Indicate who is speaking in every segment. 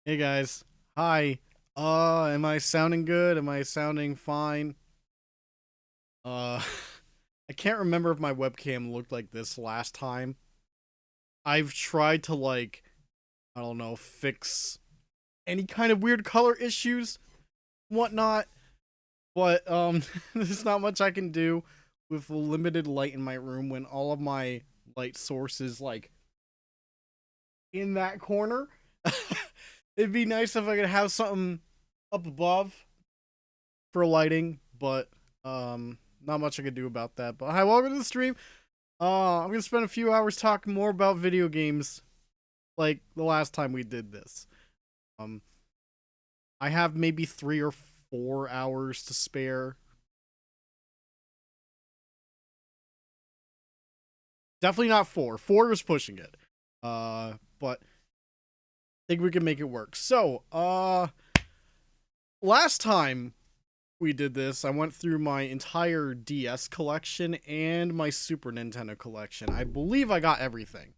Speaker 1: Hey guys. Hi. Am I sounding good? Am I sounding fine? Uh I can't remember if my webcam looked like this last time. I've tried to I don't know, fix any kind of weird color issues, whatnot, but there's not much I can do with limited light in my room when all of my light source is in that corner. It'd be nice if I could have something up above for lighting, but not much I could do about that. But hi, welcome to the stream. I'm gonna spend a few hours talking more about video games, like the last time we did this. Um, I have maybe 3 or 4 hours to spare. Definitely not four. Four is pushing it. But I think we can make it work. So, last time we did this, I went through my entire DS collection and my Super Nintendo collection. I believe I got everything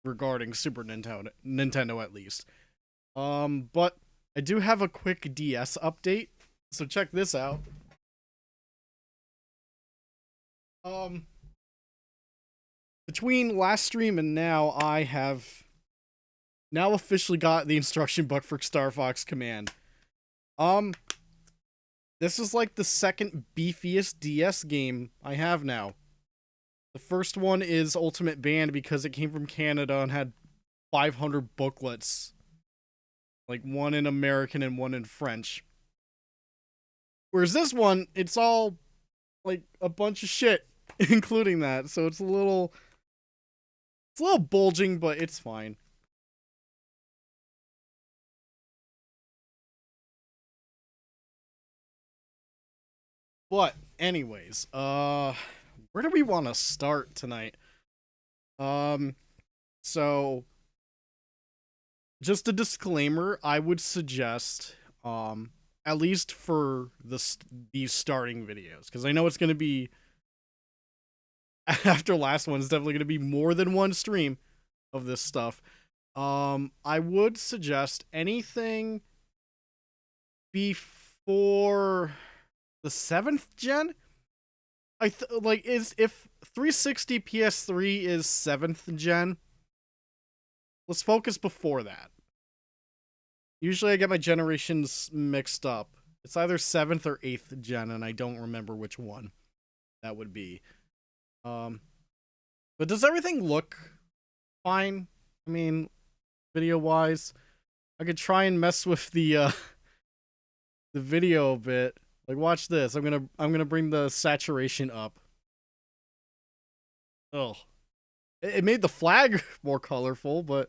Speaker 1: regarding Super Nintendo at least. But I do have a quick DS update. So check this out. Um Between last stream and now, I have now officially got the instruction book for Star Fox Command. Um this is like the second beefiest DS game I have now. The first one is Ultimate Band because it came from Canada and had 500 booklets, like one in American and one in French. Whereas this one, it's all like a bunch of shit, including that. So it's a little bulging, but it's fine. But anyways, where do we want to start tonight? Um, so just a disclaimer, I would suggest at least for these starting videos, because I know it's going to be after last one, it's definitely going to be more than one stream of this stuff. I would suggest anything before the 7th gen. Like, is if 360 PS3 is 7th gen, let's focus before that. Usually I get my generations mixed up. It's either 7th or 8th gen, and I don't remember which one that would be. Um, but does everything look fine? I mean, video wise, I could try and mess with the video a bit. Like, watch this. I'm gonna bring the saturation up. Oh, it made the flag more colorful, but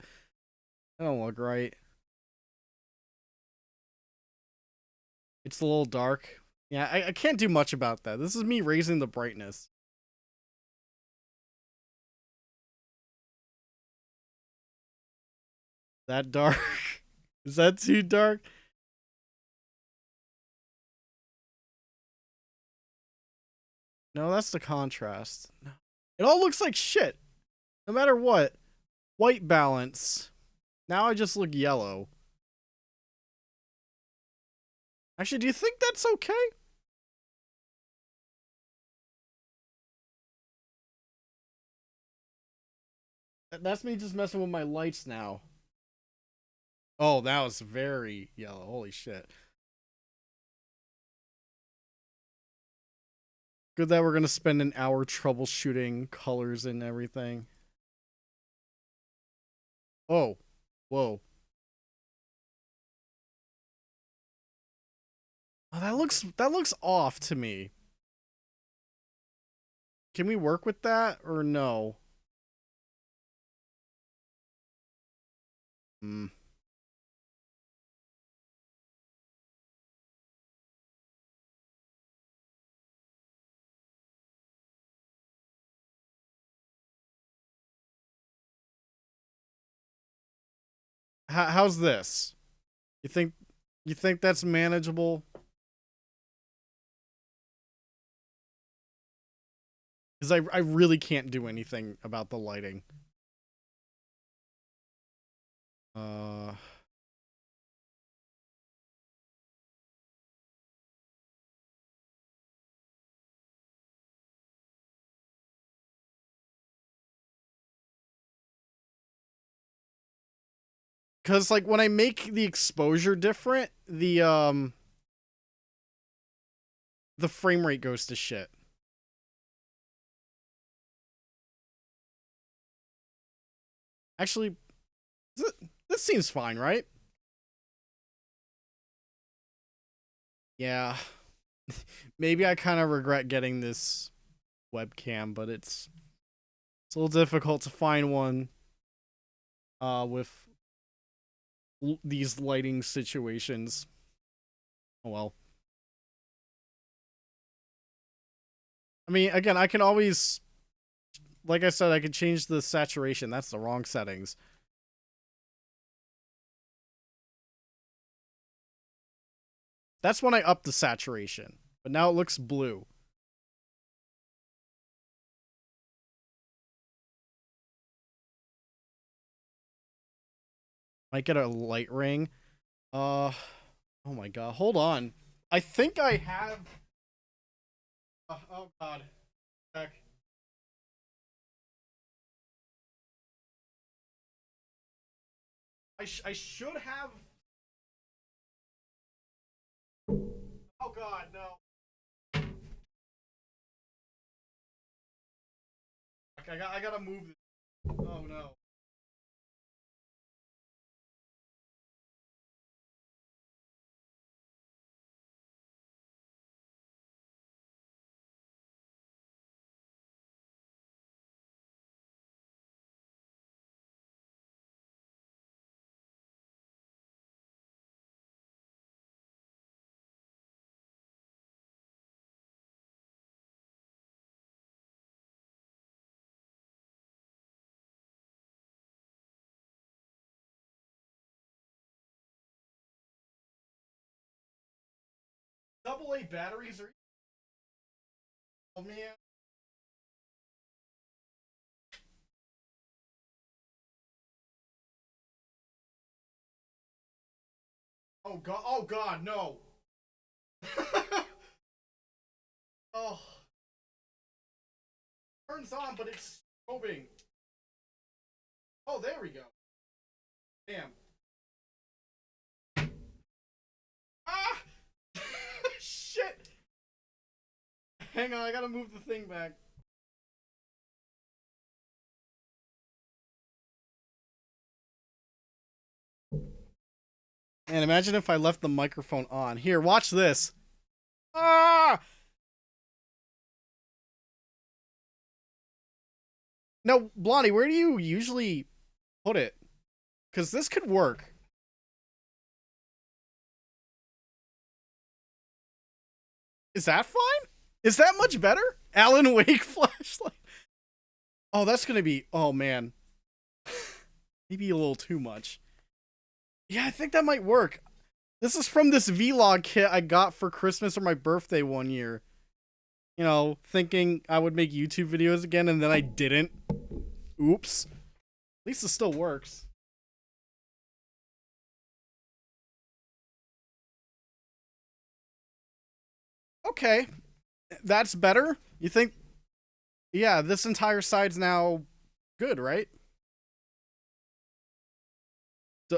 Speaker 1: that don't look right. It's a little dark. Yeah, I can't do much about that. This is me raising the brightness. That dark? Is that too dark? No, that's the contrast. No. It all looks like shit. No matter what. White balance. Now I just look yellow. Actually, do you think that's okay? That's me just messing with my lights now. Oh, that was very yellow. Holy shit. Good that we're gonna spend an hour troubleshooting colors and everything. Oh, whoa. Oh, that looks off to me. Can we work with that or no? Hmm. How's this? You think you think that's manageable? Because I really can't do anything about the lighting. Uh, Cause like when I make the exposure different, the frame rate goes to shit. Actually, this seems fine, right? Yeah. Maybe I kind of regret getting this webcam, but it's a little difficult to find one with these lighting situations. Oh well. I mean, again, I can always, like I said, I can change the saturation. That's the wrong settings. That's when I up the saturation, but now it looks blue. Might get a light ring. Oh my god, hold on. I think I have. Oh god. Check. I should have. Oh god, no. Okay, I gotta move this. Oh no. Double A batteries are. Oh man. Oh god. Oh god, no. Oh. Turns on, but it's strobing. Oh, there we go. Damn. Ah! Shit! Hang on, I gotta move the thing back. And imagine if I left the microphone on. Here, watch this. Ah! Now, Blondie, where do you usually put it? Because this could work. Is that fine? Is that much better? Alan Wake flashlight. Oh, that's gonna be. Oh man, maybe a little too much. Yeah, I think that might work. This is from this vlog kit I got for Christmas or my birthday one year. You know, thinking I would make YouTube videos again, and then I didn't. Oops. At least it still works. Okay, that's better. You think? Yeah, this entire side's now good, right?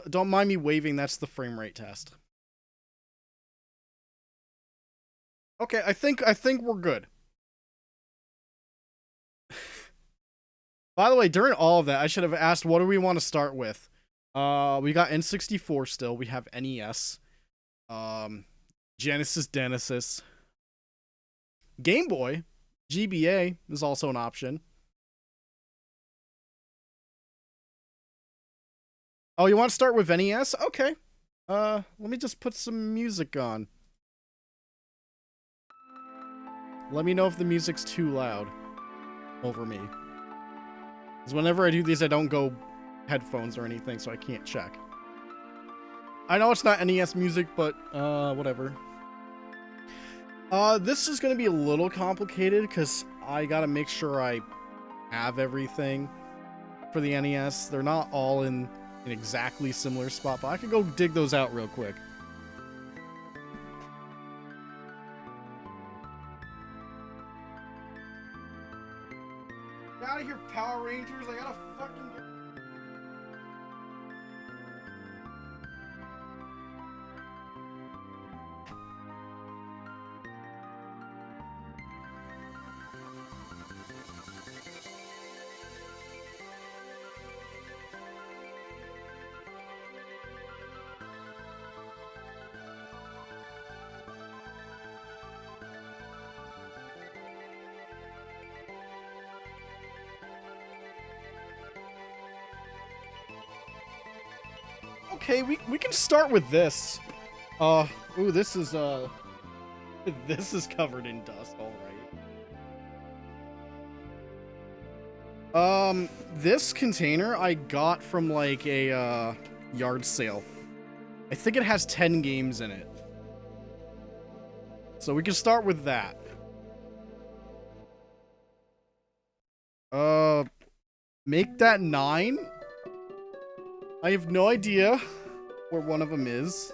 Speaker 1: Don't mind me waving. That's the frame rate test. Okay, I think we're good. By the way, during all of that, I should have asked, what do we want to start with? We got N64 still. We have NES. Um, Genesis. Game Boy. GBA is also an option. Oh, you want to start with NES? Okay. Let me just put some music on. Let me know if the music's too loud over me. Because whenever I do these, I don't go headphones or anything, so I can't check. I know it's not NES music, but whatever. This is gonna be a little complicated because I gotta make sure I have everything for the NES. They're not all in an exactly similar spot, but I could go dig those out real quick. Get out of here, Power Rangers! I gotta fucking get... Okay, we can start with this. Ooh, this is this is covered in dust, all right. This container I got from like a yard sale. I think it has 10 games in it. So we can start with that. Make that 9. I have no idea where one of them is.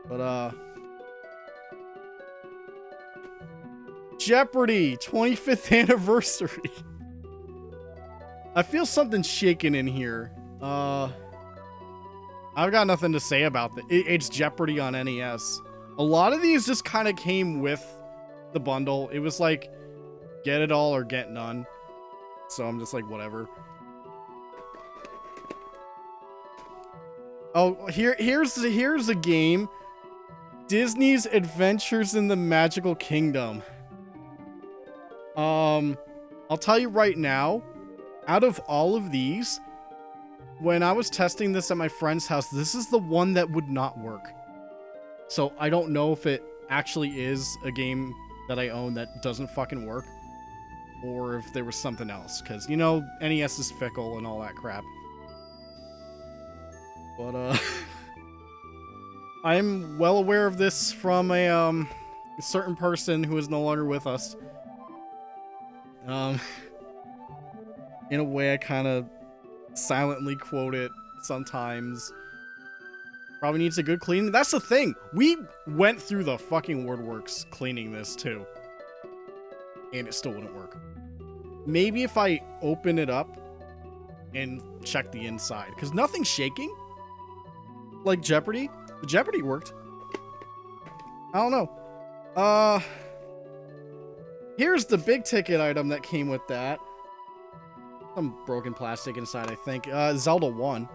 Speaker 1: But, Jeopardy! 25th anniversary! I feel something shaking in here. I've got nothing to say about that. It's Jeopardy on NES. A lot of these just kind of came with the bundle. It was like, get it all or get none. So I'm just like, whatever. Oh, here's the game. Disney's Adventures in the Magical Kingdom. I'll tell you right now, out of all of these, when I was testing this at my friend's house, this is the one that would not work. So I don't know if it actually is a game that I own that doesn't fucking work, or if there was something else, because, you know, NES is fickle and all that crap. But, I'm well aware of this from a certain person who is no longer with us. In a way, I kind of silently quote it sometimes. Probably needs a good cleaning. That's the thing. We went through the fucking WordWorks cleaning this too, and it still wouldn't work. Maybe if I open it up and check the inside, because nothing's shaking. Like Jeopardy. The Jeopardy worked. I don't know. Here's the big ticket item that came with that. Some broken plastic inside, I think. Zelda 1.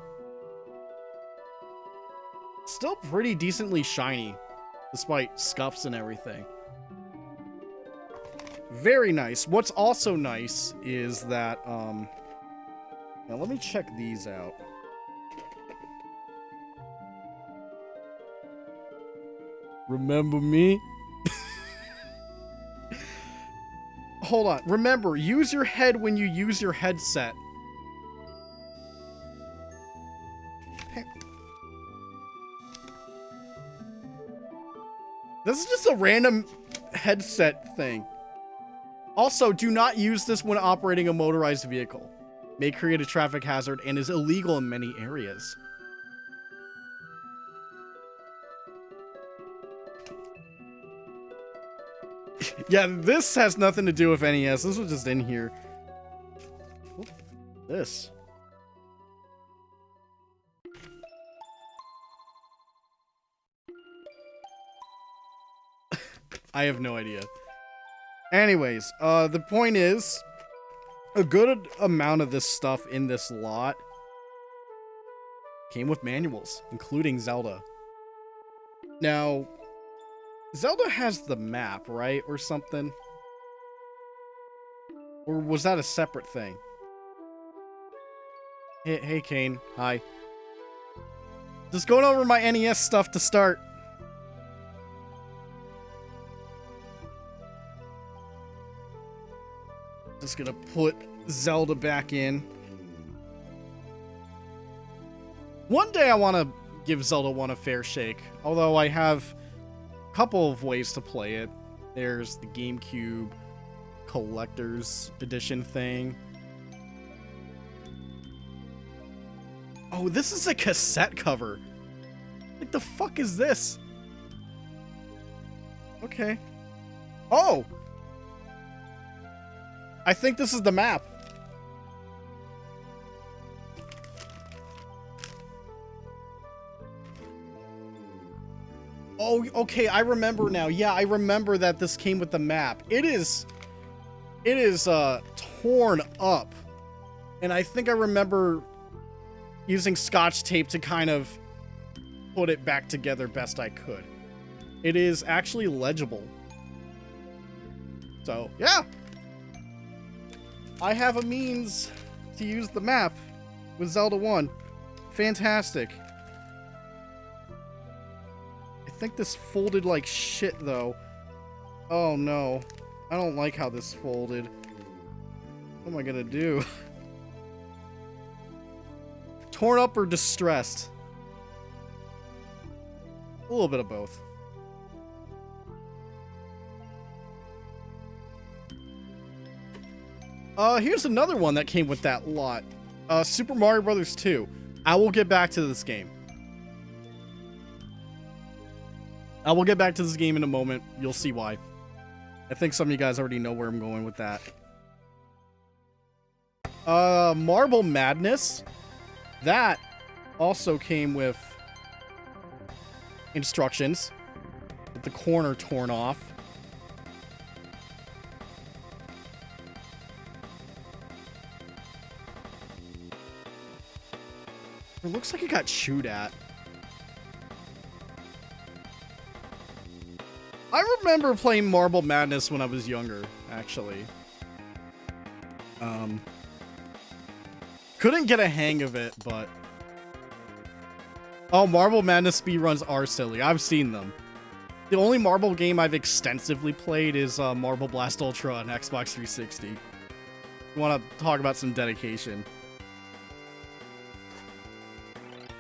Speaker 1: Still pretty decently shiny, despite scuffs and everything. Very nice. What's also nice is that, now let me check these out. Remember me? Hold on. Remember, use your head when you use your headset. This is just a random headset thing. Also, do not use this when operating a motorized vehicle. May create a traffic hazard and is illegal in many areas. Yeah, this has nothing to do with NES. This was just in here. What's this? I have no idea. Anyways, the point is, a good amount of this stuff in this lot came with manuals, including Zelda. Now, Zelda has the map, right? Or something? Or was that a separate thing? Hey, Kane. Hi. Just going over my NES stuff to start. Just gonna put Zelda back in. One day I want to give Zelda 1 a fair shake. Although I have a couple of ways to play it. There's the GameCube Collector's Edition thing. Oh, this is a cassette cover. Like, the fuck is this? Okay. Oh! I think this is the map. Oh, okay, I remember now. Yeah, I remember that this came with the map. It is torn up. And I think I remember using Scotch tape to kind of put it back together best I could. It is actually legible. So, yeah. I have a means to use the map with Zelda 1. Fantastic. think this folded like shit, though. Oh, no. I don't like how this folded. What am I gonna do? Torn up or distressed? A little bit of both. Here's another one that came with that lot. Super Mario Brothers 2. I will get back to this game. I will get back to this game in a moment. You'll see why. I think some of you guys already know where I'm going with that. Marble Madness. That also came with instructions. With the corner torn off. It looks like it got chewed at. I remember playing Marble Madness when I was younger, actually. Couldn't get a hang of it, but... Oh, Marble Madness speedruns are silly. I've seen them. The only Marble game I've extensively played is Marble Blast Ultra on Xbox 360. You want to talk about some dedication.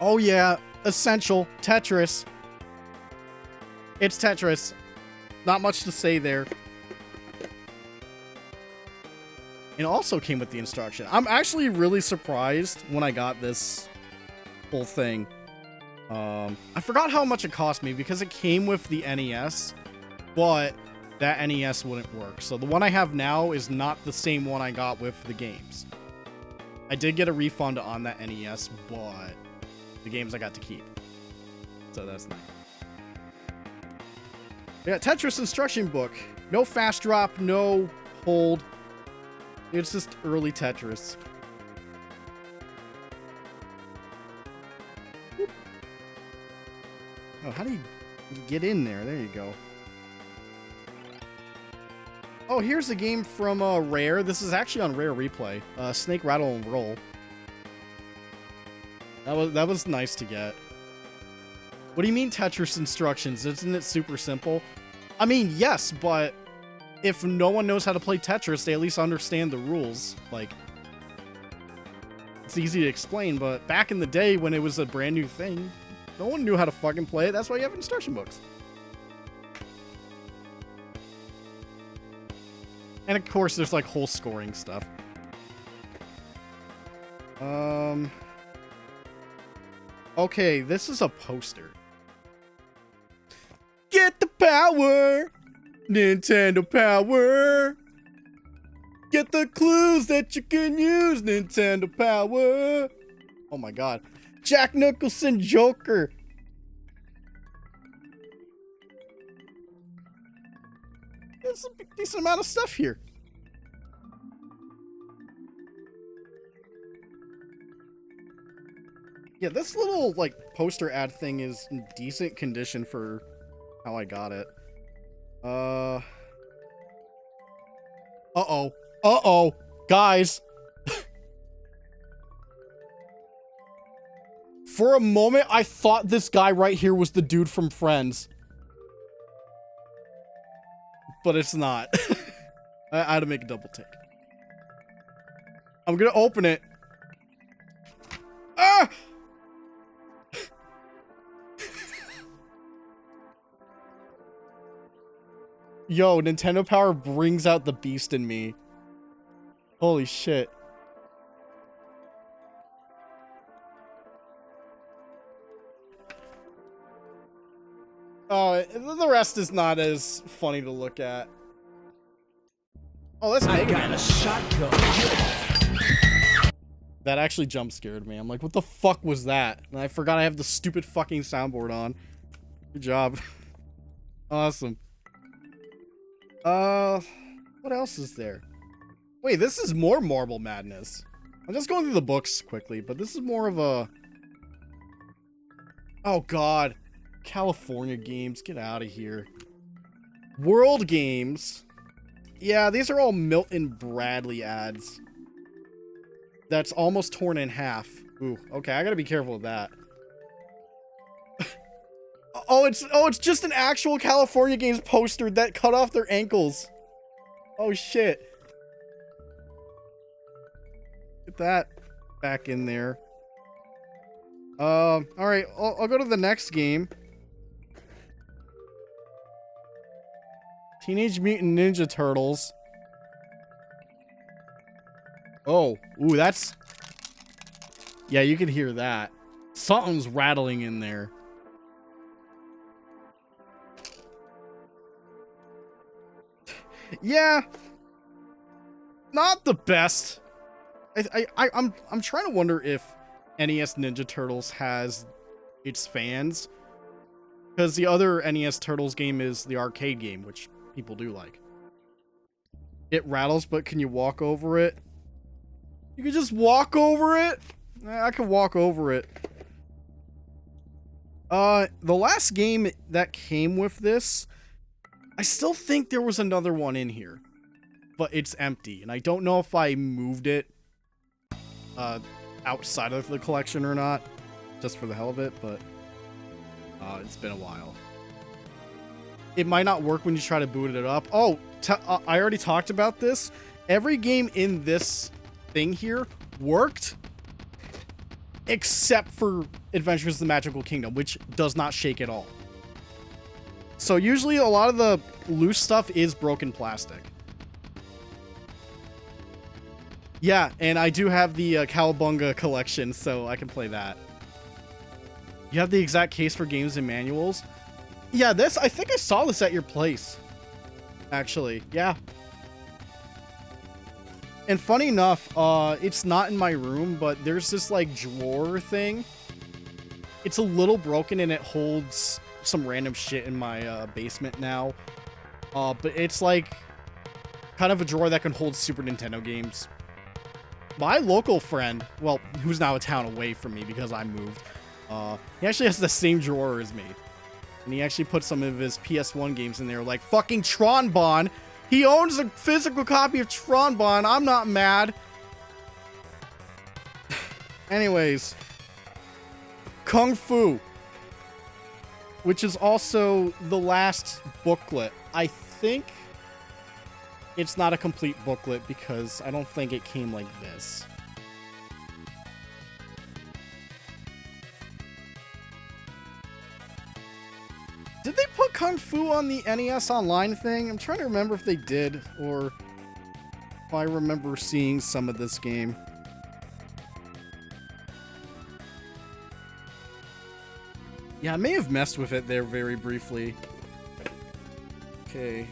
Speaker 1: Oh yeah, essential, Tetris. It's Tetris. Not much to say there. It also came with the instruction. I'm actually really surprised when I got this whole thing. I forgot how much it cost me because it came with the NES, but that NES wouldn't work. So the one I have now is not the same one I got with the games. I did get a refund on that NES, but the games I got to keep. So that's nice. Yeah, Tetris instruction book. No fast drop, no hold. It's just early Tetris. Whoop. Oh, how do you get in there? There you go. Oh, here's a game from Rare. This is actually on Rare Replay. Snake Rattle and Roll. That was nice to get. What do you mean Tetris instructions? Isn't it super simple? I mean, yes, but if no one knows how to play Tetris, they at least understand the rules. Like, it's easy to explain, but back in the day when it was a brand new thing, no one knew how to fucking play it. That's why you have instruction books. And of course, there's like whole scoring stuff. Okay, this is a poster. Get the power! Nintendo power! Get the clues that you can use, Nintendo power! Oh my god. Jack Nicholson Joker! There's a decent amount of stuff here. Yeah, this little, like, poster ad thing is in decent condition for how I got it. Uh-oh. Uh-oh. Guys. For a moment, I thought this guy right here was the dude from Friends. But it's not. I had to make a double take. I'm gonna open it. Ah! Yo, Nintendo Power brings out the beast in me. Holy shit. Oh, the rest is not as funny to look at. Oh, that's Mega Man. I got a shotgun. That actually jump scared me. I'm like, what the fuck was that? And I forgot I have the stupid fucking soundboard on. Good job. Awesome. What else is there? Wait, this is more Marble Madness. I'm just going through the books quickly, but this is more of a... Oh, God. California Games. Get out of here. World Games. Yeah, these are all Milton Bradley ads. That's almost torn in half. Ooh, okay, I gotta be careful with that. it's just an actual California Games poster that cut off their ankles. Oh shit. Get that back in there. All right, I'll go to the next game. Teenage Mutant Ninja Turtles. Oh, ooh, that's... Yeah, you can hear that. Something's rattling in there. Yeah. Not the best. I'm trying to wonder if NES Ninja Turtles has its fans. Because the other NES Turtles game is the arcade game, which people do like. It rattles, but can you walk over it? You can just walk over it? I can walk over it. The last game that came with this, I still think there was another one in here. But it's empty, and I don't know if I moved it outside of the collection or not, just for the hell of it, but it's been a while. It might not work when you try to boot it up. Oh, I already talked about this. Every game in this thing here worked, except for Adventures in the Magical Kingdom, which does not shake at all. So usually a lot of the loose stuff is broken plastic. Yeah, and I do have the Cowabunga collection, so I can play that. You have the exact case for games and manuals? Yeah, I think I saw this at your place. Actually, yeah. And funny enough, it's not in my room, but there's this, like, drawer thing. It's a little broken, and it holds some random shit in my basement now. But it's, like, kind of a drawer that can hold Super Nintendo games. My local friend, well, who's now a town away from me because I moved, he actually has the same drawer as me. And he actually put some of his PS1 games in there, like fucking Tron Bonne. He owns a physical copy of Tron Bonne. I'm not mad. Anyways. Kung Fu. Which is also the last booklet. I think it's not a complete booklet because I don't think it came like this. Did they put Kung Fu on the NES Online thing? I'm trying to remember if they did, or if I remember seeing some of this game. Yeah, I may have messed with it there very briefly. Okay.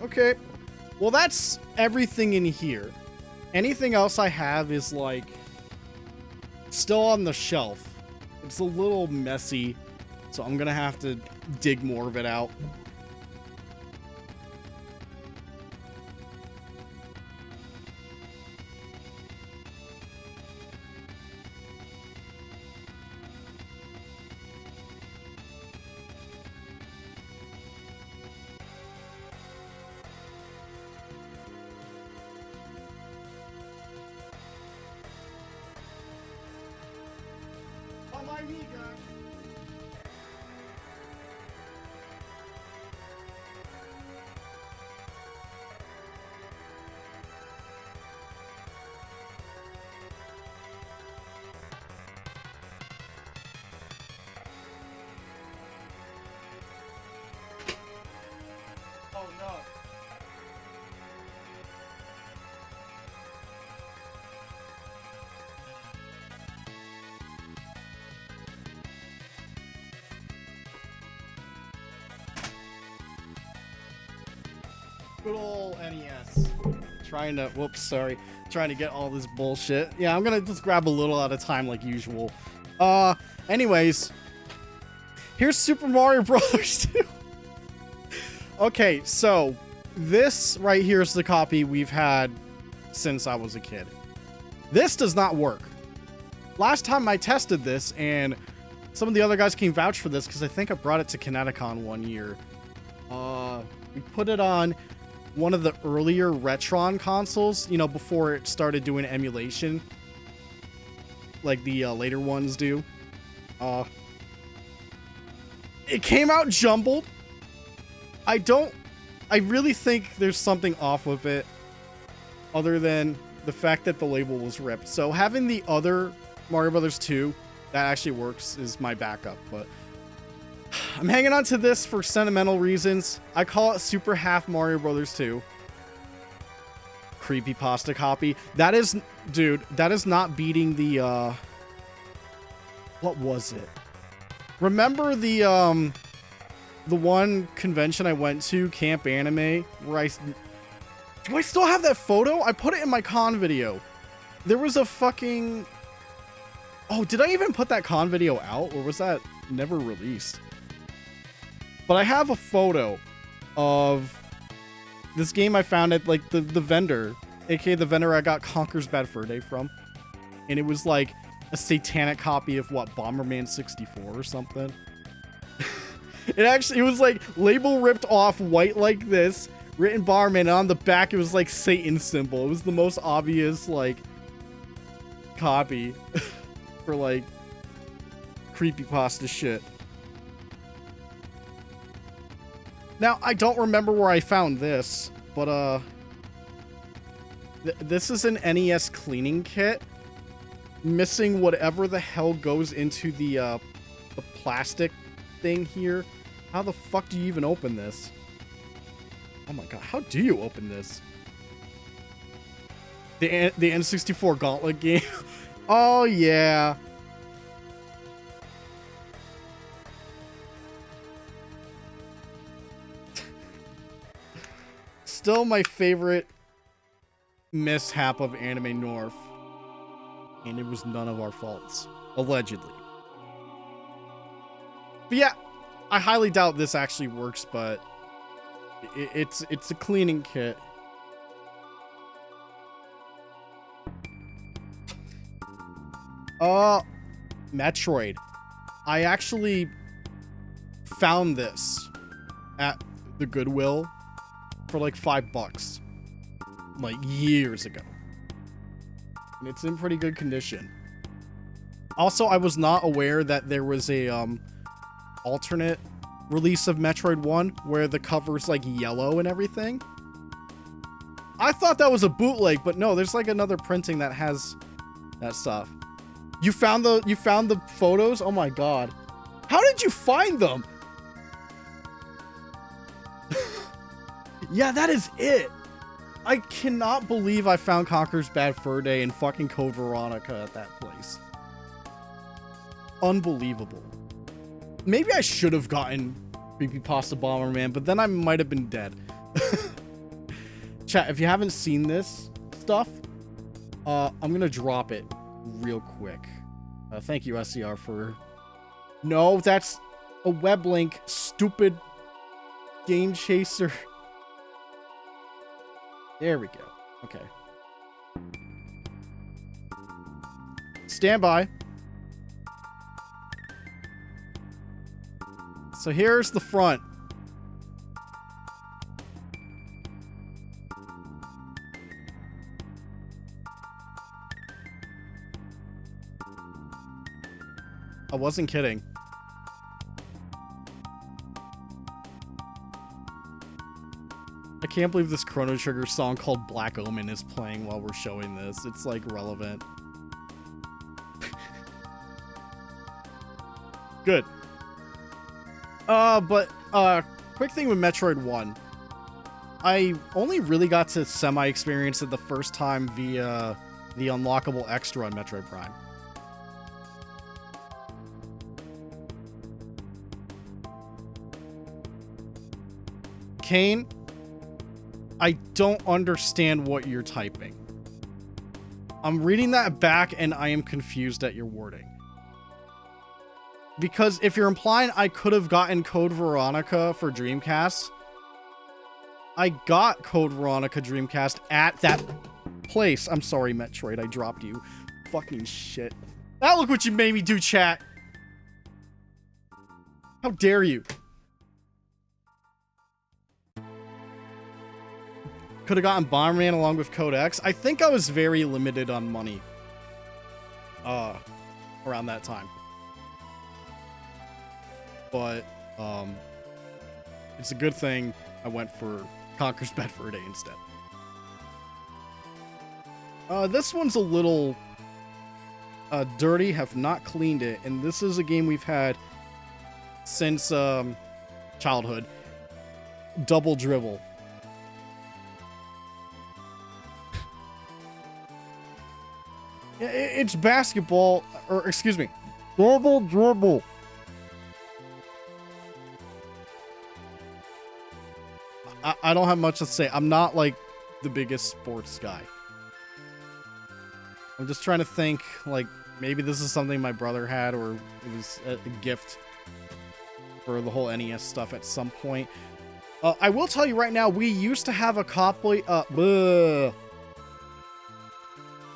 Speaker 1: Okay. Well, that's everything in here. Anything else I have is, like, still on the shelf. It's a little messy, so I'm gonna have to dig more of it out. Oh no. Good old NES. Trying to get all this bullshit. Yeah, I'm gonna just grab a little at a time like usual. Anyways. Here's Super Mario Brothers 2. Okay, so this right here is the copy we've had since I was a kid. This does not work. Last time I tested this, and some of the other guys came vouch for this because I think I brought it to Kineticon one year. We put it on one of the earlier Retron consoles, you know, before it started doing emulation, like the later ones do. it came out jumbled. I really think there's something off with it other than the fact that the label was ripped. So having the other Mario Brothers 2 that actually works is my backup, but I'm hanging on to this for sentimental reasons. I call it Super Half Mario Brothers 2. Creepypasta copy. That is, dude, that is not beating the, what was it? Remember the one convention I went to, Camp Anime, where do I still have that photo? I put it in my con video. There was a fucking... Oh, did I even put that con video out? Or was that never released? But I have a photo of this game I found at, like, the vendor. AKA the vendor I got Conker's Bad Fur Day from. And it was, like, a satanic copy of, what, Bomberman 64 or something? It was, like, label ripped off, white like this, written Bomberman, and on the back it was, like, Satan's symbol. It was the most obvious, like, copy for, like, creepypasta shit. Now, I don't remember where I found this, but, this is an NES cleaning kit, missing whatever the hell goes into the plastic thing here. How the fuck do you even open this? Oh my god, how do you open this? The N64 Gauntlet game. Oh yeah. Still my favorite mishap of Anime North. And it was none of our faults. Allegedly. But yeah, I highly doubt this actually works, but it's a cleaning kit. Metroid. I actually found this at the Goodwill for like $5, like years ago. And it's in pretty good condition. Also, I was not aware that there was a alternate release of Metroid 1 where the cover's like yellow and everything. I thought that was a bootleg, but no, there's like another printing that has that stuff. You found the photos? Oh my god. How did you find them? Yeah, that is it. I cannot believe I found Conker's Bad Fur Day and fucking Code Veronica at that place. Unbelievable. Maybe I should have gotten Creepypasta Bomberman, but then I might have been dead. Chat, if you haven't seen this stuff, I'm gonna drop it real quick. Thank you, SCR, for... No, that's a web link, stupid game chaser. There we go. Okay. Stand by. So here's the front. I wasn't kidding. I can't believe this Chrono Trigger song called Black Omen is playing while we're showing this. It's like relevant. Good. Quick thing with Metroid 1. I only really got to semi-experience it the first time via the unlockable extra on Metroid Prime. Kane, I don't understand what you're typing. I'm reading that back and I am confused at your wording. Because if you're implying I could have gotten Code Veronica for Dreamcast, I got Code Veronica Dreamcast at that place. I'm sorry, Metroid, I dropped you. Fucking shit. Now look what you made me do, chat. How dare you? Could have gotten Bomberman along with Code X. I think I was very limited on money around that time. But It's a good thing I went for Conker's Bad Fur Day instead. This one's a little dirty, have not cleaned it, and this is a game we've had since childhood. Double Dribble. It's basketball, or excuse me, Double Dribble. I don't have much to say. I'm not like the biggest sports guy. I'm just trying to think, like, maybe this is something my brother had, or it was a gift for the whole NES stuff at some point. I will tell you right now, we used to have a copy,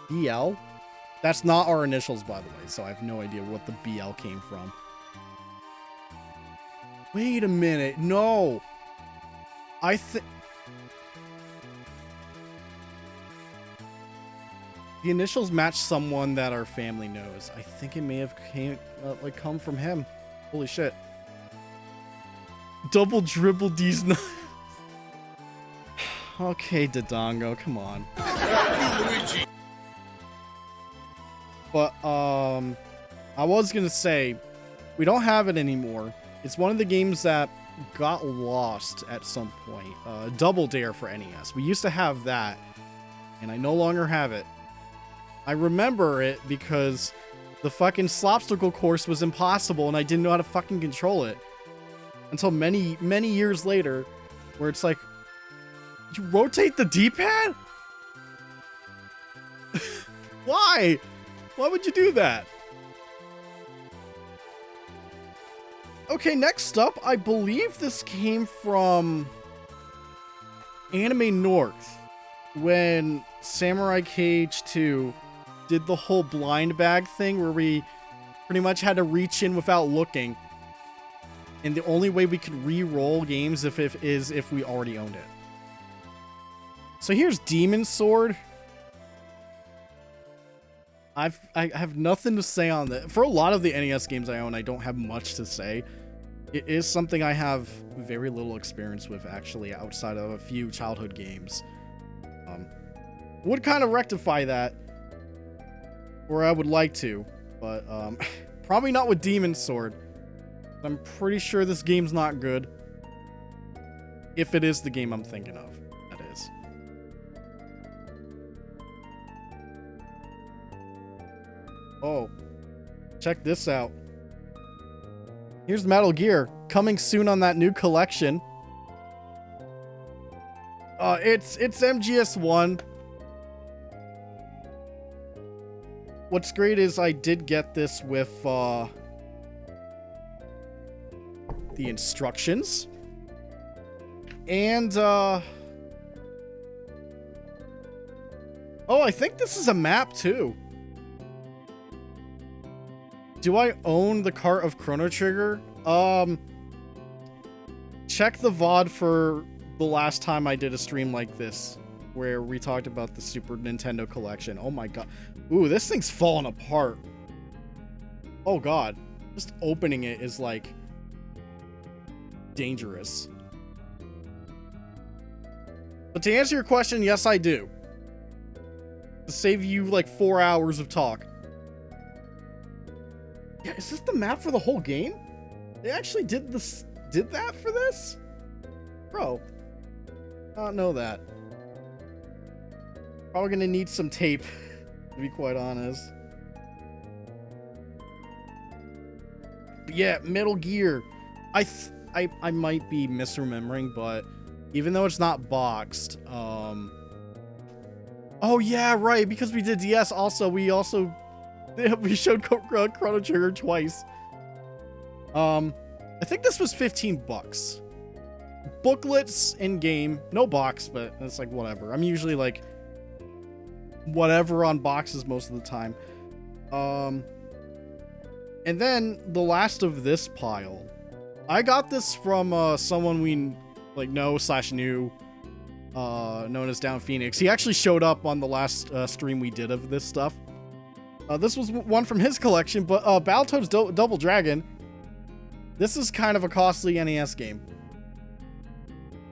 Speaker 1: BL? That's not our initials, by the way, so I have no idea what the BL came from. Wait a minute, no! I think... The initials match someone that our family knows. I think it may have come from him. Holy shit. Double Dribble D's nuts. Okay, Dodongo, come on. But, I was gonna say, we don't have it anymore. It's one of the games that got lost at some point. Double Dare for NES. We used to have that, and I no longer have it. I remember it because the fucking slopstickle course was impossible, and I didn't know how to fucking control it. Until many, many years later, where it's like, you rotate the D-pad? Why? Why would you do that? Okay, next up, I believe this came from Anime North, when Samurai Cage 2 did the whole blind bag thing where we pretty much had to reach in without looking. And the only way we could re-roll games is if we already owned it. So here's Demon Sword. I have nothing to say on that. For a lot of the NES games I own, I don't have much to say. It is something I have very little experience with, actually, outside of a few childhood games. Would kind of rectify that, or I would like to, but probably not with Demon Sword. I'm pretty sure this game's not good. If it is the game I'm thinking of, that is. Oh, check this out. Here's Metal Gear, coming soon on that new collection. It's MGS1. What's great is I did get this with the instructions. And oh, I think this is a map too. Do I own the cart of Chrono Trigger? Check the VOD for the last time I did a stream like this, where we talked about the Super Nintendo collection. Oh my god. Ooh, this thing's falling apart. Oh god. Just opening it is like dangerous. But to answer your question, yes, I do. To save you like 4 hours of talk. Yeah, is this the map for the whole game? They actually did that for this? Bro. I don't know that. Probably gonna need some tape, to be quite honest. But yeah, Metal Gear. I might be misremembering, but even though it's not boxed, oh yeah, right, because we did DS also, we showed Chrono Trigger twice. I think this was $15. Booklets in game, no box, but it's like whatever. I'm usually like whatever on boxes most of the time. And then the last of this pile, I got this from someone we like know/knew, known as Down Phoenix. He actually showed up on the last stream we did of this stuff. This was one from his collection, but Battletoads Double Dragon. This is kind of a costly NES game.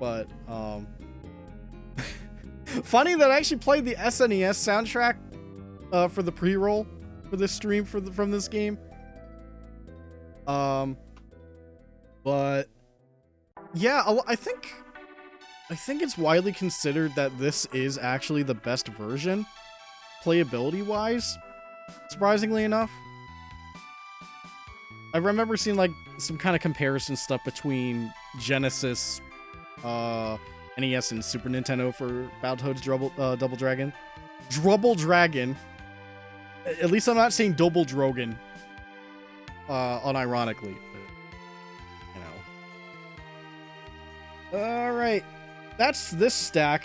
Speaker 1: But, funny that I actually played the SNES soundtrack for the pre-roll for this stream from this game. But yeah, I think it's widely considered that this is actually the best version, playability-wise, surprisingly enough. I remember seeing like some kind of comparison stuff between Genesis, NES, and Super Nintendo for Battletoads Double Dragon. Drubble Dragon. At least I'm not saying Double Drogon, unironically. Alright, that's this stack.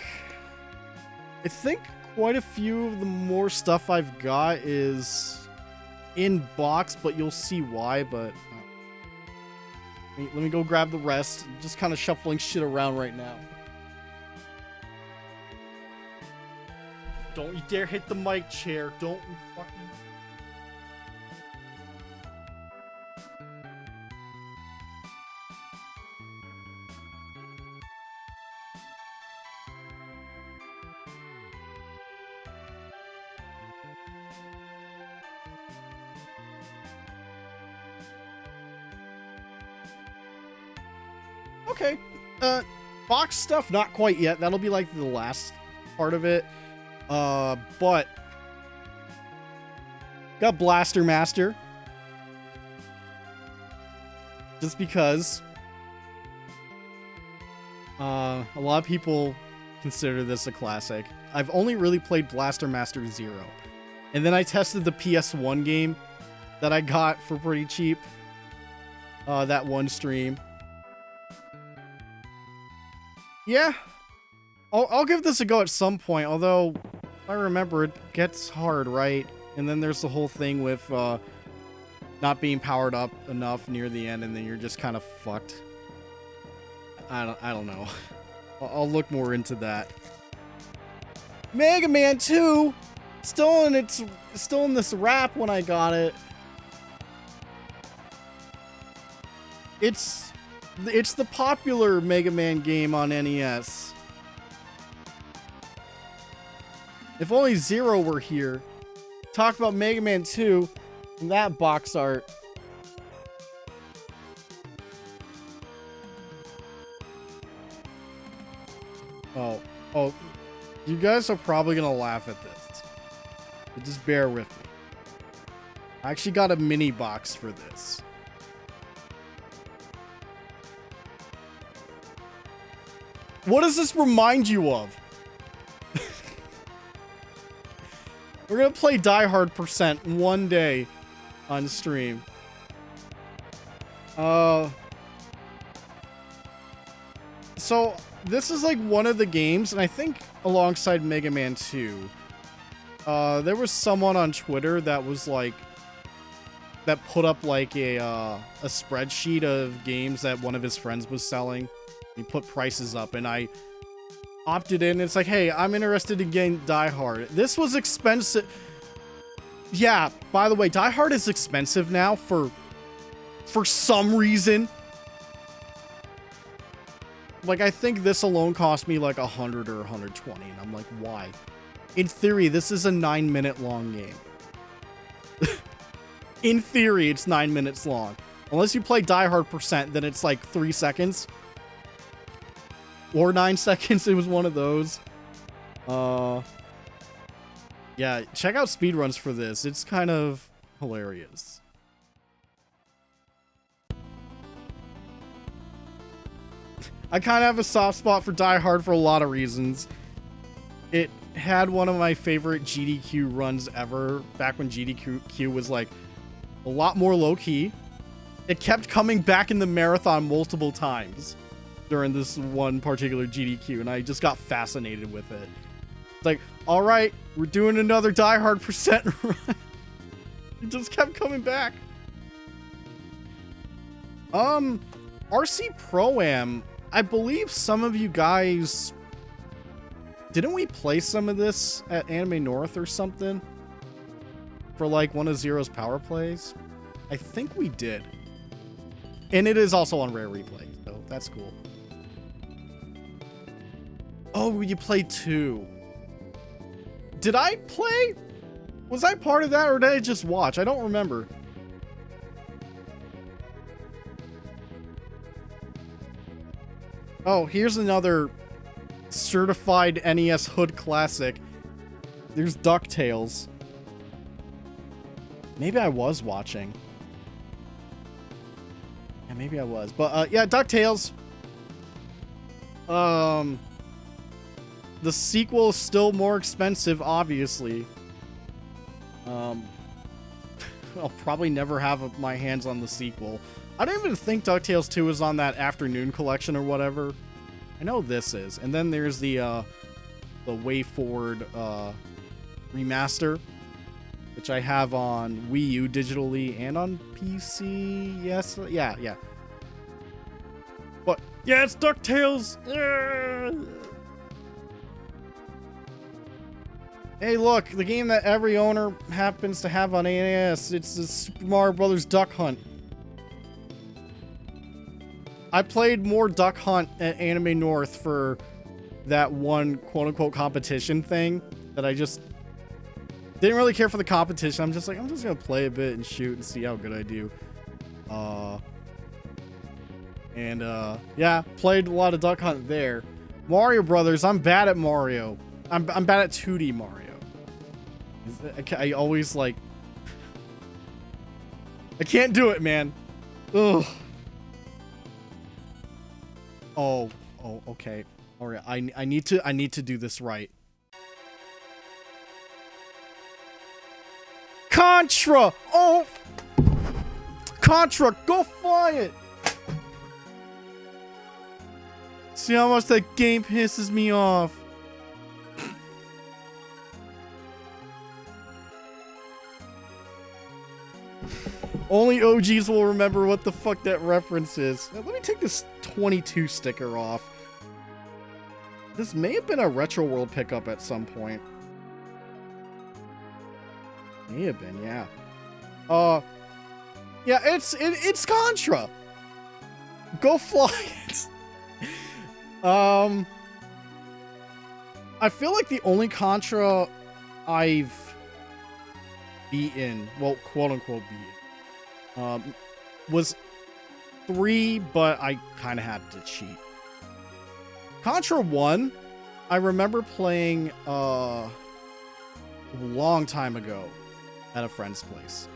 Speaker 1: I think quite a few of the more stuff I've got is in box, but you'll see why, but let me go grab the rest. I'm just kind of shuffling shit around right now. Don't you dare hit the mic, chair. Don't you fucking... Okay, box stuff, not quite yet. That'll be like the last part of it. But got Blaster Master. Just because a lot of people consider this a classic. I've only really played Blaster Master 0. And then I tested the PS1 game that I got for pretty cheap. That one stream. Yeah, I'll give this a go at some point, although if I remember, it gets hard, right? And then there's the whole thing with not being powered up enough near the end, and then you're just kind of fucked. I don't know. I'll look more into that. Mega Man 2, still in this wrap when I got it. It's the popular Mega Man game on NES. If only Zero were here. Talk about Mega Man 2 and that box art. Oh, you guys are probably gonna laugh at this. But just bear with me. I actually got a mini box for this. What does this remind you of? We're gonna play Die Hard % one day on stream. So this is like one of the games, and I think alongside Mega Man 2, there was someone on Twitter that was like, that put up like a spreadsheet of games that one of his friends was selling. He put prices up, and I opted in. It's like, hey, I'm interested in getting Die Hard. This was expensive. Yeah, by the way, Die Hard is expensive now for some reason. Like, I think this alone cost me like 100 or 120, and I'm like, why? In theory, this is a 9-minute long game. In theory, it's 9 minutes long. Unless you play Die Hard %, then it's like 3 seconds. Or 9 seconds, it was one of those. Yeah, check out speedruns for this. It's kind of hilarious. I kind of have a soft spot for Die Hard for a lot of reasons. It had one of my favorite GDQ runs ever, back when GDQ was like a lot more low-key. It kept coming back in the marathon multiple times during this one particular GDQ, and I just got fascinated with it. It's like, all right, we're doing another Die Hard % run. It just kept coming back. RC Pro-Am, I believe some of you guys, didn't we play some of this at Anime North or something? For like one of Zero's power plays? I think we did. And it is also on Rare Replay, so that's cool. Oh, you played 2. Did I play? Was I part of that, or did I just watch? I don't remember. Oh, here's another certified NES Hood classic. There's DuckTales. Maybe I was watching. Yeah, maybe I was. But, yeah, DuckTales. The sequel is still more expensive, obviously. I'll probably never have my hands on the sequel. I don't even think DuckTales 2 is on that Afternoon collection or whatever. I know this is. And then there's the WayForward remaster, which I have on Wii U digitally and on PC. Yes, yeah. But yeah, it's DuckTales. Hey, look, the game that every owner happens to have on NES. It's the Super Mario Brothers Duck Hunt. I played more Duck Hunt at Anime North for that one quote-unquote competition thing that I just didn't really care for the competition. I'm just like, I'm just gonna play a bit and shoot and see how good I do. Yeah, played a lot of Duck Hunt there. Mario Brothers, I'm bad at Mario. I'm bad at 2D Mario. I always like... I can't do it, man. Ugh. Oh, okay. All right, I need to do this right. Contra! Oh! Contra, go fly it! See how much that game pisses me off. Only OGs will remember what the fuck that reference is. Now, let me take this 22 sticker off. This may have been a Retro World pickup at some point. May have been, yeah. Yeah, it's Contra. Go fly it. I feel like the only Contra I've beaten, well, quote unquote beaten, was 3, but I kind of had to cheat. Contra 1, I remember playing a long time ago at a friend's place.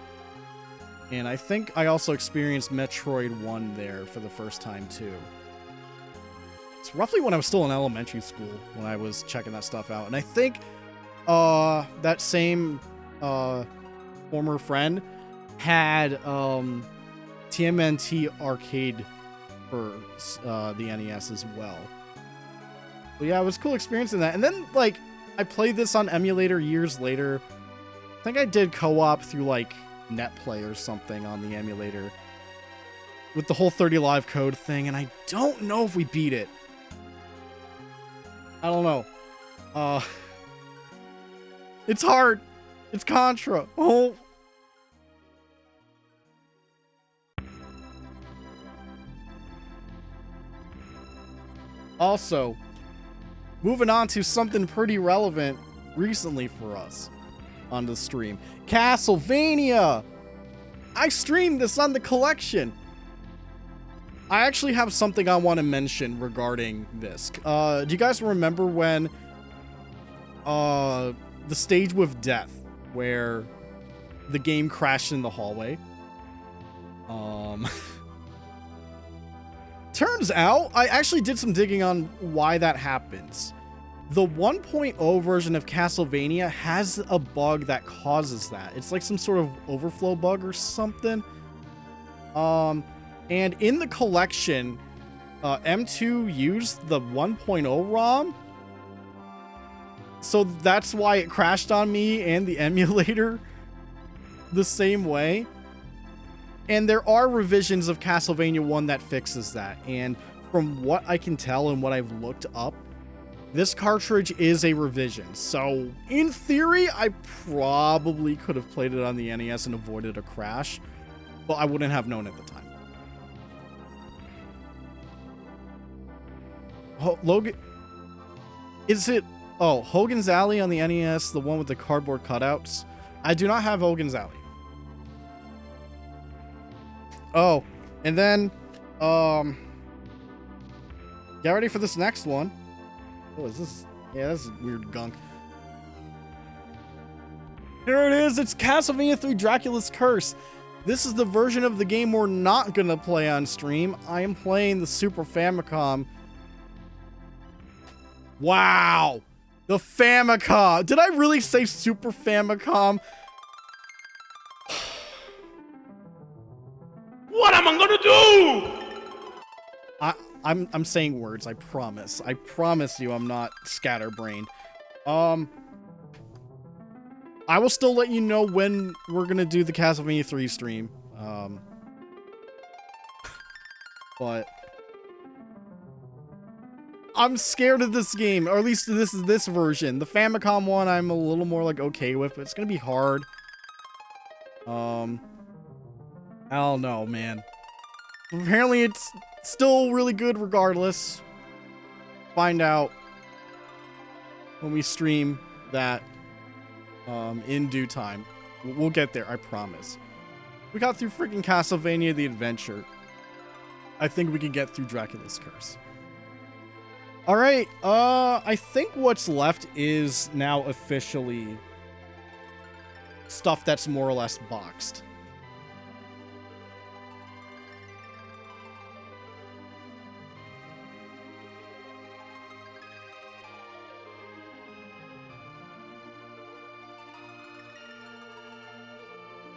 Speaker 1: And I think I also experienced Metroid 1 there for the first time too. It's roughly when I was still in elementary school when I was checking that stuff out. And I think that same former friend had TMNT Arcade for the NES as well. But yeah, it was cool experiencing that. And then, like, I played this on emulator years later. I think I did co-op through, like, NetPlay or something on the emulator with the whole 30 live code thing, and I don't know if we beat it. I don't know. It's hard. It's Contra. Oh. Also, moving on to something pretty relevant recently for us on the stream. Castlevania! I streamed this on the collection. I actually have something I want to mention regarding this. Do you guys remember when the stage with death, where the game crashed in the hallway? Turns out, I actually did some digging on why that happens. The 1.0 version of Castlevania has a bug that causes that. It's like some sort of overflow bug or something. And in the collection, M2 used the 1.0 ROM. So that's why it crashed on me and the emulator the same way. And there are revisions of Castlevania 1 that fixes that. And from what I can tell and what I've looked up, this cartridge is a revision. So in theory, I probably could have played it on the NES and avoided a crash, but I wouldn't have known at the time. Logan. Is it? Oh, Hogan's Alley on the NES, the one with the cardboard cutouts. I do not have Hogan's Alley. Oh, and then, get ready for this next one. What is this? Yeah, this is weird gunk. Here it is. It's Castlevania 3 Dracula's Curse. This is the version of the game we're not gonna play on stream. I am playing the Super Famicom. Wow. The Famicom. Did I really say Super Famicom?
Speaker 2: What am I gonna do?
Speaker 1: I'm saying words, I promise. I promise you I'm not scatterbrained. I will still let you know when we're gonna do the Castlevania 3 stream. But I'm scared of this game, or at least this is this version. The Famicom one I'm a little more like okay with, but it's gonna be hard. I don't know, man. Apparently it's still really good regardless. Find out when we stream that in due time. We'll get there, I promise. We got through freaking Castlevania the Adventure. I think we can get through Dracula's Curse. Alright, I think what's left is now officially stuff that's more or less boxed.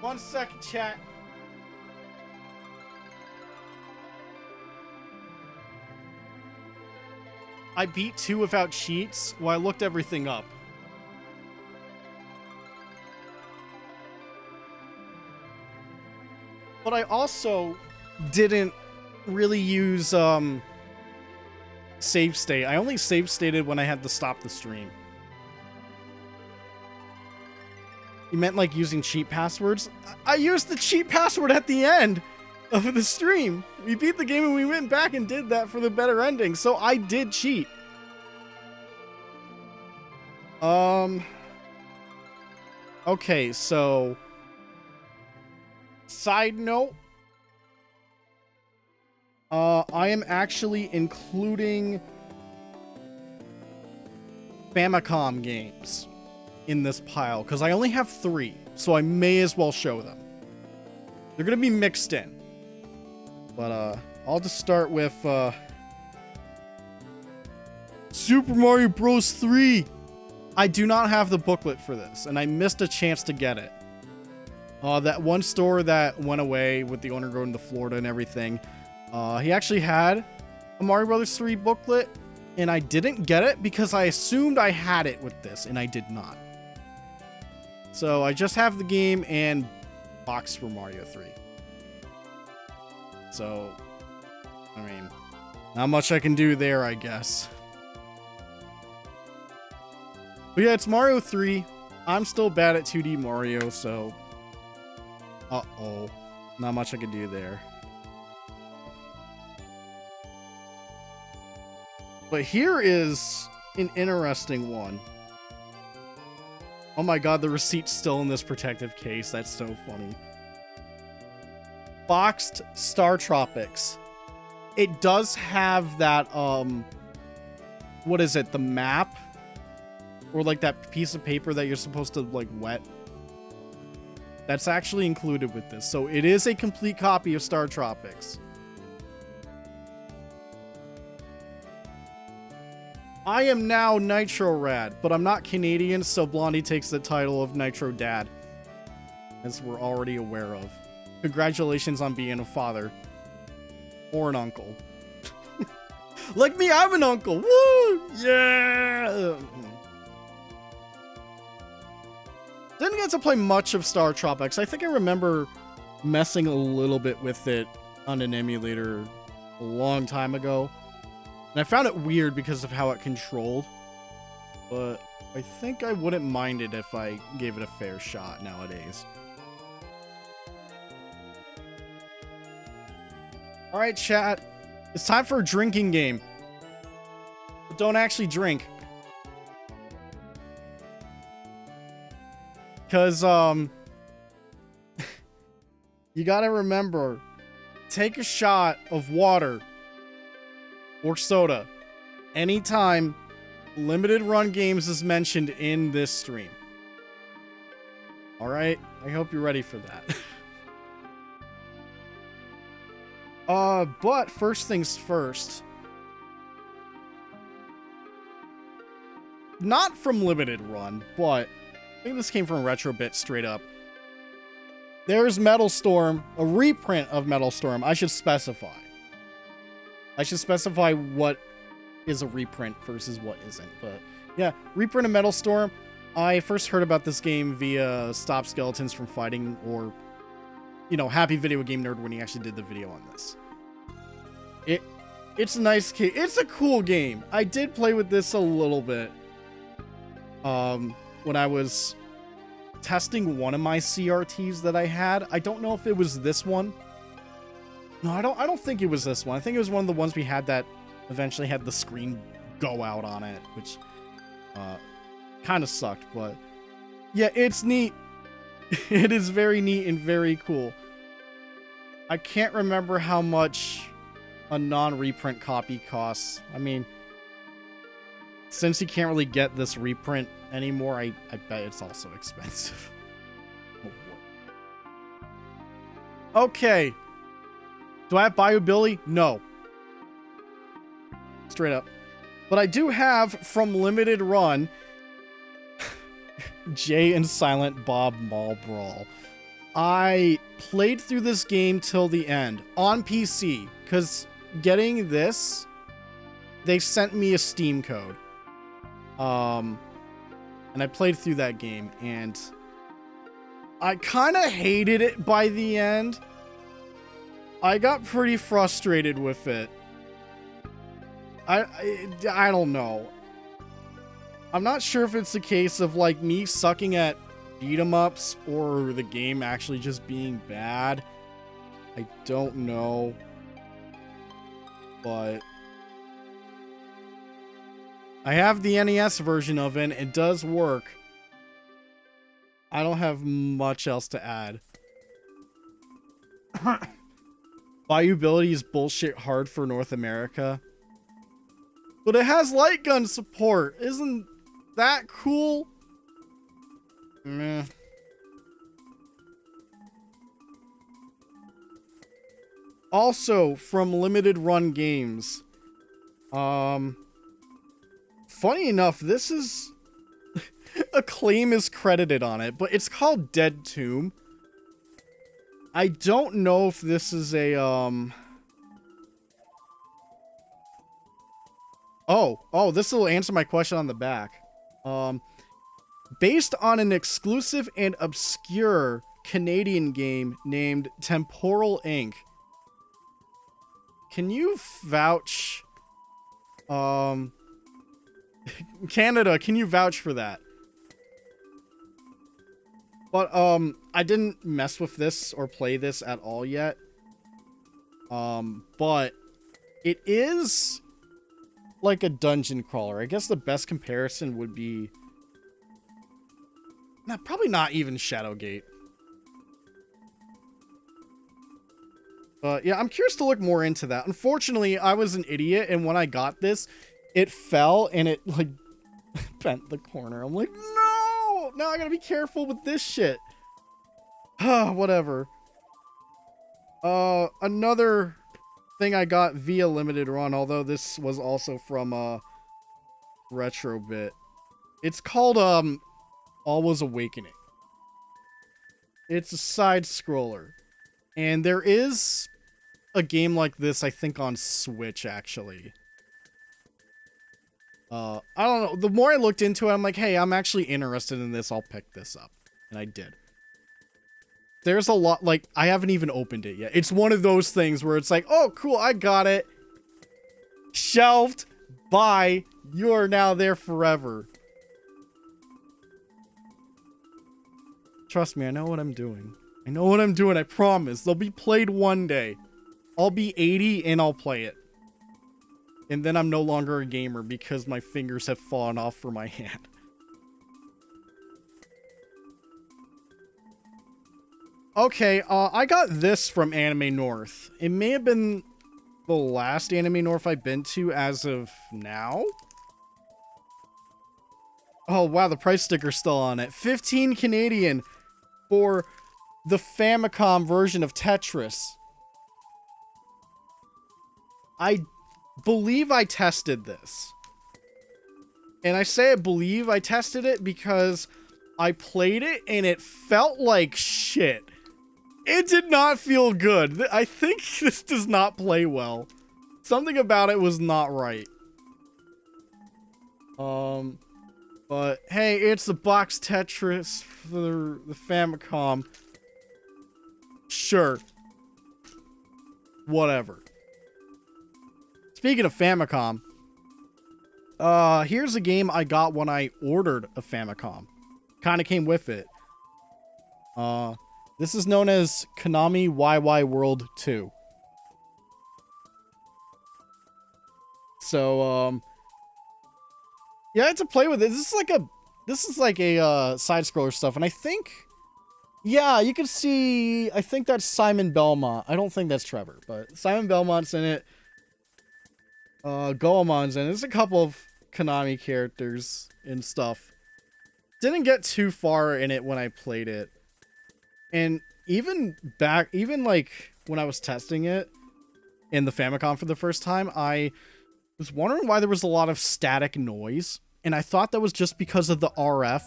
Speaker 1: One second, chat. I beat 2 without cheats. Well, I looked everything up. But I also didn't really use save state. I only save stated when I had to stop the stream. You meant like using cheat passwords? I used the cheat password at the end of the stream. We beat the game and we went back and did that for the better ending. So I did cheat. Okay, so side note, I am actually including Famicom games in this pile because I only have 3, so I may as well show them. They're gonna be mixed in, but I'll just start with Super Mario Bros. 3. I do not have the booklet for this, and I missed a chance to get it. That one store that went away with the owner going to Florida and everything, he actually had a Mario Bros. 3 booklet, and I didn't get it because I assumed I had it with this, and I did not. So I just have the game and box for Mario 3. So, I mean, not much I can do there, I guess. But yeah, it's Mario 3. I'm still bad at 2D Mario, so... Uh-oh. Not much I can do there. But here is an interesting one. Oh my god, the receipt's still in this protective case. That's so funny. Boxed Star Tropics. It does have that, what is it? The map? Or like that piece of paper that you're supposed to like wet. That's actually included with this. So it is a complete copy of Star Tropics. I am now Nitro Rad, but I'm not Canadian, so Blondie takes the title of Nitro Dad. As we're already aware of. Congratulations on being a father. Or an uncle. Like me, I'm an uncle. Woo! Yeah! Didn't get to play much of Star Tropics. I think I remember messing a little bit with it on an emulator a long time ago. And I found it weird because of how it controlled. But I think I wouldn't mind it if I gave it a fair shot nowadays. Alright, chat. It's time for a drinking game. don't actually drink. Because, you gotta remember, take a shot of water or soda anytime limited run games is mentioned in this stream. Alright? I hope you're ready for that. But first things first. Not from limited run, but I think this came from Retrobit straight up. There's Metal Storm, a reprint of Metal Storm. I should specify what is a reprint versus what isn't. But yeah, reprint of Metal Storm. I first heard about this game via Stop Skeletons from Fighting, or, you know, Happy Video Game Nerd when he actually did the video on this. It's a nice game. It's a cool game. I did play with this a little bit. When I was testing one of my CRTs that I had. I don't know if it was this one. No, I don't think it was this one. I think it was one of the ones we had that eventually had the screen go out on it, which kind of sucked, but yeah, it's neat. It is very neat and very cool. I can't remember how much a non-reprint copy costs. I mean, since you can't really get this reprint anymore, I bet it's also expensive. Okay. Do I have Bayou Billy? No. Straight up. But I do have, from Limited Run, Jay and Silent Bob Mall Brawl. I played through this game till the end on PC, because getting this, they sent me a Steam code. And I played through that game, and I kind of hated it by the end. I got pretty frustrated with it. I don't know. I'm not sure if it's a case of like me sucking at beat 'em ups or the game actually just being bad. I don't know. But I have the NES version of it. It does work. I don't have much else to add. Viability is bullshit hard for North America. But it has light gun support. Isn't that cool? Meh. Also, from Limited Run Games. Funny enough, this is... Acclaim is credited on it, but it's called Dead Tomb. I don't know if this is a, Oh, this will answer my question on the back. Based on an exclusive and obscure Canadian game named Temporal Inc. Can you vouch... Canada, can you vouch for that? But, I didn't mess with this or play this at all yet. But it is like a dungeon crawler. I guess the best comparison would be... Nah, probably not even Shadowgate. But yeah, I'm curious to look more into that. Unfortunately, I was an idiot, and when I got this, it fell and it, like, bent the corner. I'm like, no! Now I gotta be careful with this shit. Whatever. Another thing I got via Limited Run, although this was also from, Retrobit. It's called, Alwa's Awakening. It's a side-scroller. And there is a game like this, I think, on Switch, actually. I don't know. The more I looked into it, I'm like, hey, I'm actually interested in this. I'll pick this up. And I did. There's a lot, like, I haven't even opened it yet. It's one of those things where it's like, oh, cool, I got it. Shelved. Bye. You're now there forever. Trust me, I know what I'm doing. I know what I'm doing, I promise. They'll be played one day. I'll be 80 and I'll play it. and then I'm no longer a gamer because my fingers have fallen off from my hand. Okay, I got this from Anime North. It may have been the last Anime North I've been to as of now. Oh, wow, the price sticker's still on it. 15 Canadian for the Famicom version of Tetris. I believe I tested this. And I say I believe I tested it because I played it and it felt like shit. It did not feel good. I think this does not play well. Something about it was not right. But hey, it's the box Tetris for the Famicom. Sure. Whatever. Speaking of Famicom, here's a game I got when I ordered a Famicom. Kind of came with it. This is known as Konami YY World 2. So, yeah, I had to play with it. This is like a side scroller stuff, and I think, yeah, you can see. I think that's Simon Belmont. I don't think that's Trevor, but Simon Belmont's in it. Goemon's in it. There's a couple of Konami characters and stuff. Didn't get too far in it when I played it, and even like when I was testing it in the Famicom for the first time, I was wondering why there was a lot of static noise. And I thought that was just because of the RF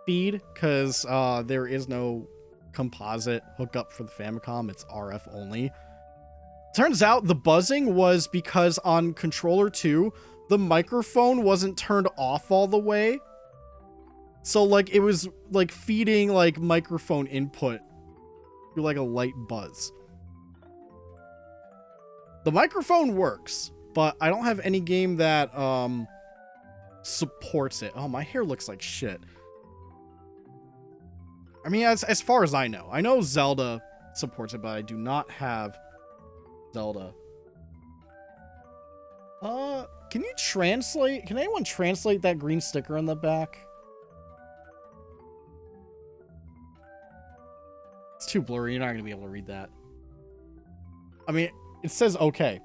Speaker 1: feed, because there is no composite hookup for the Famicom. It's RF only. Turns out the buzzing was because on Controller 2, the microphone wasn't turned off all the way. So, like, it was, like, feeding, like, microphone input through, like, a light buzz. The microphone works, but I don't have any game that, supports it. Oh, my hair looks like shit. I mean, as far as I know Zelda supports it, but I do not have Zelda. Can anyone translate that green sticker on the back? It's too blurry. You're not going to be able to read that. I mean, it says okay.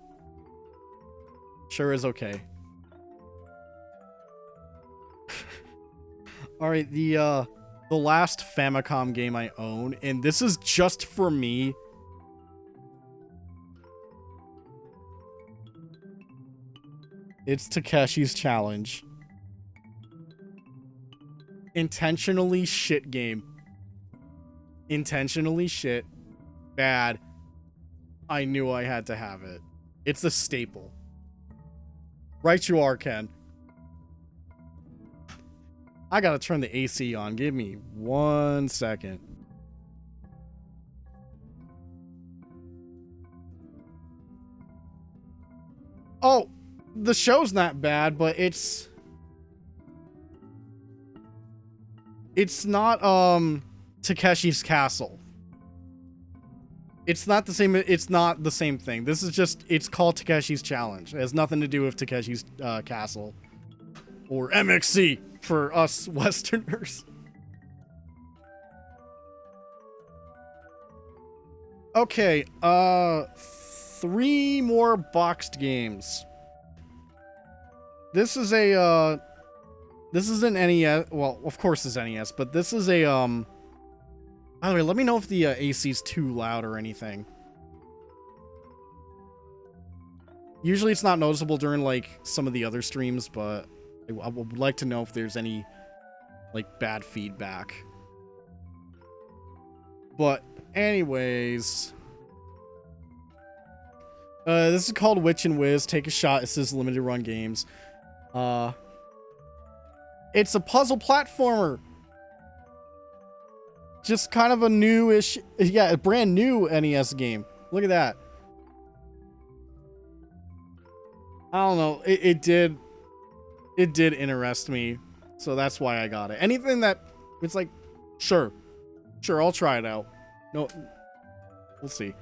Speaker 1: Sure is okay. All right, the last Famicom game I own, and this is just for me. It's Takeshi's Challenge. Intentionally shit game. Intentionally shit. Bad. I knew I had to have it. It's a staple. Right you are, Ken. I gotta turn the AC on. Give me 1 second. Oh, the show's not bad, but it's not Takeshi's Castle. It's not the same thing. This is just, it's called Takeshi's Challenge. It has nothing to do with Takeshi's Castle or MXC for us Westerners. Okay, 3 more boxed games. This is an NES. Well, of course it's NES, but this is a by the way, let me know if the AC is too loud or anything. Usually it's not noticeable during like some of the other streams, but I would like to know if there's any like bad feedback. But anyways, this is called Witch and Whiz. Take a shot. It says limited run games. It's a puzzle platformer. Just kind of a newish, yeah, a brand new NES game. Look at that. I don't know. It did interest me, so that's why I got it. Anything that it's like, sure, I'll try it out. No, we'll see.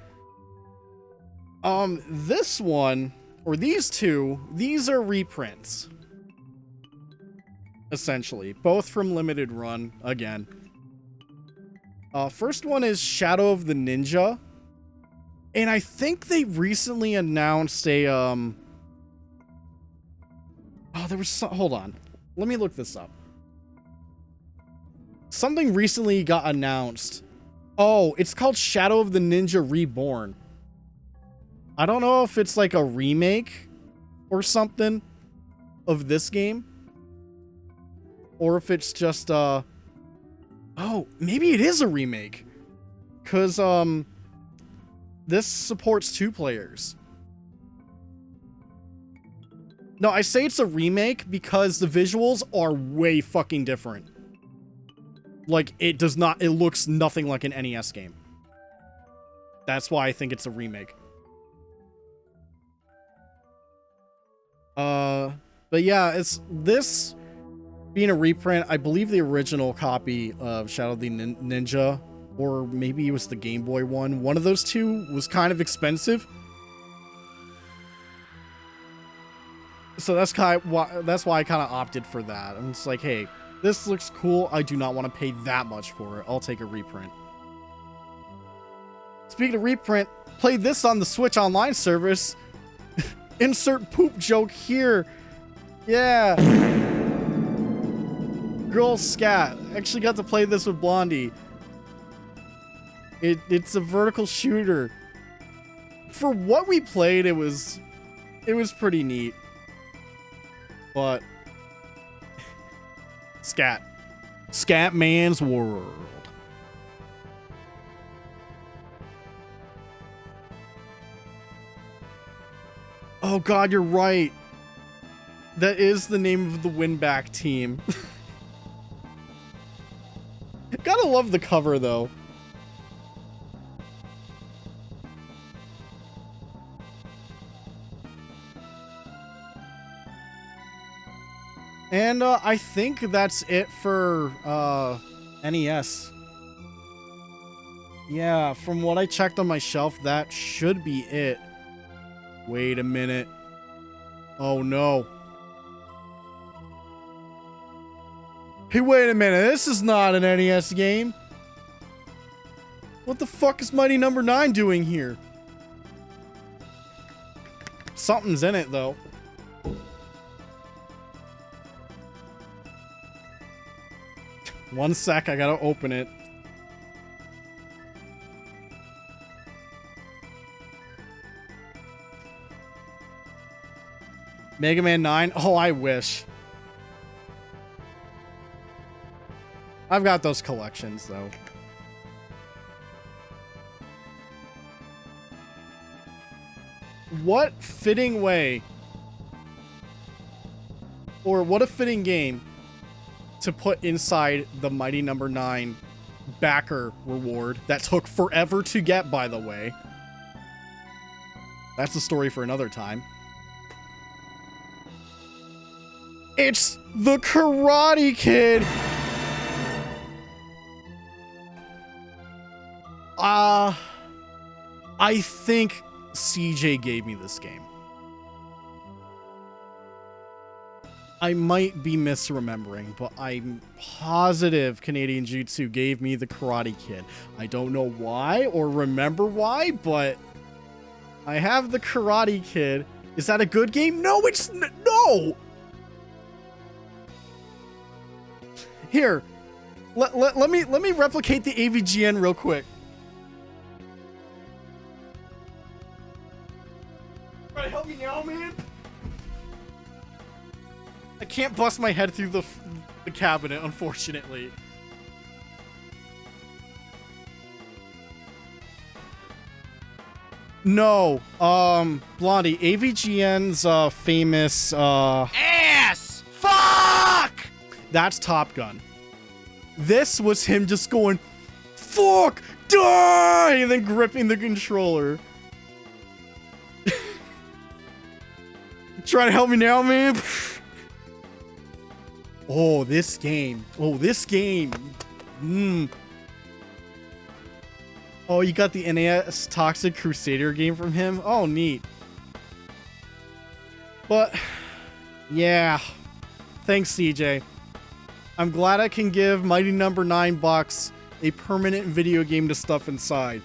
Speaker 1: This one or these two, these are reprints. Essentially, both from Limited Run again. First one is Shadow of the Ninja. And I think they recently announced a, oh, there was some, hold on. Let me look this up. Something recently got announced. Oh, it's called Shadow of the Ninja Reborn. I don't know if it's like a remake or something of this game. Or if it's just, oh, maybe it is a remake. Because, this supports 2 players. No, I say it's a remake because the visuals are way fucking different. Like, it looks nothing like an NES game. That's why I think it's a remake. But yeah, it's this being a reprint. I believe the original copy of Shadow of the Ninja, or maybe it was the Game Boy one. One of those two was kind of expensive. So that's why I kind of opted for that. I'm just like, hey, this looks cool. I do not want to pay that much for it. I'll take a reprint. Speaking of reprint, play this on the Switch Online service. Insert poop joke here. Yeah. Girl Scat. Actually got to play this with Blondie. It's a vertical shooter. For what we played, it was pretty neat. But Scatman's World. Oh god, you're right. That is the name of the win-back team. Gotta love the cover though. And I think that's it for NES. Yeah, from what I checked on my shelf, that should be it. Wait a minute. Oh no. Hey, wait a minute. This is not an NES game. What the fuck is Mighty Number 9 doing here? Something's in it though. One sec, I gotta open it. Mega Man 9? Oh, I wish. I've got those collections, though. What fitting way, or what a fitting game to put inside the Mighty Number 9 backer reward that took forever to get, by the way. That's a story for another time. It's the Karate Kid! I think CJ gave me this game. I might be misremembering, but I'm positive Canadian Jutsu gave me the Karate Kid. I don't know why or remember why, but I have the Karate Kid. Is that a good game? No, it's no! Here, let me replicate the AVGN real quick. Try to help me now, man. I can't bust my head through the cabinet, unfortunately. No, Blondie, AVGN's famous
Speaker 2: Ass! Fuck!
Speaker 1: That's Top Gun. This was him just going, fuck, die, and then gripping the controller. Trying to help me now, man? Oh, this game. Oh, this game. Oh, you got the NES Toxic Crusader game from him? Oh, neat. But yeah, thanks CJ. I'm glad I can give Mighty Number $9 a permanent video game to stuff inside.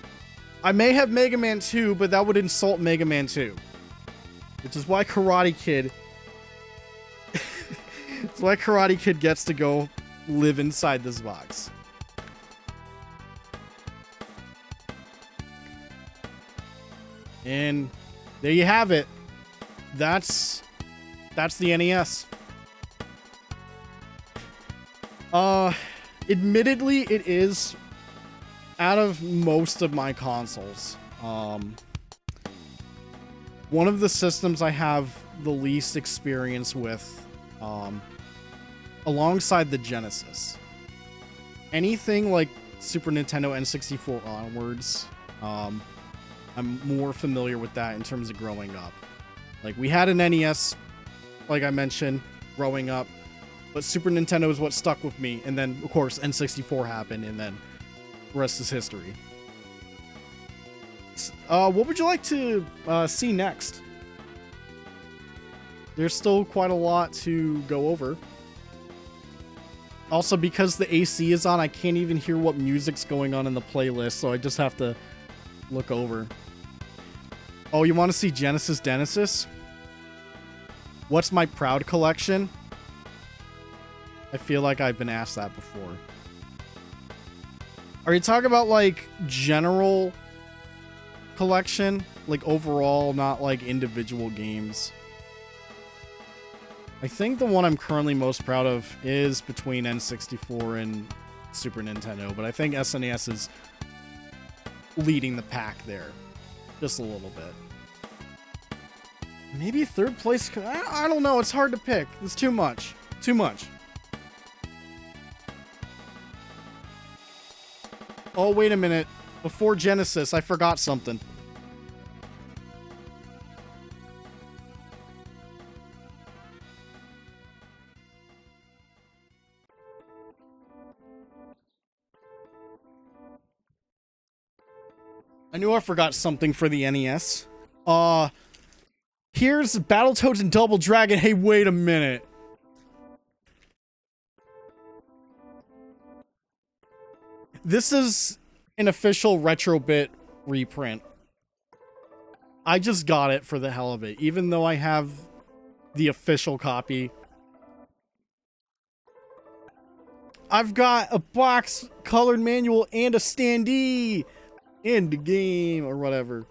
Speaker 1: I may have Mega Man 2, but that would insult Mega Man 2. Which is why Karate Kid... It's why Karate Kid gets to go live inside this box. And there you have it. That's the NES. Admittedly, it is out of most of my consoles. One of the systems I have the least experience with, alongside the Genesis. Anything like Super Nintendo N64 onwards, I'm more familiar with that in terms of growing up. Like, we had an NES, like I mentioned, growing up, but Super Nintendo is what stuck with me, and then, of course, N64 happened, and then the rest is history. What would you like to see next? There's still quite a lot to go over. Also, because the AC is on, I can't even hear what music's going on in the playlist, so I just have to look over. Oh, you want to see Genesis Genesis? What's my proud collection? I feel like I've been asked that before. Are you talking about, like, general collection? Like, overall, not, like, individual games? I think the one I'm currently most proud of is between N64 and Super Nintendo, but I think SNES is leading the pack there. Just a little bit. Maybe third place? I don't know. It's hard to pick. It's too much. Too much. Oh, wait a minute. Before Genesis, I forgot something. I knew I forgot something for the NES. Here's Battletoads and Double Dragon. Hey, wait a minute. This is an official Retrobit reprint. I just got it for the hell of it, even though I have the official copy. I've got a box, colored manual, and a standee in the game, or whatever.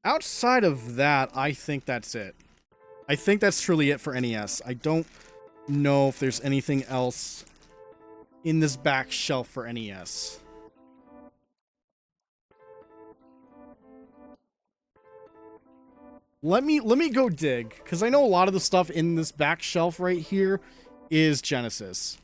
Speaker 1: Outside of that, I think that's it. I think that's truly it for NES. I don't know if there's anything else in this back shelf for NES. Let me go dig, because I know a lot of the stuff in this back shelf right here is Genesis.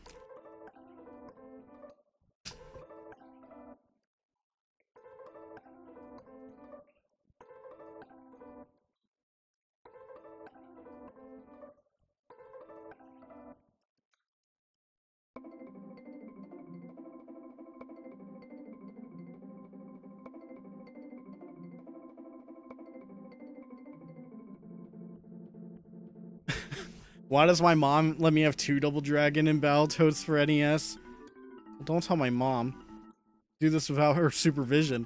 Speaker 1: Why does my mom let me have 2 Double Dragon and Battletoads for NES? Well, don't tell my mom. Do this without her supervision.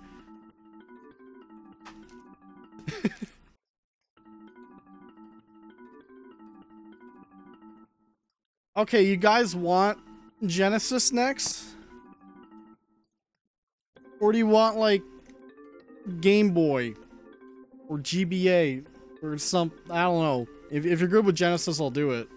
Speaker 1: Okay, you guys want Genesis next? Or do you want, like, Game Boy? Or GBA? Or some... I don't know. If you're good with Genesis, I'll do it.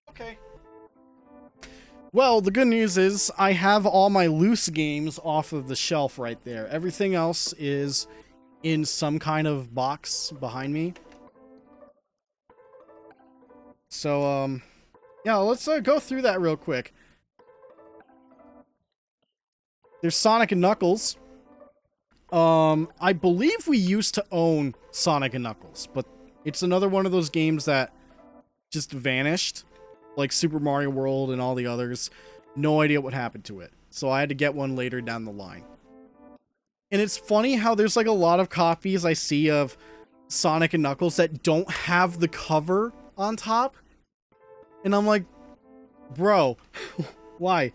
Speaker 1: Okay. Well, the good news is I have all my loose games off of the shelf right there. Everything else is in some kind of box behind me. So, Yeah, let's go through that real quick. There's Sonic and Knuckles. I believe we used to own Sonic and Knuckles, but it's another one of those games that just vanished, like Super Mario World and all the others. No idea what happened to it. So I had to get one later down the line. And it's funny how there's like a lot of copies I see of Sonic and Knuckles that don't have the cover on top. And I'm like, bro, why?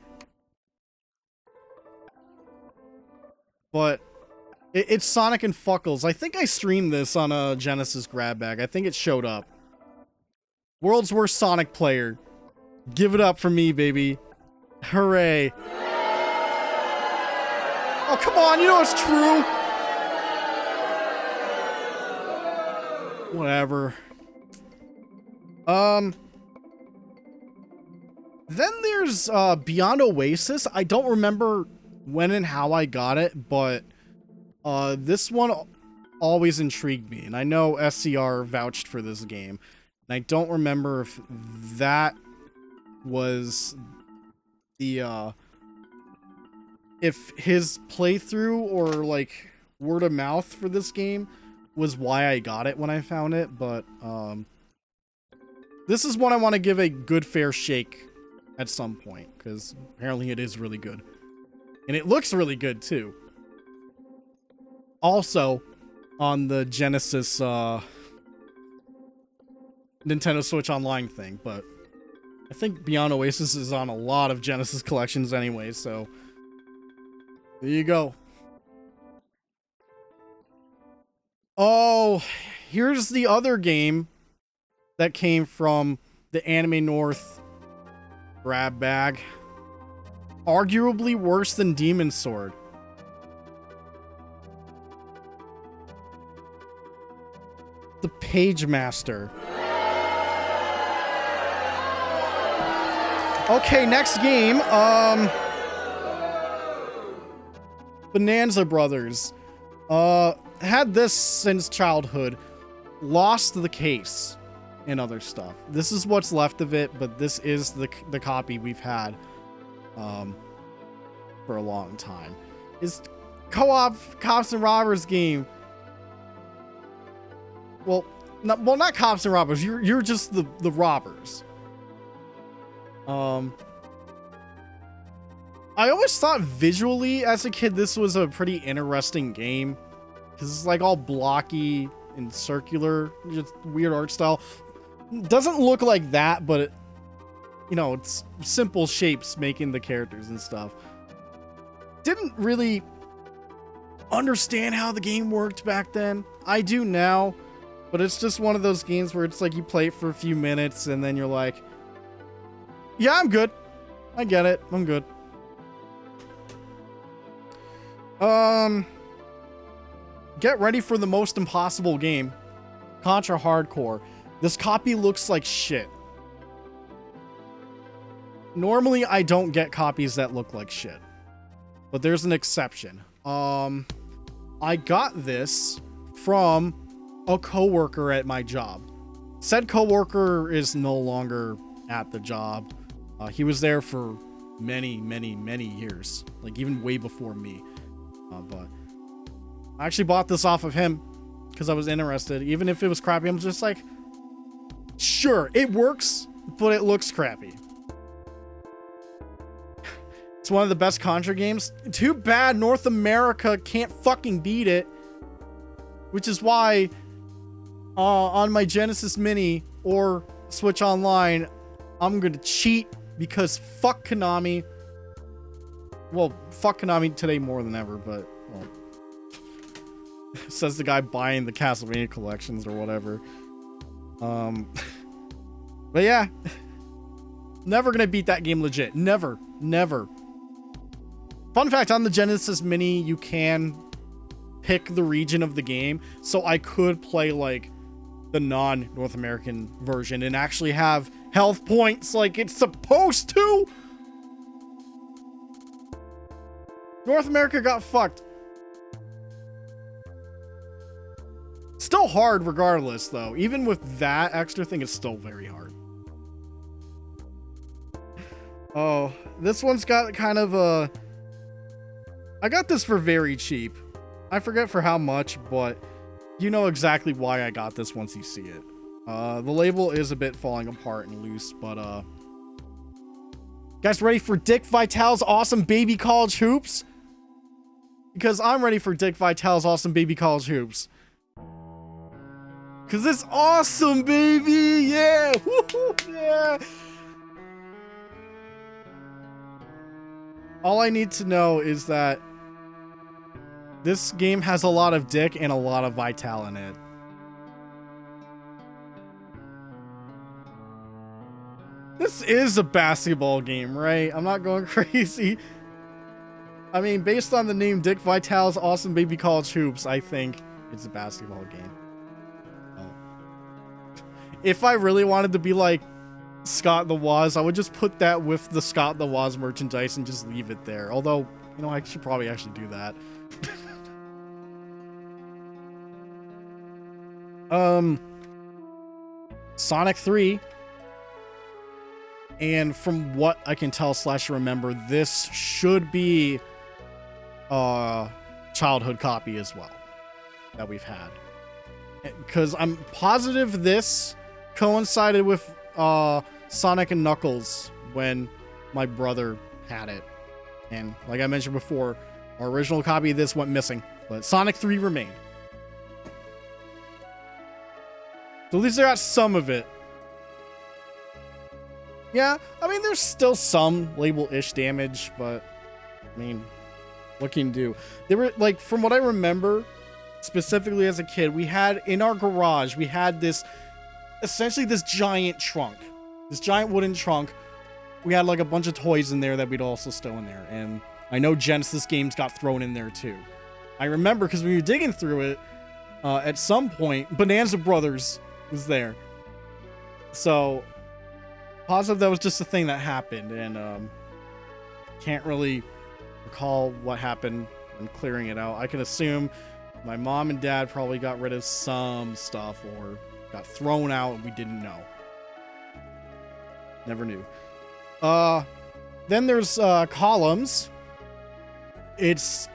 Speaker 1: But it's Sonic and Fuckles. I think I streamed this on a Genesis grab bag. I think it showed up. World's worst Sonic player. Give it up for me, baby. Hooray. Oh, come on, you know it's true. Whatever. Then there's Beyond Oasis. I don't remember when and how I got it, but this one always intrigued me. And I know SCR vouched for this game. And I don't remember if that was the if his playthrough or like word of mouth for this game was why I got it when I found it, but this is one I want to give a good fair shake at some point, because apparently it is really good. And it looks really good too. Also on the Genesis Nintendo Switch Online thing, but I think Beyond Oasis is on a lot of Genesis collections anyway, so there you go. Oh, here's the other game that came from the Anime North grab bag. Arguably worse than Demon's Sword. The Page Master. Okay, next game. Bonanza Brothers. Had this since childhood. Lost the case and other stuff. This is what's left of it, but this is the copy we've had for a long time. It's co-op cops and robbers game. Well, not cops and robbers. You're just the robbers. I always thought visually as a kid this was a pretty interesting game, because it's like all blocky and circular, just weird art style. Doesn't look like that, but it's simple shapes making the characters and stuff. Didn't really understand how the game worked back then. I do now, but it's just one of those games where it's like you play it for a few minutes and then you're like, yeah, I'm good. I get it. I'm good. Get ready for the most impossible game. Contra Hardcore. This copy looks like shit. Normally, I don't get copies that look like shit, but there's an exception. I got this from a coworker at my job. Said coworker is no longer at the job. He was there for many, many, many years, like even way before me. But I actually bought this off of him because I was interested. Even if it was crappy, I'm just like, sure, it works, but it looks crappy. It's one of the best Contra games. Too bad North America can't fucking beat it. Which is why on my Genesis Mini or Switch Online, I'm gonna cheat because fuck Konami. Well, fuck Konami today more than ever, but well, says the guy buying the Castlevania collections or whatever. But yeah, never gonna beat that game legit. Never. Fun fact, on the Genesis Mini, you can pick the region of the game, so I could play like the non-North American version and actually have health points like it's supposed to. North America got fucked. Still hard regardless, though. Even with that extra thing, it's still very hard. Oh, this one's got kind of a... I got this for very cheap. I forget for how much, but you know exactly why I got this once you see it. The label is a bit falling apart and loose, but guys ready for Dick Vitale's awesome baby college hoops? Because I'm ready for Dick Vitale's awesome baby college hoops. Because it's awesome, baby! Yeah! Woo-hoo, yeah! All I need to know is that this game has a lot of Dick and a lot of Vitale in it. This is a basketball game, right? I'm not going crazy. I mean, based on the name Dick Vitale's Awesome Baby College Hoops, I think it's a basketball game. Oh. If I really wanted to be like Scott the Woz, I would just put that with the Scott the Woz merchandise and just leave it there. Although, you know, I should probably actually do that. Sonic 3. And from what I can tell / remember, this should be a childhood copy as well that we've had. Because I'm positive this coincided with Sonic and Knuckles when my brother had it. And like I mentioned before, our original copy of this went missing, but Sonic 3 remained. So at least I got some of it. Yeah, I mean, there's still some label-ish damage, but I mean, what can you do? There were, like, from what I remember, specifically as a kid, we had in our garage, we had this, essentially this giant trunk, this giant wooden trunk. We had like a bunch of toys in there that we'd also stow in there. And I know Genesis games got thrown in there too. I remember because we were digging through it, at some point, Bonanza Brothers was there. So, positive that was just a thing that happened, and can't really recall what happened when clearing it out. I can assume my mom and dad probably got rid of some stuff or got thrown out and we didn't know. Never knew. Then there's columns. It's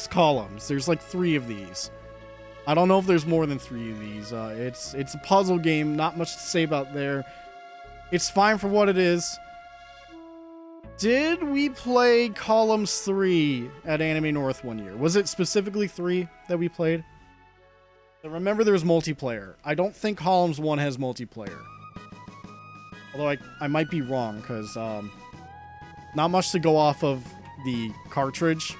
Speaker 1: columns. There's like 3 of these. I don't know if there's more than 3 of these. It's a puzzle game. Not much to say about there. It's fine for what it is. Did we play Columns 3 at Anime North one year? Was it specifically 3 that we played? I remember there was multiplayer. I don't think Columns 1 has multiplayer. Although I might be wrong, because not much to go off of the cartridge.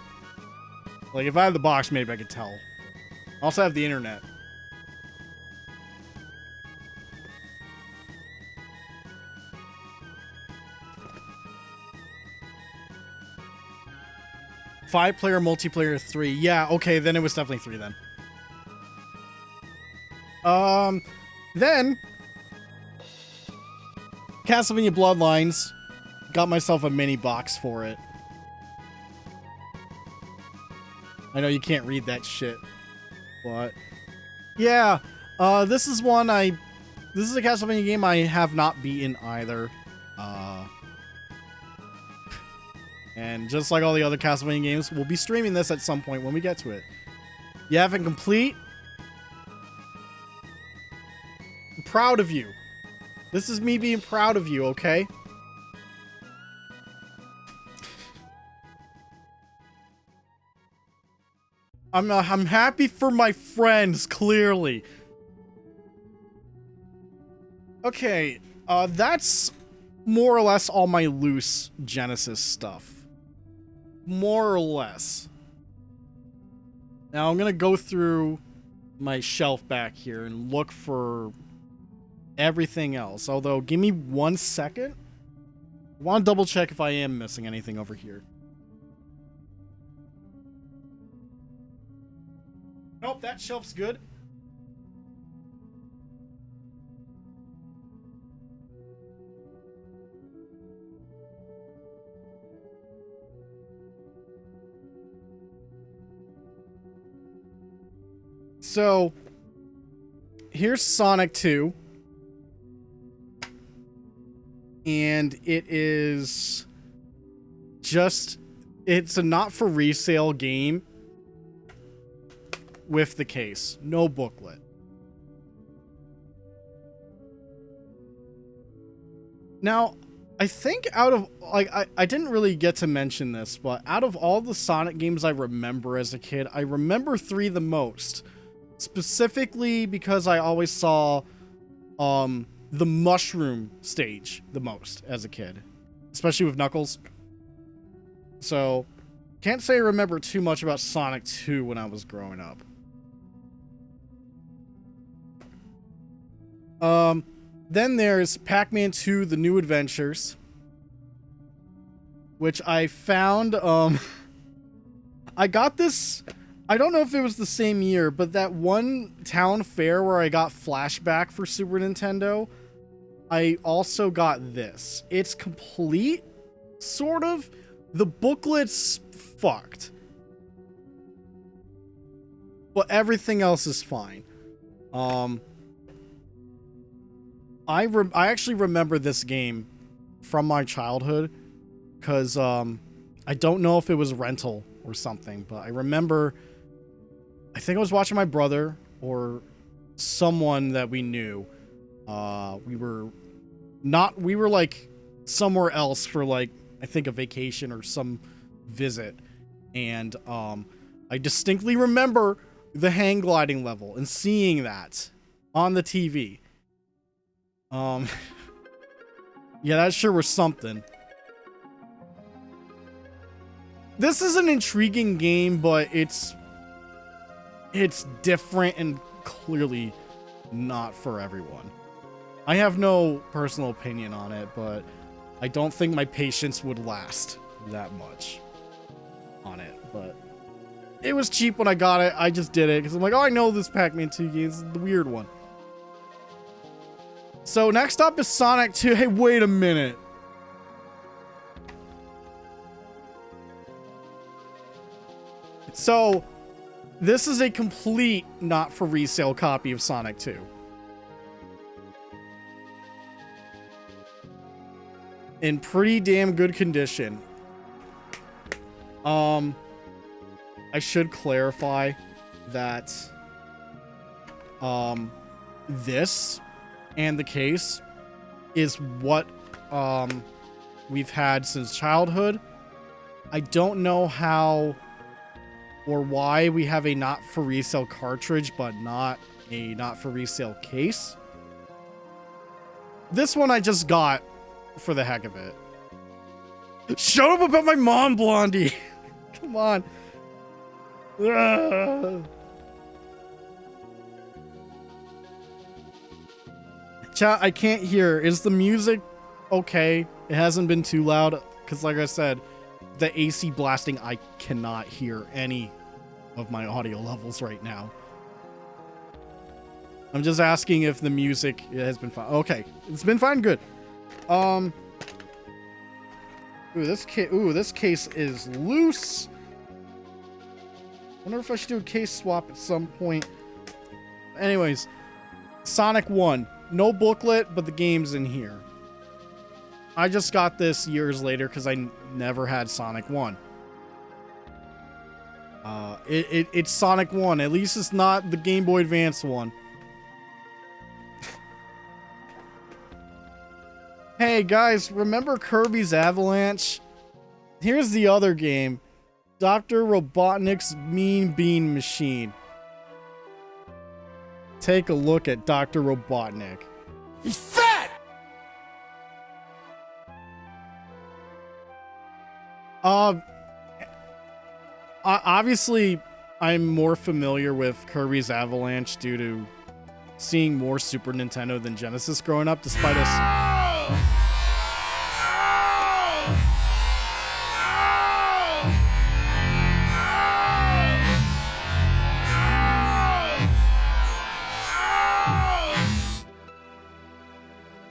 Speaker 1: Like, if I had the box, maybe I could tell. I also have the internet. Five-player multiplayer 3. Yeah, okay, then it was definitely 3 then. Then Castlevania Bloodlines. Got myself a mini box for it. I know you can't read that shit. But yeah, this is one this is a Castlevania game I have not beaten either. And just like all the other Castlevania games, we'll be streaming this at some point when we get to it. You haven't complete? I'm proud of you. This is me being proud of you, okay? I'm happy for my friends, clearly. Okay, that's more or less all my loose Genesis stuff. More or less. Now I'm gonna go through my shelf back here and look for everything else. Although, give me 1 second. I want to double check if I am missing anything over here. Nope, that shelf's good. So, here's Sonic 2. And it is Just, it's a not for resale game with the case. No booklet. Now, I think out of, like, I didn't really get to mention this, but out of all the Sonic games I remember as a kid, I remember 3 the most. Specifically because I always saw the mushroom stage the most as a kid. Especially with Knuckles. So, can't say I remember too much about Sonic 2 when I was growing up. Then there's Pac-Man 2: The New Adventures, which I found, I got this, I don't know if it was the same year, but that one town fair where I got Flashback for Super Nintendo, I also got this. It's complete, sort of. The booklet's fucked, but everything else is fine. I actually remember this game from my childhood because I don't know if it was rental or something, but I remember, I think I was watching my brother or someone that we knew. We were like somewhere else for like, I think a vacation or some visit. And I distinctly remember the hang gliding level and seeing that on the TV. Yeah, that sure was something. This is an intriguing game, but it's different and clearly not for everyone. I have no personal opinion on it, but I don't think my patience would last that much on it. But it was cheap when I got it. I just did it because I'm like, oh, I know this Pac-Man 2 game is the weird one. So next up is Sonic 2. Hey, wait a minute. So this is a complete not for resale copy of Sonic 2. In pretty damn good condition. I should clarify that this and the case is what we've had since childhood. I don't know how or why we have a not for resale cartridge but not a not for resale case. This one I just got for the heck of it. Shut up about my mom, Blondie. Come on. Ugh. Chat, I can't hear. Is the music okay? It hasn't been too loud because, like I said, the AC blasting, I cannot hear any of my audio levels right now. I'm just asking if the music has been fine. Okay, it's been fine. Good. Ooh, this case is loose. Wonder if I should do a case swap at some point. Anyways, Sonic 1. No booklet, but the game's in here. I just got this years later because I never had Sonic 1. It's Sonic 1. At least it's not the Game Boy Advance one. Hey guys, remember Kirby's Avalanche? Here's the other game. Dr. Robotnik's Mean Bean Machine. Take a look at Dr. Robotnik.
Speaker 2: He's fat!
Speaker 1: Obviously, I'm more familiar with Kirby's Avalanche due to seeing more Super Nintendo than Genesis growing up, despite us.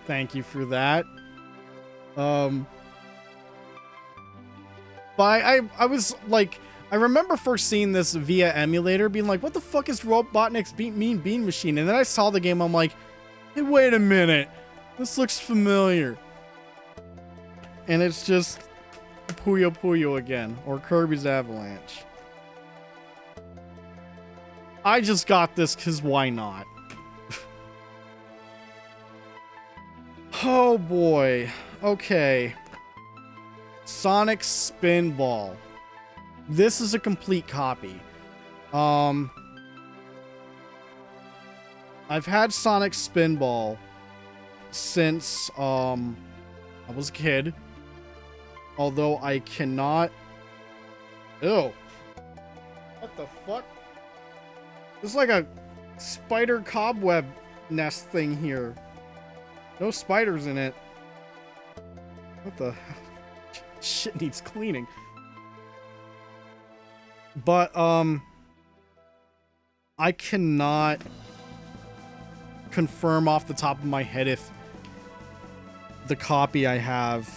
Speaker 1: Thank you for that. But I was like, I remember first seeing this via emulator, being like, what the fuck is Robotnik's Mean Bean Machine? And then I saw the game, I'm like, hey, wait a minute. This looks familiar. And it's just Puyo Puyo again, or Kirby's Avalanche. I just got this because why not? Oh boy. Okay. Sonic Spinball. This is a complete copy. I've had Sonic Spinball since I was a kid. Although I cannot. Ew. What the fuck? There's like a spider cobweb nest thing here. No spiders in it. What the shit needs cleaning. But I cannot confirm off the top of my head if the copy I have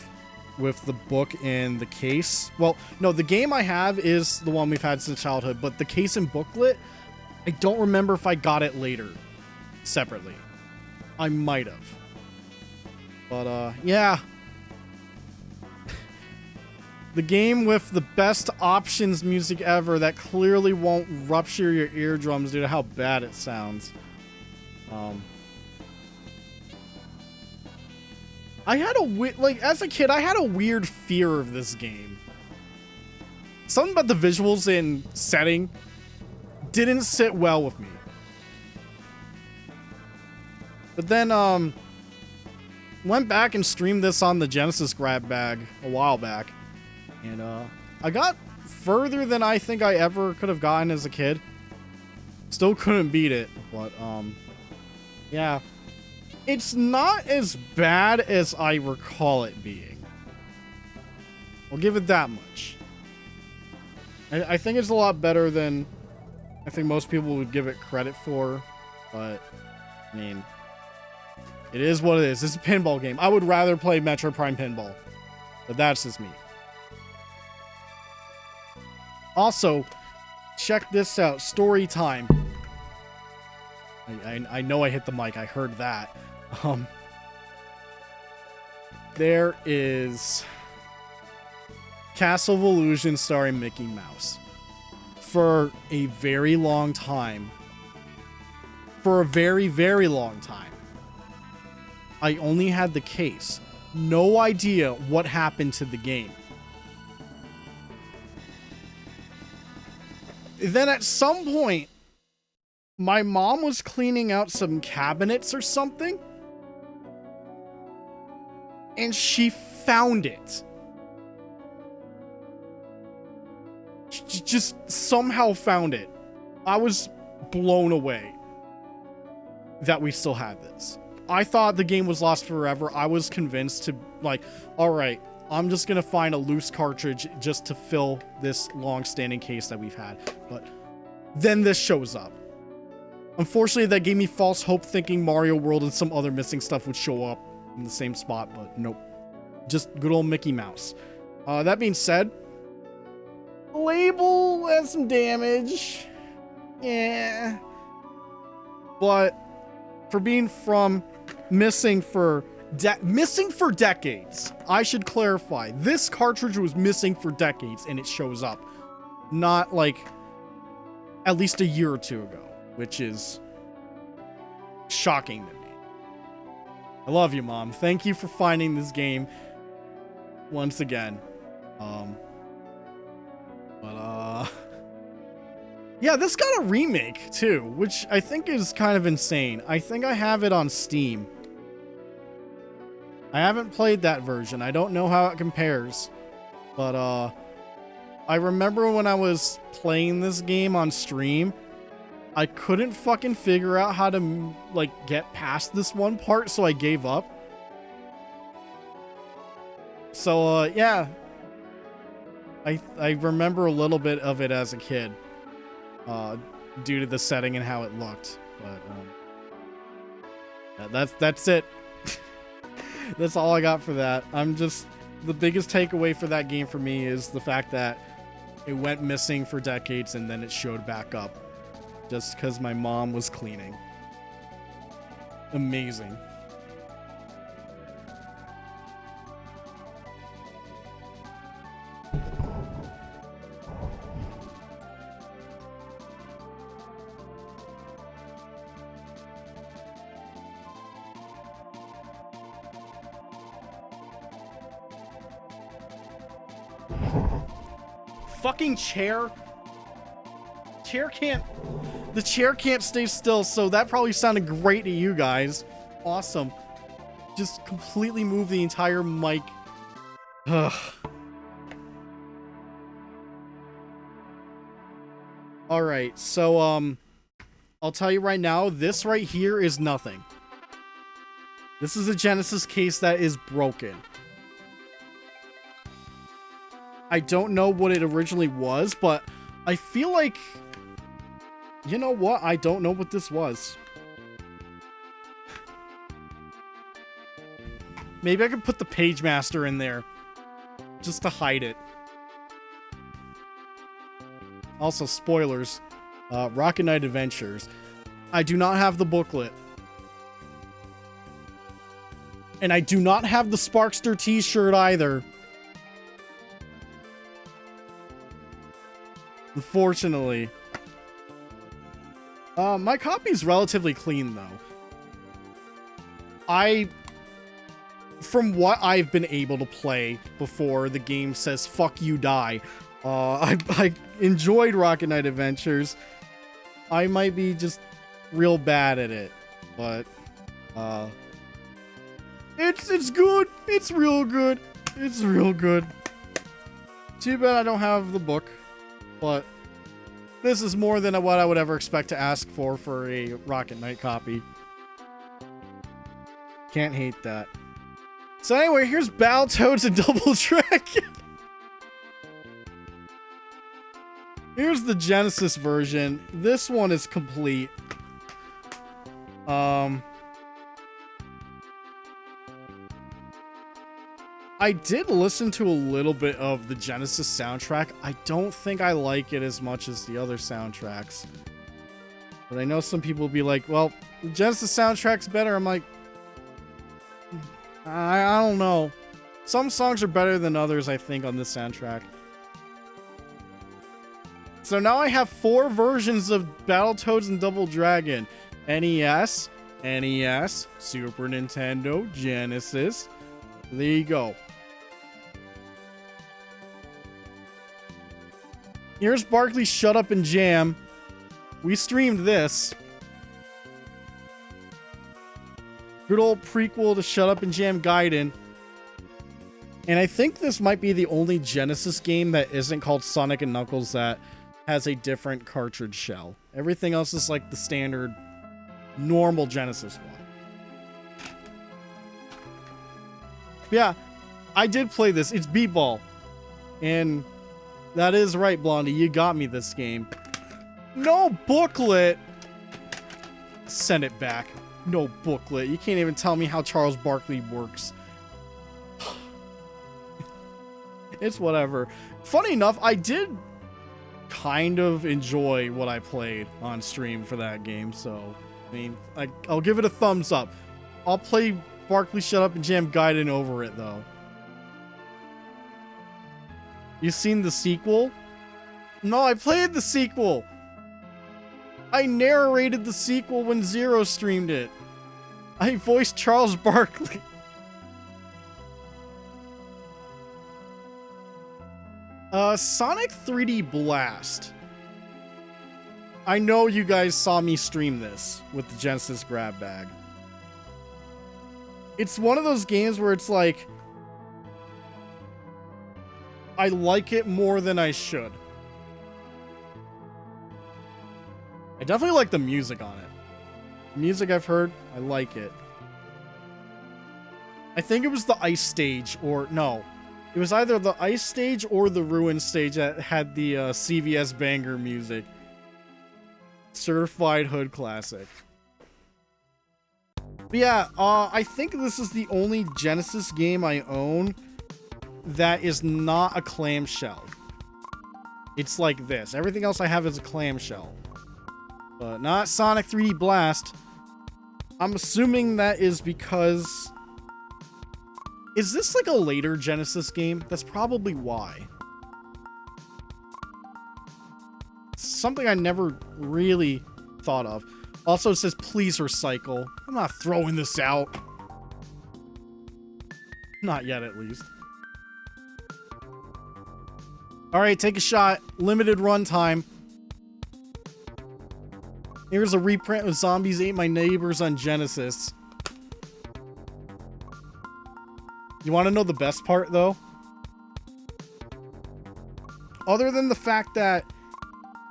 Speaker 1: with the book and the case. Well, no, the game I have is the one we've had since childhood, but the case and booklet, I don't remember if I got it later separately. I might have. But yeah. The game with the best options music ever that clearly won't rupture your eardrums due to how bad it sounds. I had as a kid, I had a weird fear of this game. Something about the visuals and setting didn't sit well with me. But then, went back and streamed this on the Genesis grab bag a while back. And, I got further than I think I ever could have gotten as a kid. Still couldn't beat it, but, yeah. It's not as bad as I recall it being. I'll give it that much. I think it's a lot better than I think most people would give it credit for, but, I mean, it is what it is. It's a pinball game. I would rather play Metroid Prime Pinball, but that's just me. Also, check this out. Story time. I know I hit the mic. I heard that. There is Castle of Illusion starring Mickey Mouse. For a very long time. For a very, very long time. I only had the case. No idea what happened to the game. Then at some point, my mom was cleaning out some cabinets or something. And she found it. Just somehow found it. I was blown away that we still had this. I thought the game was lost forever. I was convinced to, like, all right, I'm just going to find a loose cartridge just to fill this long-standing case that we've had. But then this shows up. Unfortunately, that gave me false hope thinking Mario World and some other missing stuff would show up in the same spot, but nope. Just good old Mickey Mouse. That being said, label has some damage. Yeah. But for being from missing for decades, I should clarify. This cartridge was missing for decades and it shows up. Not like at least a year or two ago, which is shocking to me. I love you, Mom. Thank you for finding this game once again. Yeah, this got a remake too, which I think is kind of insane. I think I have it on Steam. I haven't played that version. I don't know how it compares. But I remember when I was playing this game on stream, I couldn't fucking figure out how to, like, get past this one part, so I gave up. So, yeah. I remember a little bit of it as a kid. Due to the setting and how it looked. But, that's it. That's all I got for that. The biggest takeaway for that game for me is the fact that it went missing for decades and then it showed back up. Just because my mom was cleaning. Amazing. Fucking chair. The chair can't stay still, so that probably sounded great to you guys. Awesome. Just completely move the entire mic. Ugh. Alright, so, I'll tell you right now, this right here is nothing. This is a Genesis case that is broken. I don't know what it originally was, but I feel like... You know what? I don't know what this was. Maybe I could put the Page Master in there. Just to hide it. Also, spoilers. Rocket Knight Adventures. I do not have the booklet. And I do not have the Sparkster t-shirt either. Unfortunately. My copy's relatively clean, though. From what I've been able to play before the game says, fuck you, die. I enjoyed Rocket Knight Adventures. I might be just real bad at it, but, it's good. It's real good. It's real good. Too bad I don't have the book, but this is more than what I would ever expect to ask for a Rocket Knight copy. Can't hate that. So anyway, here's Battletoads and Double Dragon. Here's the Genesis version. This one is complete. I did listen to a little bit of the Genesis soundtrack. I don't think I like it as much as the other soundtracks. But I know some people will be like, well, the Genesis soundtrack's better. I'm like, I don't know. Some songs are better than others, I think, on this soundtrack. So now I have 4 versions of Battletoads and Double Dragon. NES, NES, Super Nintendo, Genesis. There you go. Here's Barkley's Shut Up and Jam. We streamed this. Good old prequel to Shut Up and Jam Gaiden. And I think this might be the only Genesis game that isn't called Sonic and Knuckles that has a different cartridge shell. Everything else is like the standard, normal Genesis one. Yeah, I did play this. It's Beatball. And that is right, Blondie. You got me this game. No booklet. Send it back. No booklet. You can't even tell me how Charles Barkley works. It's whatever. Funny enough, I did kind of enjoy what I played on stream for that game. So, I mean, I'll give it a thumbs up. I'll play Barkley Shut Up and Jam Gaiden over it, though. You seen the sequel? No, I played the sequel. I narrated the sequel when Zero streamed it. I voiced Charles Barkley. Sonic 3D Blast. I know you guys saw me stream this with the Genesis grab bag. It's one of those games where it's like, I like it more than I should. I definitely like the music on it. The music I've heard, I like it. I think it was the ice stage, or no. It was either the ice stage or the ruin stage that had the CVS banger music. Certified Hood Classic. But yeah, I think this is the only Genesis game I own that is not a clamshell. It's like this. Everything else I have is a clamshell. But not Sonic 3D Blast. I'm assuming that is because... Is this like a later Genesis game? That's probably why. something I never really thought of. Also, it says please recycle. I'm not throwing this out. Not yet, at least. Alright, take a shot. Limited runtime. Here's a reprint of Zombies Ate My Neighbors on Genesis. You want to know the best part, though? Other than the fact that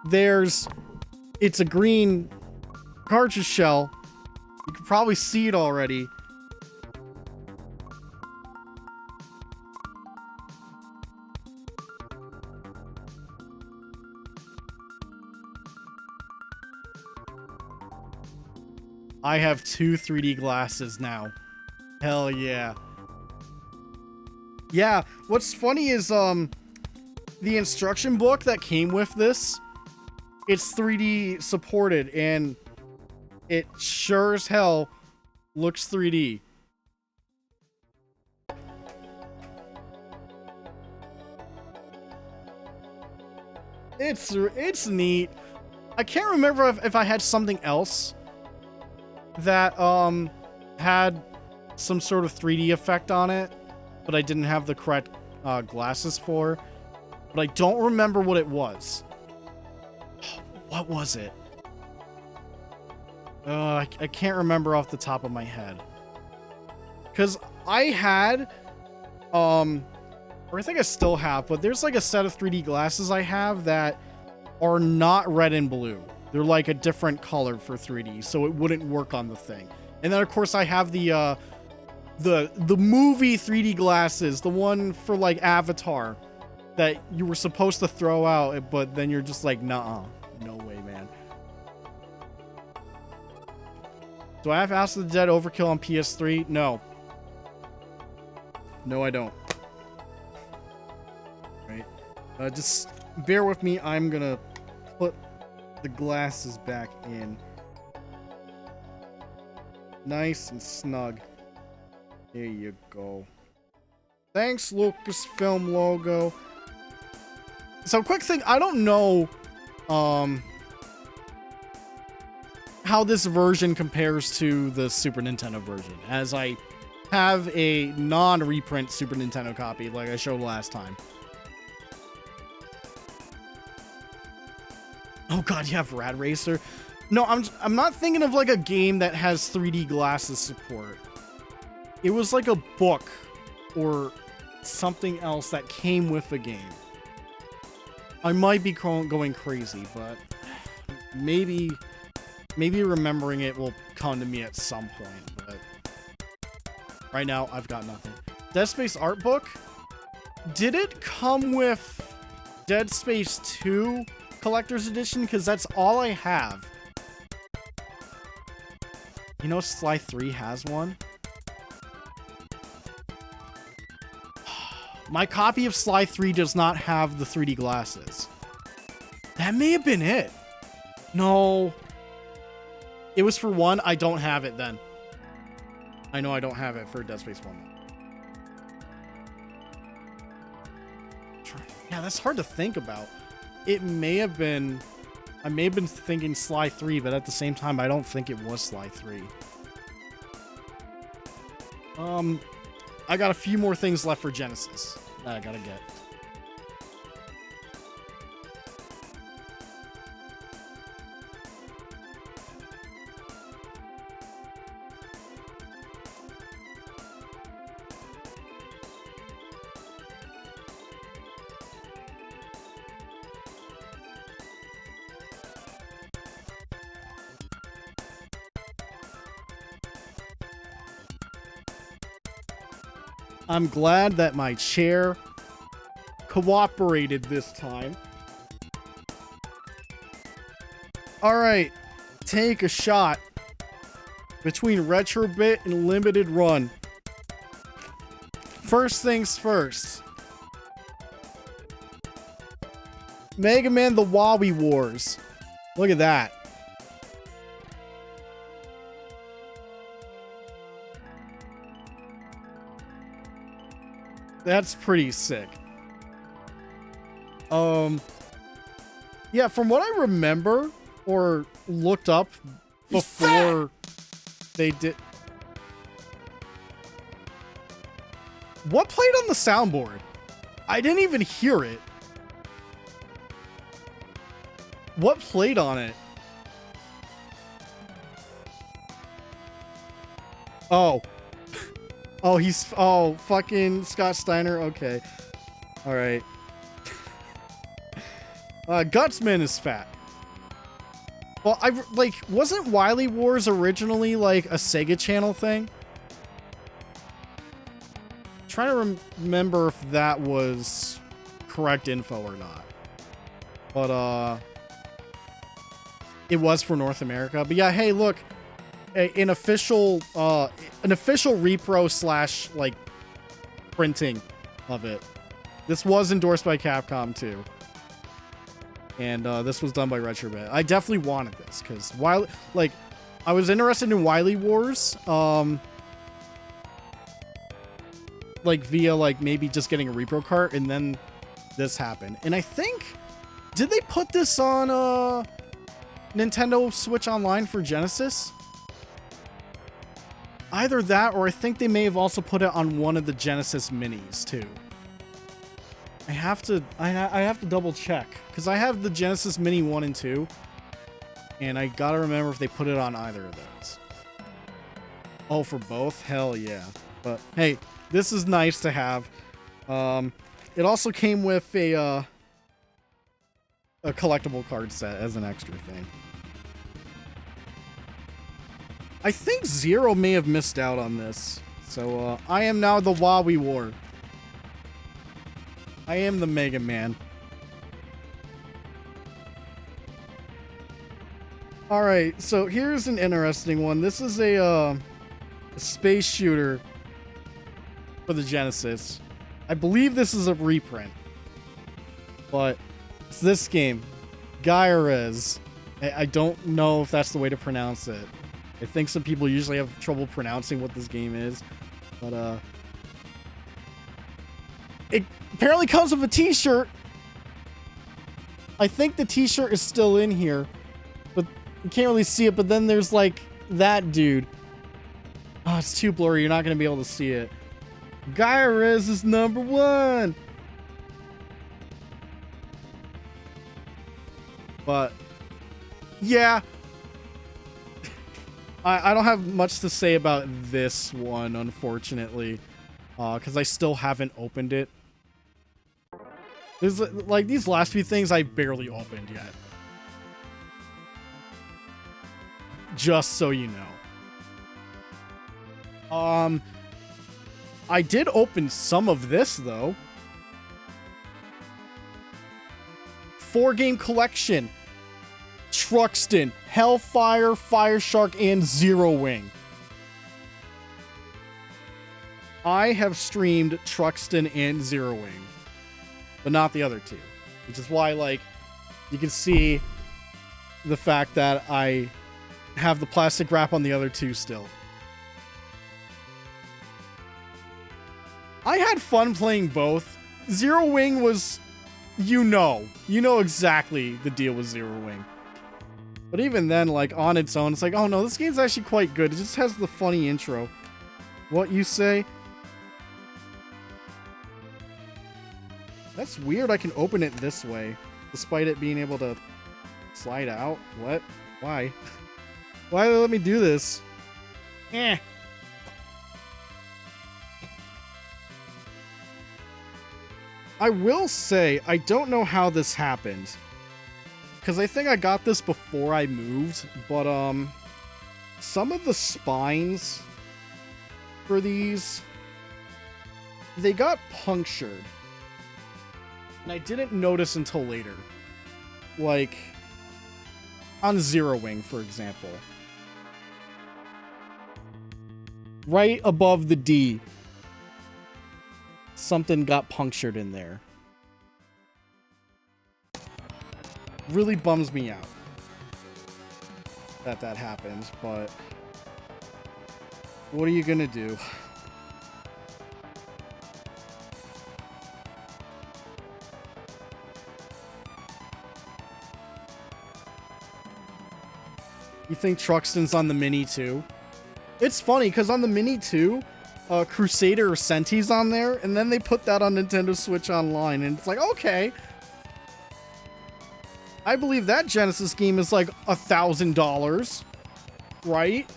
Speaker 1: it's a green cartridge shell, you can probably see it already. I have 2 3D glasses now. Hell yeah. Yeah, what's funny is the instruction book that came with this, it's 3D supported, and it sure as hell looks 3D. It's neat. I can't remember if I had something else that had some sort of 3D effect on it, but I didn't have the correct glasses for. But I don't remember what it was. What was it? I can't remember off the top of my head. Because I had, or I think I still have, but there's like a set of 3D glasses I have that are not red and blue. They're like a different color for 3D, so it wouldn't work on the thing. And then of course I have the movie 3D glasses, the one for like Avatar that you were supposed to throw out, but then you're just like, nah, no way, man. Do I have House of the Dead Overkill on PS3? No. No, I don't. Right. Just bear with me. I'm gonna put the glasses back in. Nice and snug. There you go. Thanks, Lucasfilm logo. So, quick thing, I don't know how this version compares to the Super Nintendo version, as I have a non-reprint Super Nintendo copy like I showed last time. Oh god, you have Rad Racer? No, I'm not thinking of like a game that has 3D glasses support. It was like a book or something else that came with the game. I might be going crazy, but maybe remembering it will come to me at some point, but right now I've got nothing. Dead Space art book? Did it come with Dead Space 2 Collector's Edition? Because that's all I have. You know Sly 3 has one? My copy of Sly 3 does not have the 3D glasses. That may have been it. No. It was for 1. I don't have it then. I know I don't have it for Dead Space 1. Yeah, that's hard to think about. It may have been... I may have been thinking Sly 3, but at the same time, I don't think it was Sly 3. I got a few more things left for Genesis that I gotta get. I'm glad that my chair cooperated this time. Alright, take a shot between Retrobit and Limited Run. First things first. Mega Man The Wowie Wars. Look at that. That's pretty sick. Yeah, from what I remember or looked up before they did. What played on the soundboard? I didn't even hear it. What played on it? Oh. Oh, oh, fucking Scott Steiner. Okay. All right. Gutsman is fat. Well, wasn't Wily Wars originally like a Sega Channel thing? Trying to remember if that was correct info or not. But, it was for North America. But yeah, hey, look, an official repro / like printing of it. This was endorsed by Capcom too. And this was done by Retrobit. I definitely wanted this because I was interested in Wily Wars, like via like maybe just getting a repro cart, and then this happened. And I think, did they put this on Nintendo Switch Online for Genesis? Either that, or I think they may have also put it on one of the Genesis minis too. I have to double check because I have the Genesis Mini 1 and 2, and I gotta remember if they put it on either of those. Oh, for both? Hell yeah! But hey, this is nice to have. It also came with a collectible card set as an extra thing. I think Zero may have missed out on this, so I am now the Wowie War. I am the Mega Man. Alright, so here's an interesting one. This is a space shooter for the Genesis. I believe this is a reprint. But it's this game, Gyarez. I don't know if that's the way to pronounce it. I think some people usually have trouble pronouncing what this game is. But it apparently comes with a t-shirt. I think the t-shirt is still in here, but you can't really see it. But then there's like that dude. Oh, it's too blurry. You're not going to be able to see it. Gyarez is #1. But yeah, I don't have much to say about this one, unfortunately, because I still haven't opened it. There's like these last few things I barely opened yet. Just so you know. I did open some of this though. 4-game collection. Truxton, Hellfire, Fireshark, and Zero Wing. I have streamed Truxton and Zero Wing, but not the other two, which is why, like, you can see the fact that I have the plastic wrap on the other two still. I had fun playing both. Zero Wing was, you know exactly the deal with Zero Wing. But even then, like, on its own, it's like, oh no, this game's actually quite good. It just has the funny intro. What you say? That's weird. I can open it this way, despite it being able to slide out. What? Why? Why did they let me do this? Eh. I will say, I don't know how this happened. Because I think I got this before I moved, but some of the spines for these, they got punctured. And I didn't notice until later. Like, on Zero Wing, for example. Right above the D, something got punctured in there. Really bums me out that happens, but what are you gonna do? You think Truxton's on the Mini too? It's funny because on the Mini too, Crusader or Senti's on there, and then they put that on Nintendo Switch Online, and it's like, okay. I believe that Genesis game is like $1,000, right?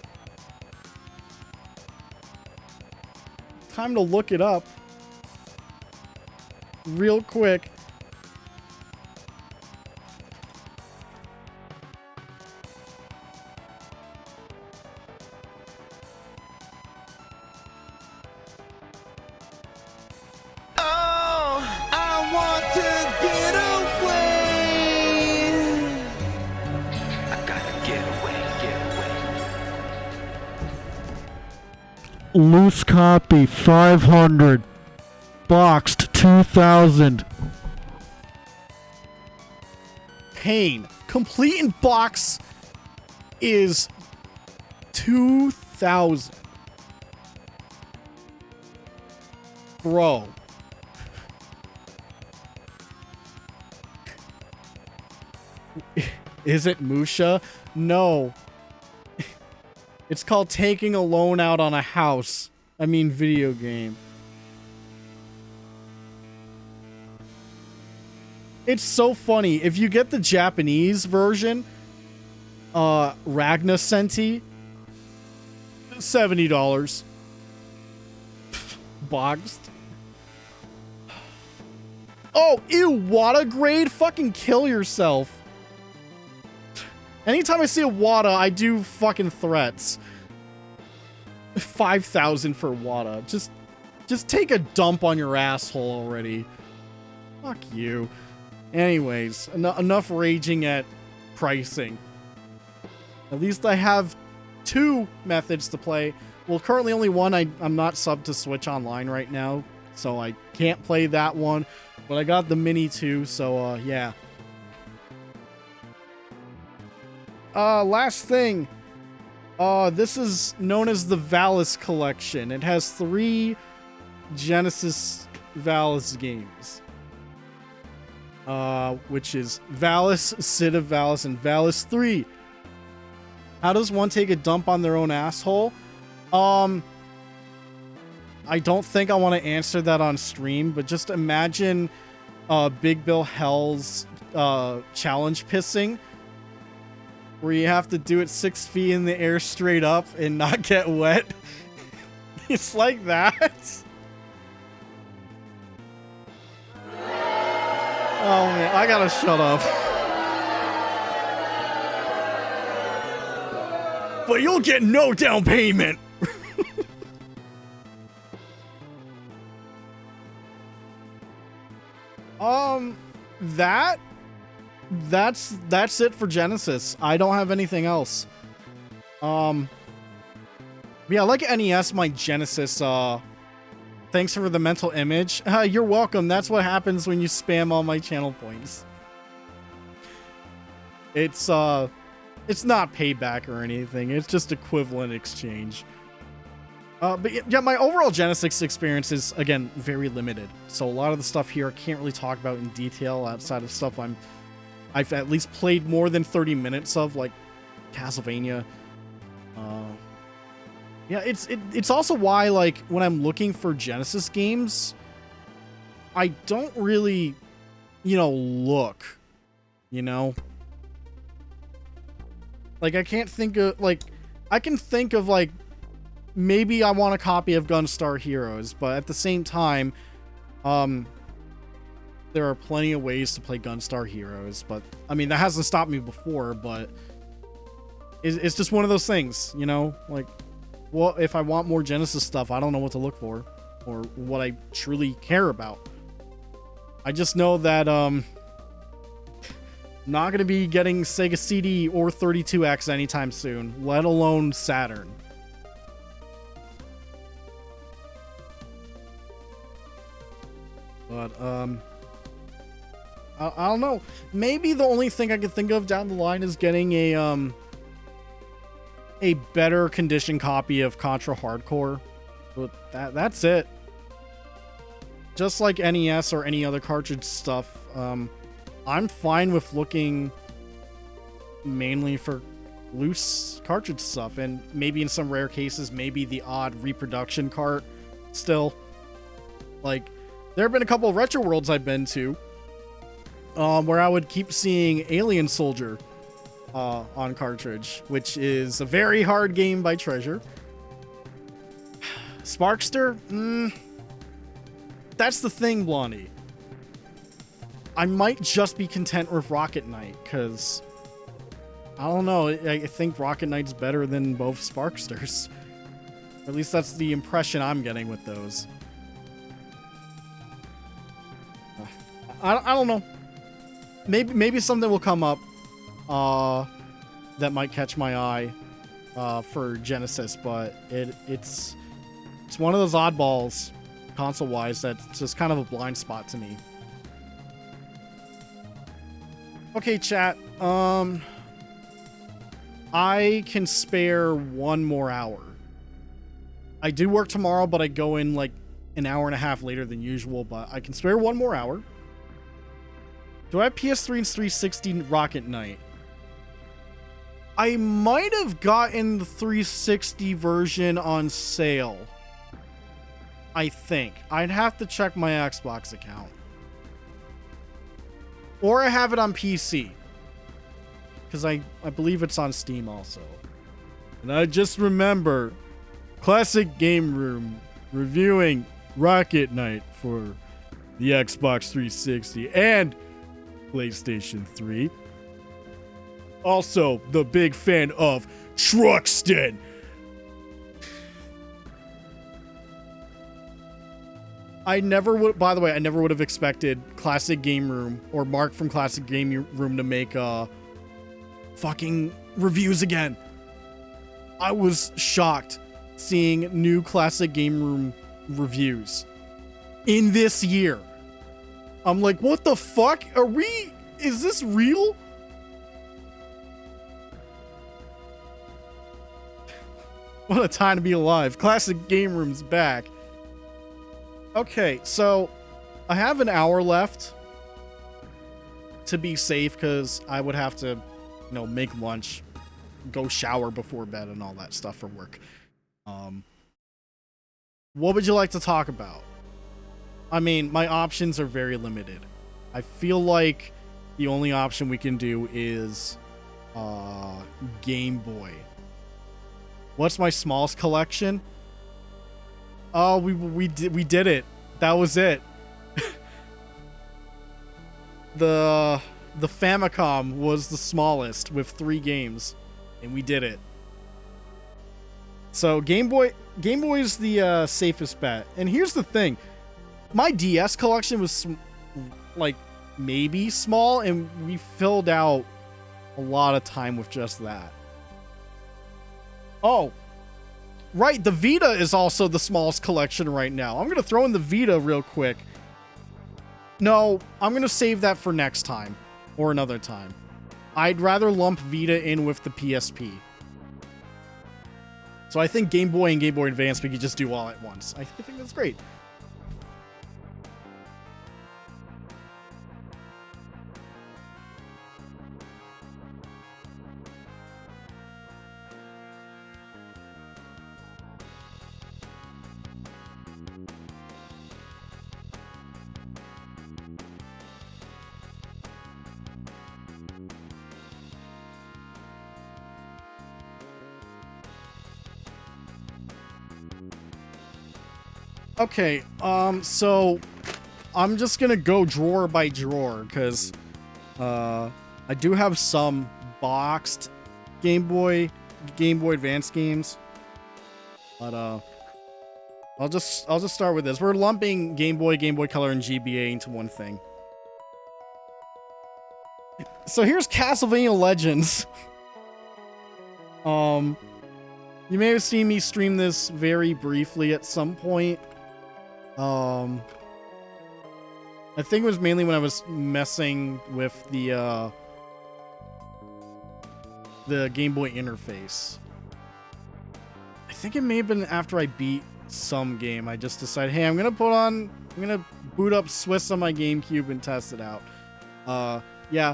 Speaker 1: Time to look it up real quick. Loose copy 500, boxed 2000. Pain complete in box is 2000. Bro. Is it Musha? No. It's called taking a loan out on a house. I mean, video game. It's so funny. If you get the Japanese version, Ragna Senti, $70. Boxed. Oh, ew, Wada grade? Fucking kill yourself. Anytime I see a Wada, I do fucking threats. 5,000 for Wada. Just take a dump on your asshole already. Fuck you. Anyways, enough raging at pricing. At least I have 2 methods to play. Well, currently only one. I'm not subbed to Switch Online right now, so I can't play that one. But I got the Mini too, so yeah. Last thing. This is known as the Valis Collection. It has 3 Genesis Valis games. Which is Valis, Sid of Valis, and Valis 3. How does one take a dump on their own asshole? I don't think I want to answer that on stream, but just imagine Big Bill Hell's challenge pissing, where you have to do it 6 feet in the air straight up and not get wet. It's like that. Oh man, I gotta shut up. But you'll get no down payment. That's it for Genesis. I don't have anything else. Yeah, like NES, my Genesis, thanks for the mental image. You're welcome. That's what happens when you spam all my channel points. It's not payback or anything. It's just equivalent exchange. But yeah, my overall Genesis experience is, again, very limited. So a lot of the stuff here I can't really talk about in detail outside of stuff I've at least played more than 30 minutes of, like Castlevania. Yeah, it's also why, like, when I'm looking for Genesis games, I don't really, look, Like, I can't think of, like, I can think of, like, maybe I want a copy of Gunstar Heroes, but at the same time, there are plenty of ways to play Gunstar Heroes, but, I mean, that hasn't stopped me before, but it's just one of those things, like, well, if I want more Genesis stuff, I don't know what to look for, or what I truly care about. I just know that, not going to be getting Sega CD or 32X anytime soon, let alone Saturn. But, I don't know. Maybe the only thing I could think of down the line is getting a better condition copy of Contra Hardcore. But that's it. Just like NES or any other cartridge stuff, I'm fine with looking mainly for loose cartridge stuff, and maybe in some rare cases, maybe the odd reproduction cart still. Like, there have been a couple of retro worlds I've been to where I would keep seeing Alien Soldier on cartridge, which is a very hard game by Treasure. Sparkster? That's the thing, Blondie. I might just be content with Rocket Knight, because I don't know. I think Rocket Knight's better than both Sparksters. Or at least that's the impression I'm getting with those. I don't know. Maybe something will come up that might catch my eye for Genesis, but it's one of those oddballs console-wise that's just kind of a blind spot to me. Okay, chat. I can spare one more hour. I do work tomorrow, but I go in like an hour and a half later than usual, but I can spare one more hour. Do I have PS3 and 360 Rocket Knight? I might have gotten the 360 version on sale. I think. I'd have to check my Xbox account. Or I have it on PC. Because I believe it's on Steam also. And I just remember Classic Game Room reviewing Rocket Knight for the Xbox 360 and PlayStation 3. Also, the big fan of Truxton. I never would, by the way, I never would have expected Classic Game Room or Mark from Classic Game Room to make fucking reviews again. I was shocked seeing new Classic Game Room reviews in this year. I'm like, what the fuck? Is this real? What a time to be alive. Classic Game Room's back. Okay, so I have an hour left to be safe because I would have to, make lunch, go shower before bed and all that stuff for work. What would you like to talk about? I mean, my options are very limited. I feel like the only option we can do is Game Boy. What's my smallest collection? Oh, we did it. That was it. The Famicom was the smallest with 3 games, and we did it. So Game Boy is the safest bet. And here's the thing. My DS collection was like maybe small, and we filled out a lot of time with just that. Oh, right, the Vita is also the smallest collection right now. I'm going to throw in the Vita real quick. No, I'm going to save that for next time or another time. I'd rather lump Vita in with the PSP. So I think Game Boy and Game Boy Advance we could just do all at once. I think that's great. Okay, so I'm just gonna go drawer by drawer because I do have some boxed Game Boy Advance games, but I'll just start with this. We're lumping Game Boy Color, and GBA into one thing. So here's Castlevania Legends. You may have seen me stream this very briefly at some point. I think it was mainly when I was messing with the Game Boy interface. I think it may have been after I beat some game. I just decided, hey, I'm gonna boot up Swiss on my GameCube and test it out. Yeah.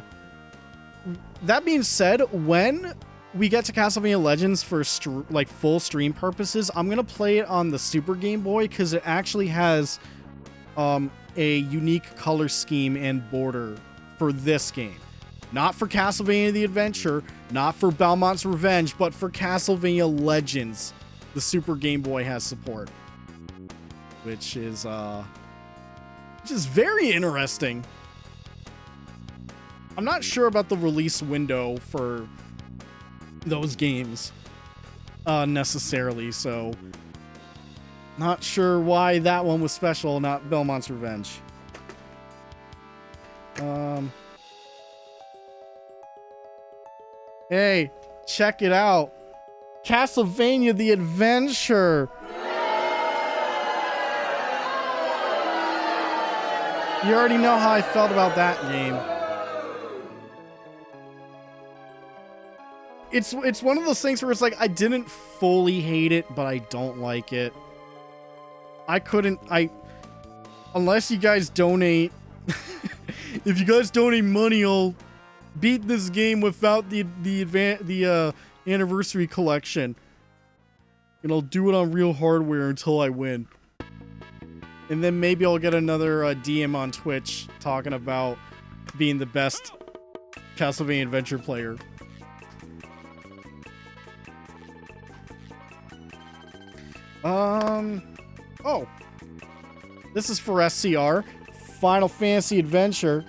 Speaker 1: That being said, when we get to Castlevania Legends for like full stream purposes, I'm gonna play it on the Super Game Boy because it actually has a unique color scheme and border for this game. Not for Castlevania the Adventure, not for Belmont's Revenge, but for Castlevania Legends. The Super Game Boy has support. Which is very interesting. I'm not sure about the release window for those games necessarily, so not sure why that one was special, not Belmont's Revenge. Hey, check it out. Castlevania the Adventure. You already know how I felt about that game. It's one of those things where it's like I didn't fully hate it, but I don't like it. Unless you guys donate. If you guys donate money, I'll beat this game without the anniversary collection. And I'll do it on real hardware until I win. And then maybe I'll get another DM on Twitch talking about being the best Castlevania Adventure player. Oh. This is for SCR. Final Fantasy Adventure.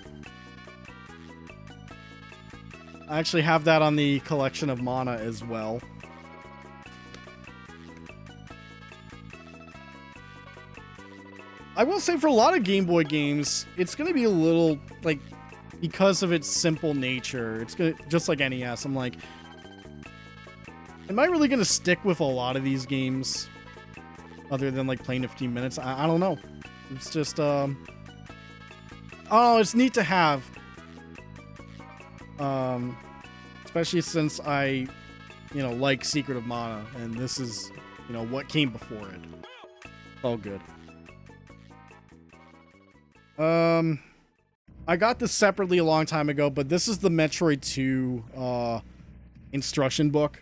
Speaker 1: I actually have that on the collection of mana as well. I will say for a lot of Game Boy games, it's going to be a little, like, because of its simple nature, it's going to, just like NES, I'm like, am I really going to stick with a lot of these games other than, like, playing 15 minutes? I don't know. It's just, oh, it's neat to have. Especially since I, like Secret of Mana, and this is, what came before it. It's all good. I got this separately a long time ago, but this is the Metroid 2 instruction book.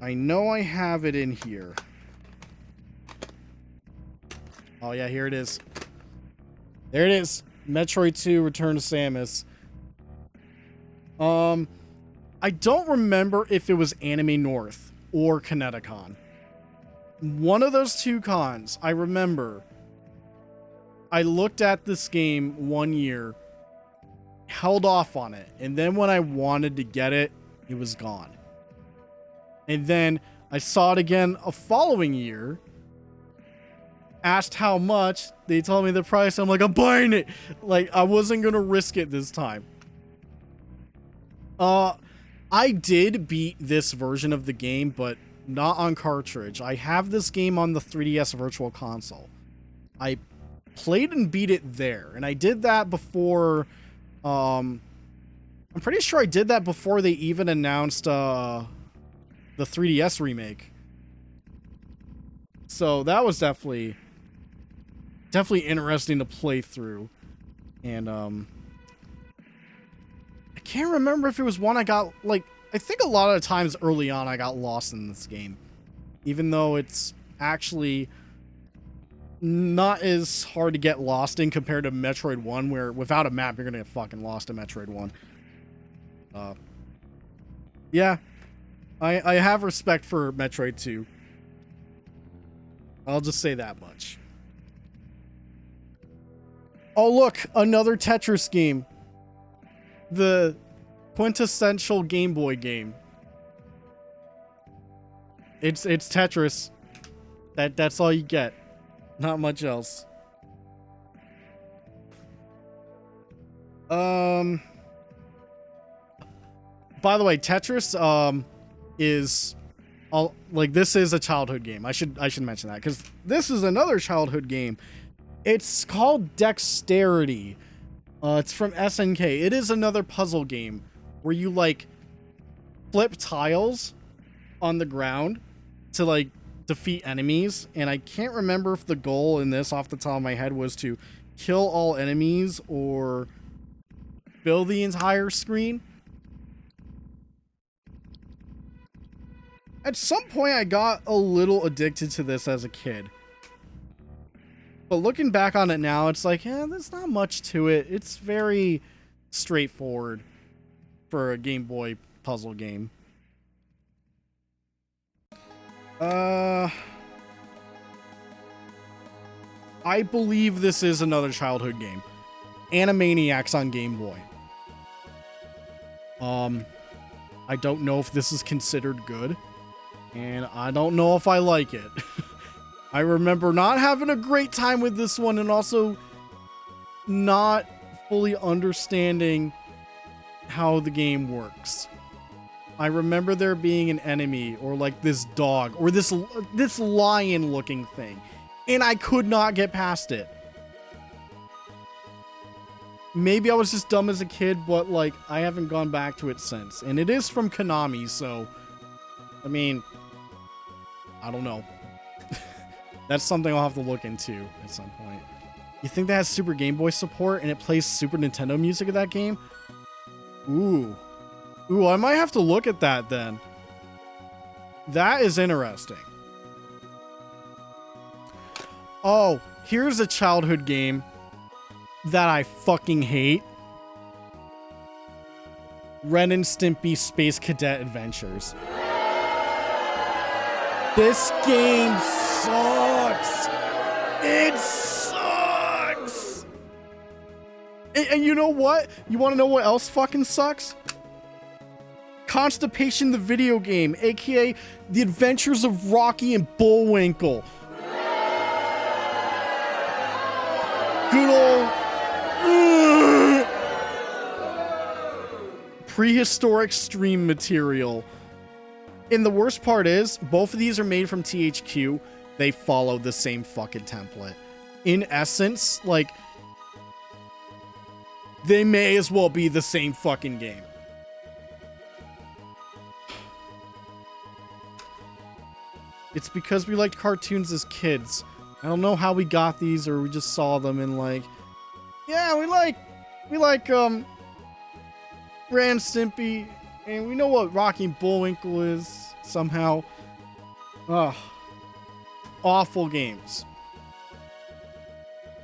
Speaker 1: I know I have it in here. Oh yeah, here it is. There it is. Metroid 2 Return to Samus. I don't remember if it was Anime North or Kineticon. One of those two cons, I remember. I looked at this game one year, held off on it, and then when I wanted to get it, it was gone. And then I saw it again a following year, asked how much, they told me the price, I'm like, I'm buying it! Like, I wasn't gonna risk it this time. I did beat this version of the game, but not on cartridge. I have this game on the 3DS Virtual Console. I played and beat it there, and I did that before, I'm pretty sure I did that before they even announced, the 3DS remake. So that was definitely interesting to play through. And, I can't remember if it was one I got, like, I think a lot of the times early on I got lost in this game. Even though it's actually not as hard to get lost in compared to Metroid 1, where without a map you're gonna get fucking lost in Metroid 1. Yeah. I have respect for Metroid 2. I'll just say that much. Oh look, another Tetris game. The quintessential Game Boy game. It's Tetris. That's all you get. Not much else. By the way, Tetris is all, like, this is a childhood game. I should mention that because this is another childhood game. It's called Dexterity. It's from SNK. It is another puzzle game where you, like, flip tiles on the ground to, like, defeat enemies. And I can't remember if the goal in this off the top of my head was to kill all enemies or fill the entire screen. At some point, I got a little addicted to this as a kid. But looking back on it now, it's like, yeah, there's not much to it. It's very straightforward for a Game Boy puzzle game. I believe this is another childhood game. Animaniacs on Game Boy. I don't know if this is considered good, and I don't know if I like it. I remember not having a great time with this one, and also not fully understanding how the game works. I remember there being an enemy, or like this dog, or this lion looking thing, and I could not get past it. Maybe I was just dumb as a kid, but like I haven't gone back to it since. And it is from Konami, so I mean, I don't know. That's something I'll have to look into at some point. You think that has Super Game Boy support and it plays Super Nintendo music of that game? Ooh, I might have to look at that then. That is interesting. Oh, here's a childhood game that I fucking hate. Ren and Stimpy Space Cadet Adventures. This game sucks. It sucks. And you know what? You want to know what else fucking sucks? Constipation the video game, aka The Adventures of Rocky and Bullwinkle. Good old prehistoric stream material. And the worst part is, both of these are made from THQ. They follow the same fucking template. In essence, like, they may as well be the same fucking game. It's because we liked cartoons as kids. I don't know how we got these, or we just saw them and like, yeah, we like Ren and Stimpy, and we know what Rocky and Bullwinkle is somehow. Ugh. Awful games.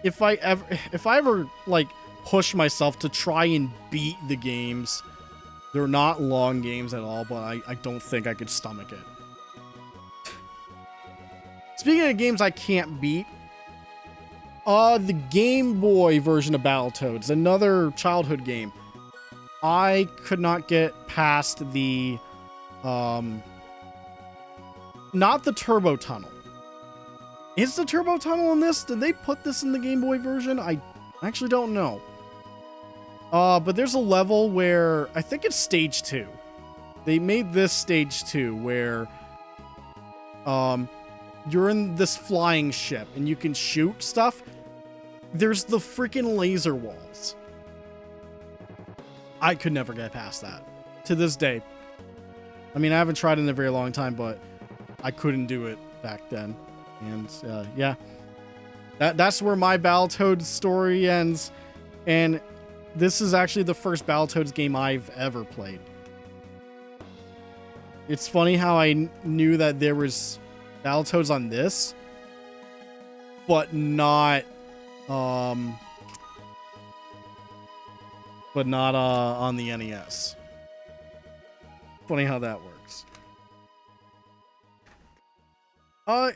Speaker 1: If I ever like push myself to try and beat the games, they're not long games at all, but I don't think I could stomach it. Speaking of games I can't beat, the Game Boy version of Battletoads, another childhood game. I could not get past the, not the Turbo Tunnel. Is the Turbo Tunnel in this? Did they put this in the Game Boy version? I actually don't know. But there's a level where, I think it's stage 2. They made this stage 2 where, you're in this flying ship and you can shoot stuff. There's the freaking laser walls. I could never get past that to this day. I mean, I haven't tried in a very long time, but I couldn't do it back then. And yeah, that's where my Battletoads story ends. And this is actually the first Battletoads game I've ever played. It's funny how I knew that there was Battletoads on this, but not on the NES. Funny how that works.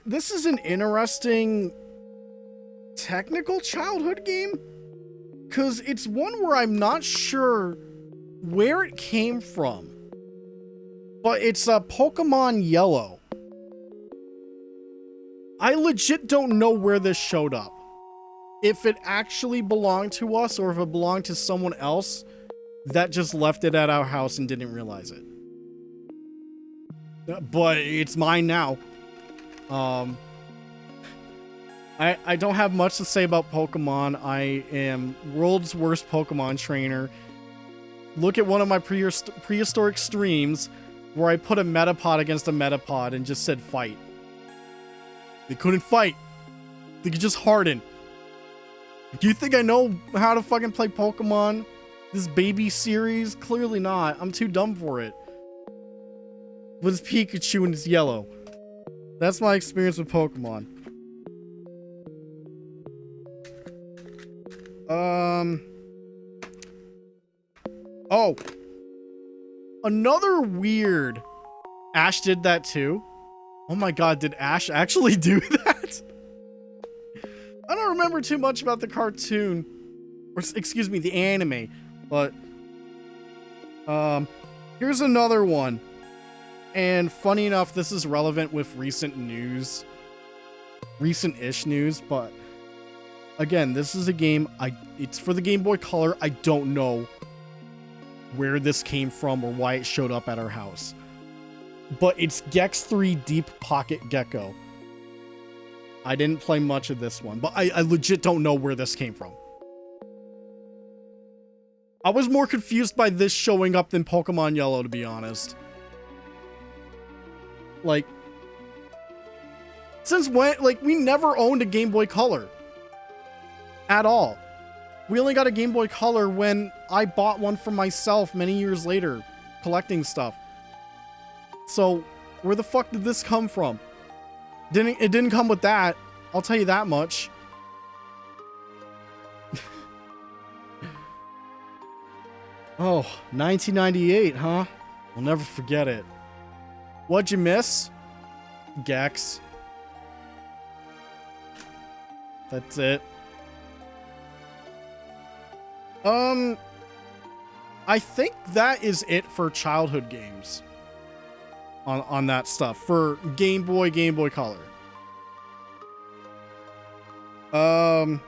Speaker 1: This is an interesting technical childhood game, because it's one where I'm not sure where it came from, but it's Pokemon Yellow. I legit don't know where this showed up. If it actually belonged to us or if it belonged to someone else that just left it at our house and didn't realize it. But it's mine now. I don't have much to say about Pokemon. I am world's worst Pokemon trainer. Look at one of my prehistoric streams where I put a Metapod against a Metapod and just said fight. They couldn't fight. They could just harden. Do you think I know how to fucking play Pokemon? This baby series? Clearly not. I'm too dumb for it. was Pikachu and it's yellow. That's my experience with Pokemon. Oh. Another weird. Ash did that too. Oh my god, did Ash actually do that? I don't remember too much about the cartoon. Or, excuse me, the anime. But, here's another one. And funny enough, this is relevant with recent news. Recent-ish news, but again, this is a game, it's for the Game Boy Color. I don't know where this came from or why it showed up at our house. But it's Gex 3 Deep Pocket Gecko. I didn't play much of this one, but I legit don't know where this came from. I was more confused by this showing up than Pokemon Yellow, to be honest. Like, since when, like, we never owned a Game Boy Color. At all. We only got a Game Boy Color when I bought one for myself many years later, collecting stuff. So, where the fuck did this come from? It didn't come with that. I'll tell you that much. Oh, 1998, huh? I'll never forget it. What'd you miss? Gex. That's it. I think that is it for childhood games. On that stuff. For Game Boy Color. I've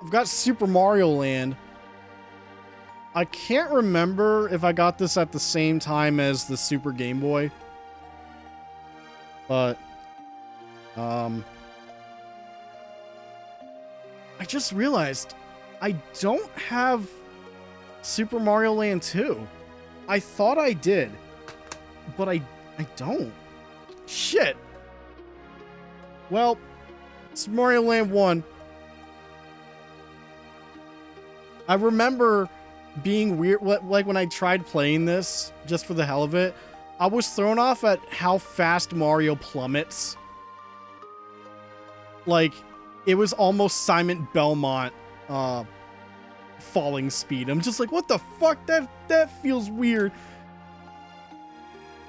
Speaker 1: got Super Mario Land. I can't remember if I got this at the same time as the Super Game Boy. But, I just realized I don't have Super Mario Land 2. I thought I did, but I don't. Shit. Well, Super Mario Land 1. I remember being weird, like when I tried playing this just for the hell of it, I was thrown off at how fast Mario plummets. Like, it was almost Simon Belmont falling speed. I'm just like, what the fuck? That feels weird.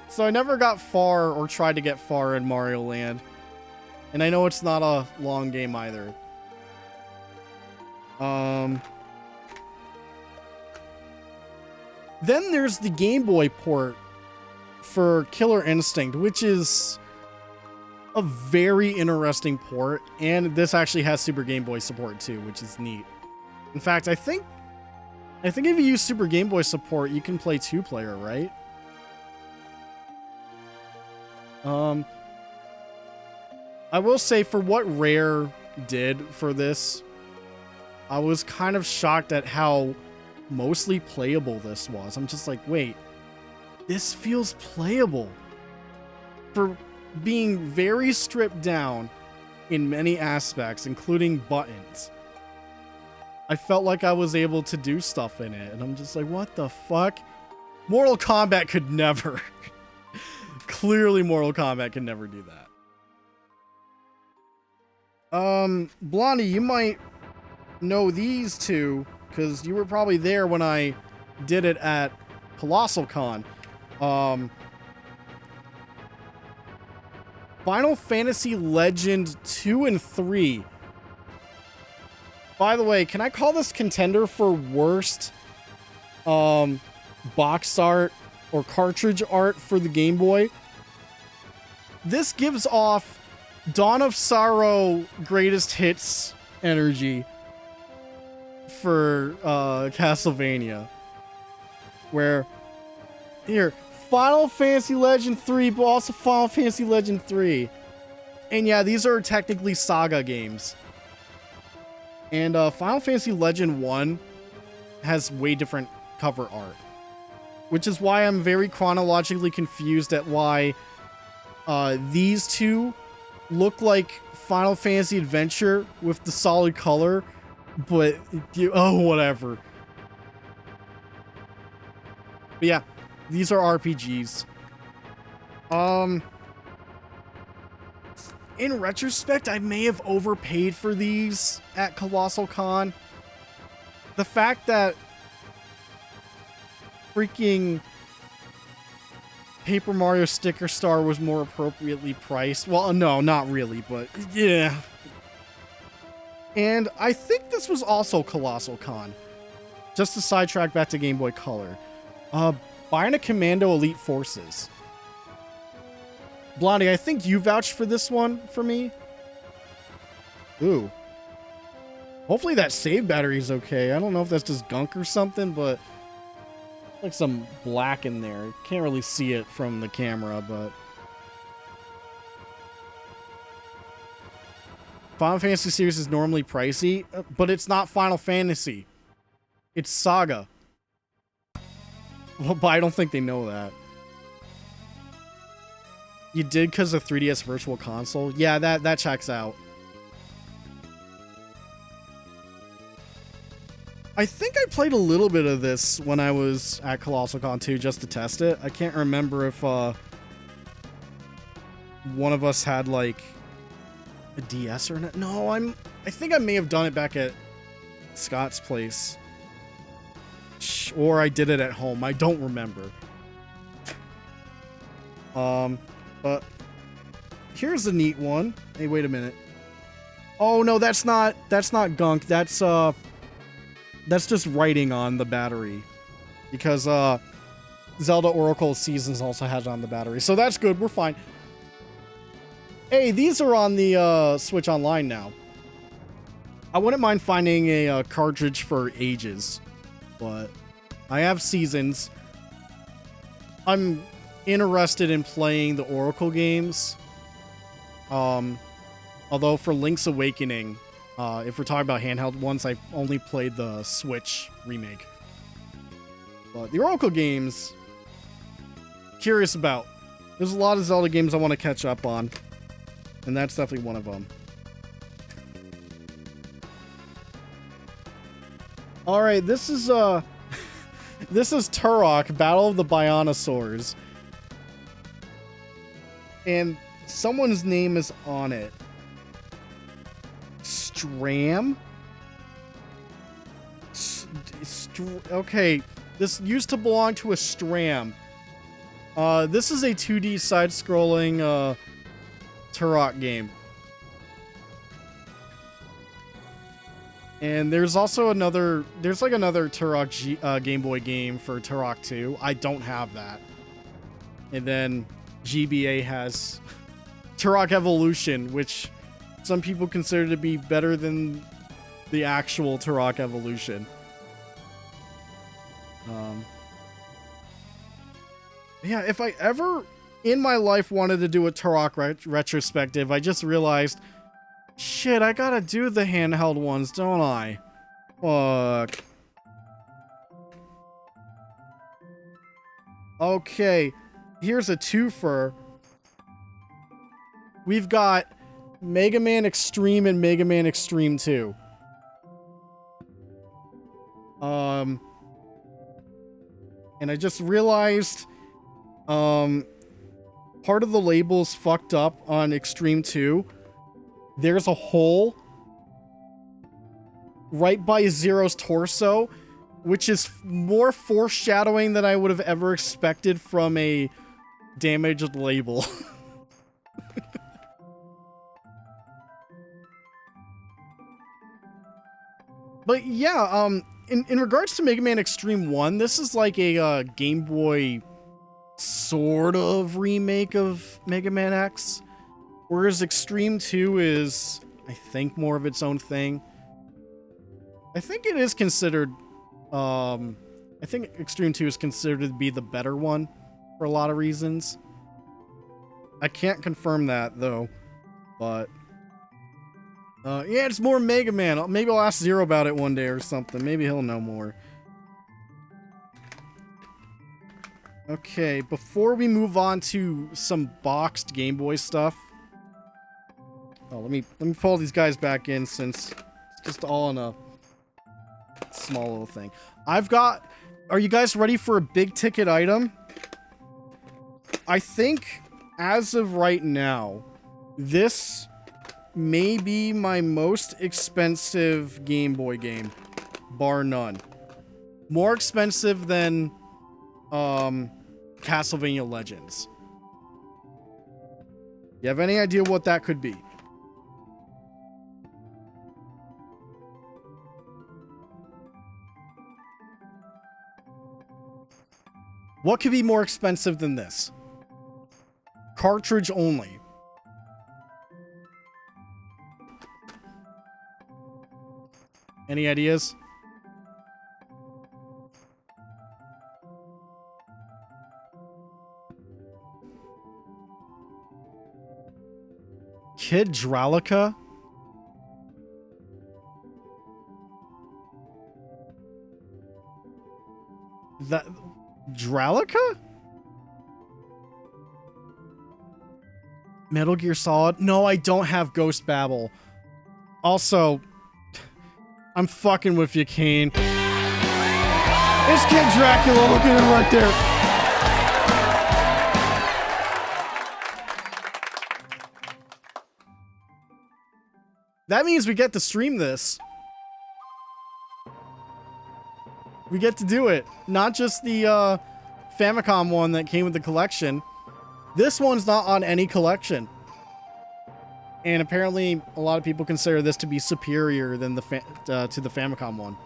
Speaker 1: So I never got far or tried to get far in Mario Land. And I know it's not a long game either. Then there's the Game Boy port for Killer Instinct, which is a very interesting port. And this actually has Super Game Boy support too, which is neat. In fact, I think if you use Super Game Boy support, you can play 2-player, right? I will say, for what Rare did for this, I was kind of shocked at how mostly playable this was. I'm just like, wait, this feels playable for being very stripped down in many aspects, including buttons. I felt like I was able to do stuff in it, and I'm just like, what the fuck? Mortal Kombat could never. Clearly, Mortal Kombat could never do that. Blondie, you might know these two, because you were probably there when I did it at Colossal Con. Final Fantasy Legend 2 and 3. By the way, can I call this contender for worst box art or cartridge art for the Game Boy? This gives off Dawn of Sorrow greatest hits energy for Castlevania. Where, here, Final Fantasy Legend 3, but also Final Fantasy Legend 3. And yeah, these are technically Saga games. And Final Fantasy Legend 1 has way different cover art. Which is why I'm very chronologically confused at why these two look like Final Fantasy Adventure with the solid color, but whatever. But yeah, these are RPGs. In retrospect, I may have overpaid for these at Colossal Con. The fact that freaking Paper Mario Sticker Star was more appropriately priced. Well, no, not really, but yeah. And I think this was also Colossal Con. Just to sidetrack back to Game Boy Color. Bionic Commando Elite Forces. Blondie, I think you vouched for this one for me. Ooh. Hopefully that save battery is okay. I don't know if that's just gunk or something, but like some black in there. Can't really see it from the camera, but Final Fantasy series is normally pricey, but it's not Final Fantasy. It's Saga. Well, but I don't think they know that. You did because of 3DS Virtual Console? Yeah, that checks out. I think I played a little bit of this when I was at Colossal Con 2 just to test it. I can't remember if one of us had like a DS or not. No, I think I may have done it back at Scott's place. Or I did it at home. I don't remember. But here's a neat one. Hey, wait a minute. Oh no, that's not gunk. That's just writing on the battery. Because Zelda Oracle Seasons also has it on the battery. So that's good. We're fine. Hey, these are on the Switch Online now. I wouldn't mind finding a cartridge for Ages, but I have Seasons. I'm interested in playing the Oracle games. Although for Link's Awakening, if we're talking about handheld ones, I've only played the Switch remake. But the Oracle games, curious about. There's a lot of Zelda games I want to catch up on, and that's definitely one of them. All right, this is this is Turok: Battle of the Bionosaurs. And someone's name is on it. Stram? Okay, this used to belong to a Stram. This is a 2D side-scrolling Turok game. And there's also another Turok Game Boy game for Turok 2. I don't have that. And then GBA has Turok Evolution, which some people consider to be better than the actual Turok Evolution. Yeah, if I ever in my life wanted to do a Turok retrospective, I just realized, shit, I gotta do the handheld ones, don't I? Fuck. Okay, here's a twofer. We've got Mega Man Extreme and Mega Man Extreme 2. And I just realized, part of the label's fucked up on Extreme 2. There's a hole right by Zero's torso, which is more foreshadowing than I would have ever expected from a damaged label. But yeah, in regards to Mega Man Extreme 1, this is like a Game Boy sort of remake of Mega Man X. Whereas Extreme 2 is, I think, more of its own thing. I think it is considered, I think Extreme 2 is considered to be the better one for a lot of reasons. I can't confirm that, though, but yeah, it's more Mega Man. Maybe I'll ask Zero about it one day or something. Maybe he'll know more. Okay, before we move on to some boxed Game Boy stuff. Oh, let me pull these guys back in since it's just all in a small little thing. Are you guys ready for a big ticket item? I think as of right now, this may be my most expensive Game Boy game, bar none. More expensive than Castlevania Legends. You have any idea what that could be? What could be more expensive than this? Cartridge only. Any ideas? Kid Dralica? That Dralica? Metal Gear Solid? No, I don't have Ghost Babel. Also, I'm fucking with you, Kane. It's Kid Dracula. Look at him right there. That means we get to stream this. We get to do it. Not just the Famicom one that came with the collection. This one's not on any collection. And apparently a lot of people consider this to be superior than the to the Famicom one.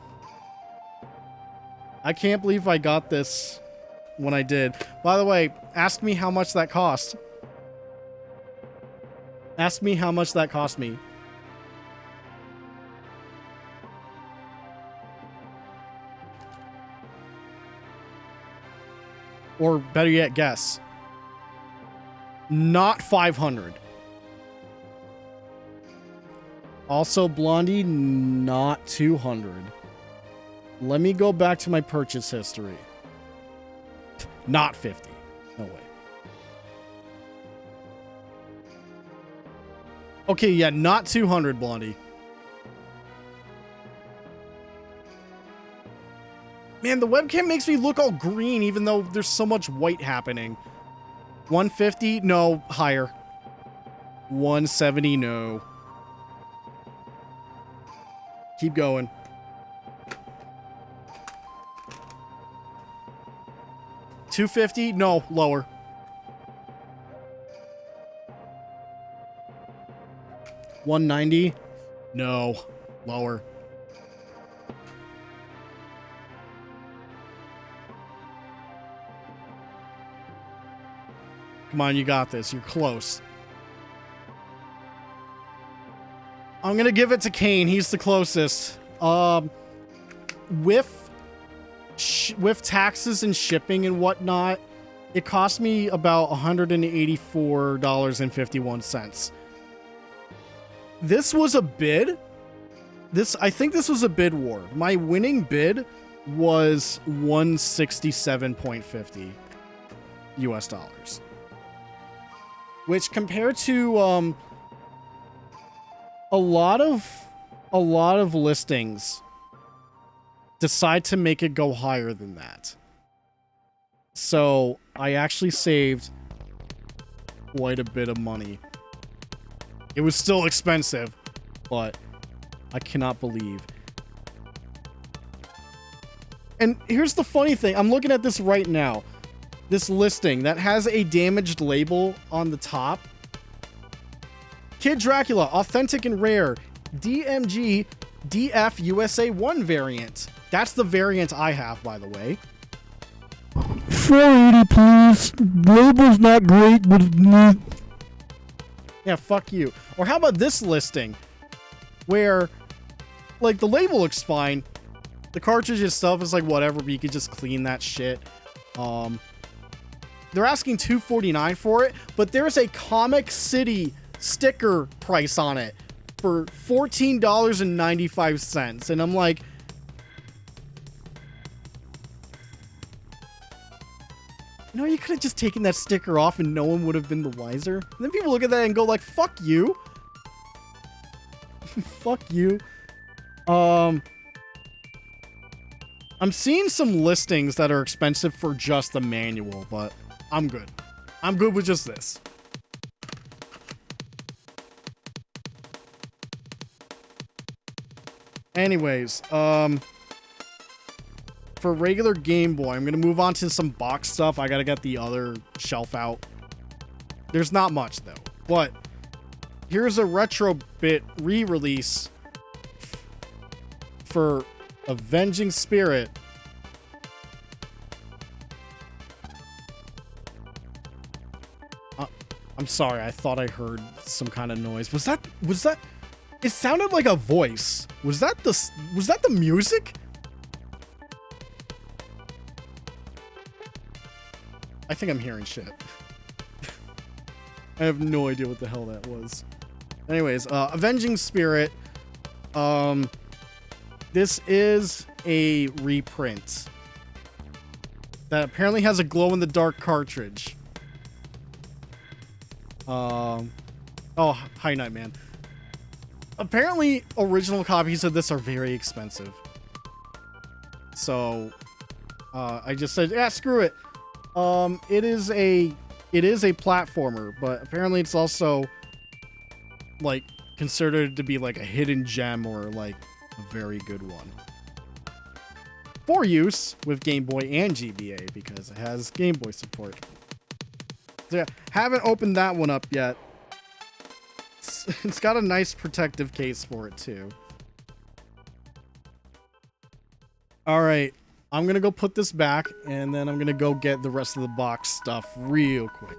Speaker 1: I can't believe I got this when I did. By the way, ask me how much that cost. Ask me how much that cost me. Or better yet, guess. Not 500. Also, Blondie, not 200. Let me go back to my purchase history. Not 50. No way. Okay, yeah, not 200, Blondie. Man, the webcam makes me look all green even though there's so much white happening. 150? No, higher. 170? No. Keep going. $250? No, lower. $190? No, lower. Come on, you got this. You're close. I'm gonna give it to Kane. He's the closest. With taxes and shipping and whatnot, it cost me about $184.51. This was a bid. I think this was a bid war. My winning bid was $167.50 US dollars. Which compared to a lot of listings decide to make it go higher than that. So I actually saved quite a bit of money. It was still expensive, but I cannot believe. And here's the funny thing. I'm looking at this right now. This listing that has a damaged label on the top. Kid Dracula, authentic and rare, DMG DF USA 1 variant. That's the variant I have, by the way.
Speaker 3: 480, please. Label's not great, but
Speaker 1: yeah, fuck you. Or how about this listing? Where, like, the label looks fine. The cartridge itself is like whatever, but you could just clean that shit. They're asking $249 for it, but there's a Comic City sticker price on it for $14.95. And I'm like, you know, you could have just taken that sticker off and no one would have been the wiser. And then people look at that and go like, fuck you. Fuck you. I'm seeing some listings that are expensive for just the manual, but I'm good. I'm good with just this. Anyways, for regular Game Boy, I'm gonna move on to some box stuff. I gotta get the other shelf out. There's not much though, but here's a retro bit re-release for Avenging Spirit. I'm sorry, I thought I heard some kind of noise. Was that it sounded like a voice. Was that the music? I think I'm hearing shit. I have no idea what the hell that was. Anyways, Avenging Spirit. This is a reprint that apparently has a glow-in-the-dark cartridge. Oh, hi, Nightman. Apparently, original copies of this are very expensive. So, I just said, yeah, screw it. It is a platformer, but apparently it's also like considered to be like a hidden gem or like a very good one for use with Game Boy and GBA because it has Game Boy support. So yeah, haven't opened that one up yet. It's got a nice protective case for it too. All right, I'm gonna go put this back and then I'm gonna go get the rest of the box stuff real quick.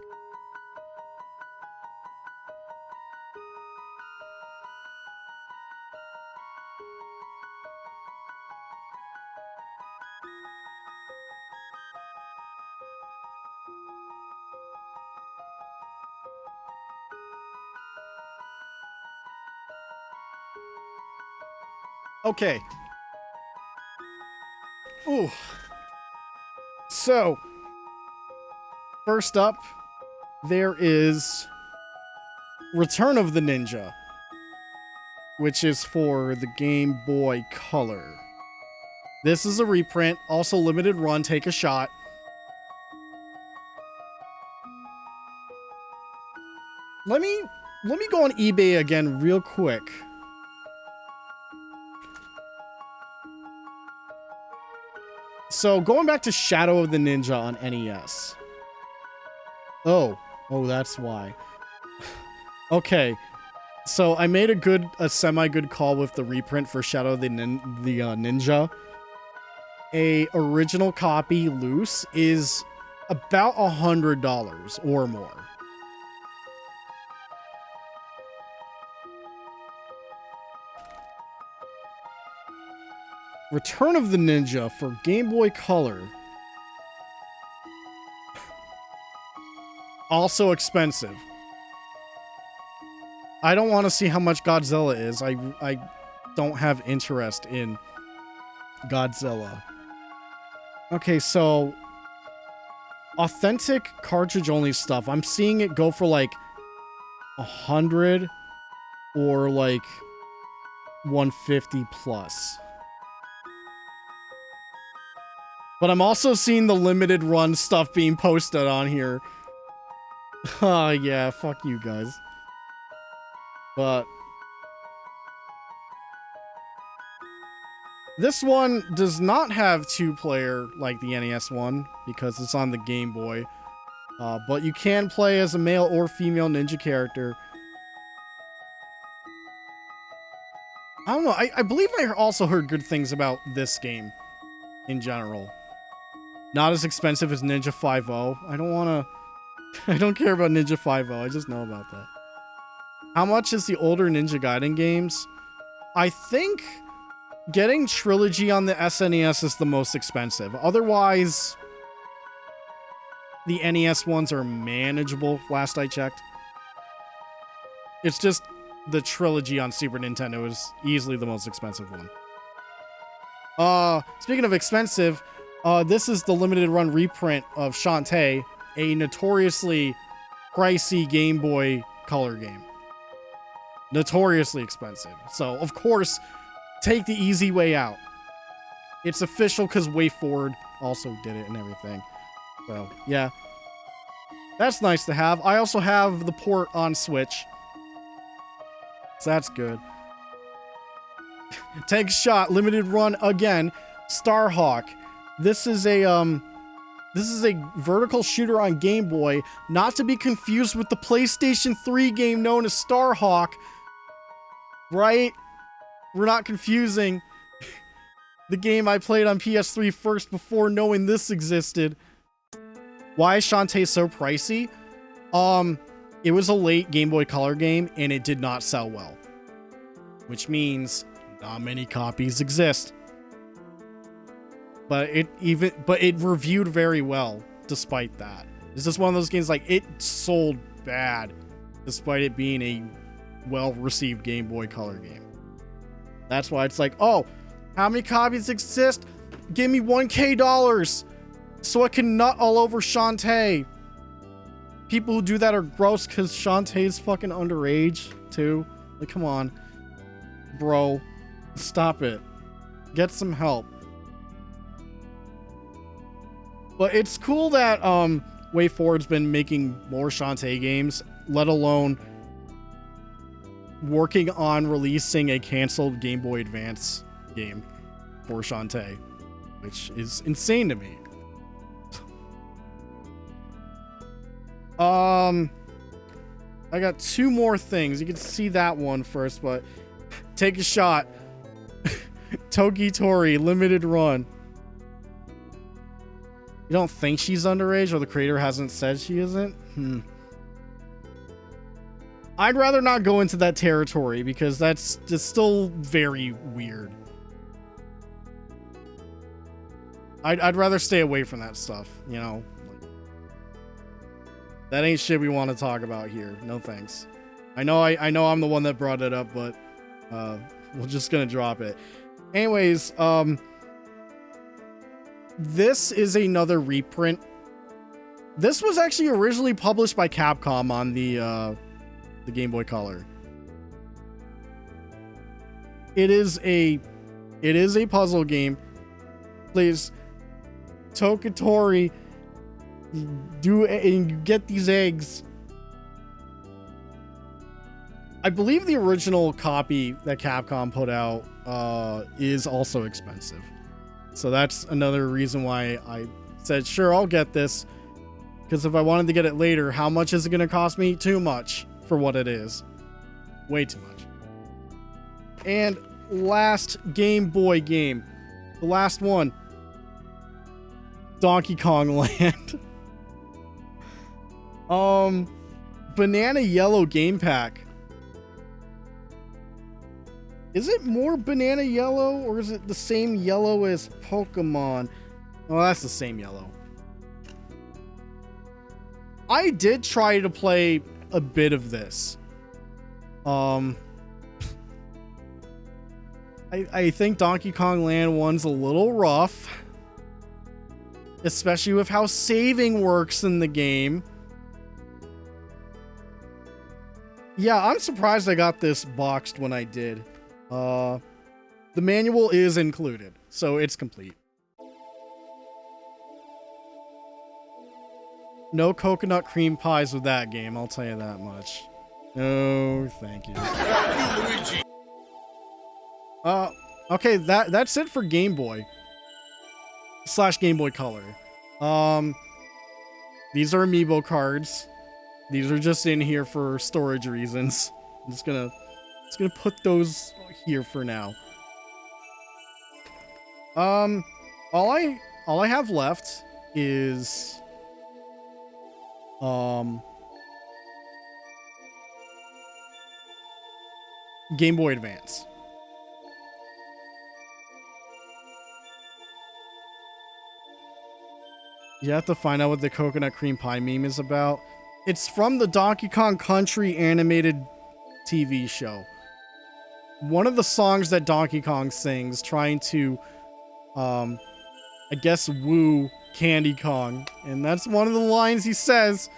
Speaker 1: Okay. Ooh. So, first up, there is Return of the Ninja, which is for the Game Boy Color. This is a reprint, also limited run, take a shot. Let me go on eBay again real quick. So, going back to Shadow of the Ninja on NES. Oh, that's why. Okay. So, I made a semi-good call with the reprint for Shadow of the Ninja. A original copy loose is about $100 or more. Return of the Ninja for Game Boy Color. Also expensive. I don't want to see how much Godzilla is. I don't have interest in Godzilla. Okay, so authentic cartridge only stuff. I'm seeing it go for like 100 or like 150 plus. But I'm also seeing the limited run stuff being posted on here. Oh, yeah, fuck you guys. But this one does not have two-player like the NES one because it's on the Game Boy. But you can play as a male or female ninja character. I don't know. I believe I also heard good things about this game in general. Not as expensive as Ninja 5-0. I don't care about Ninja 5-0. I just know about that. How much is the older Ninja Gaiden games? I think getting Trilogy on the SNES is the most expensive. Otherwise, the NES ones are manageable, last I checked. It's just the Trilogy on Super Nintendo is easily the most expensive one. Speaking of expensive, this is the limited run reprint of Shantae, a notoriously pricey Game Boy Color game. Notoriously expensive. So, of course, take the easy way out. It's official because WayForward also did it and everything. So, yeah. That's nice to have. I also have the port on Switch. So that's good. Take a shot, limited run again. Starhawk. This is a vertical shooter on Game Boy, not to be confused with the PlayStation 3 game known as Starhawk. Right? We're not confusing the game I played on PS3 first before knowing this existed. Why is Shantae so pricey? It was a late Game Boy Color game and it did not sell well, which means not many copies exist. But it reviewed very well despite that. It's just one of those games like it sold bad despite it being a well-received Game Boy Color game. That's why it's like, oh, how many copies exist? Give me $1,000 so I can nut all over Shantae. People who do that are gross because Shantae's fucking underage too. Like, come on, bro, stop it. Get some help. But it's cool that WayForward's been making more Shantae games, let alone working on releasing a canceled Game Boy Advance game for Shantae, which is insane to me. I got two more things. You can see that one first, but take a shot. Toki Tori, limited run. You don't think she's underage, or the creator hasn't said she isn't? I'd rather not go into that territory because that's just still very weird. I'd rather stay away from that stuff, you know? That ain't shit we want to talk about here. No thanks. I know I'm the one that brought it up, but we're just gonna drop it. Anyways, this is another reprint. This was actually originally published by Capcom on the Game Boy Color. It is a puzzle game. Please, Tokitori, do and you get these eggs. I believe the original copy that Capcom put out is also expensive. So that's another reason why I said, sure, I'll get this. Because if I wanted to get it later, how much is it going to cost me? Too much for what it is. Way too much. And last Game Boy game. The last one. Donkey Kong Land. Banana Yellow game pack. Is it more banana yellow, or is it the same yellow as Pokemon? Oh, that's the same yellow. I did try to play a bit of this. I think Donkey Kong Land 1's a little rough. Especially with how saving works in the game. Yeah, I'm surprised I got this boxed when I did. The manual is included, so it's complete. No coconut cream pies with that game, I'll tell you that much. No, thank you. Okay, that's it for Game Boy. / Game Boy Color. These are amiibo cards. These are just in here for storage reasons. I'm just gonna put those here for now. All I have left is Game Boy Advance. You have to find out what the coconut cream pie meme is about. It's from the Donkey Kong Country animated TV show. One of the songs that Donkey Kong sings trying to, I guess, woo Candy Kong. And that's one of the lines he says.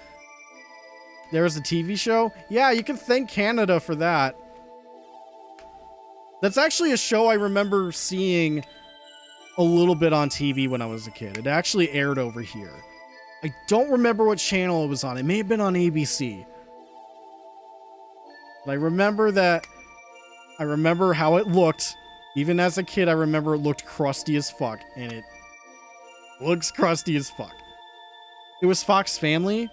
Speaker 1: There's a TV show? Yeah, you can thank Canada for that. That's actually a show I remember seeing a little bit on TV when I was a kid. It actually aired over here. I don't remember what channel it was on. It may have been on ABC. But I remember how it looked. Even as a kid, I remember it looked crusty as fuck, and it looks crusty as fuck. It was Fox Family?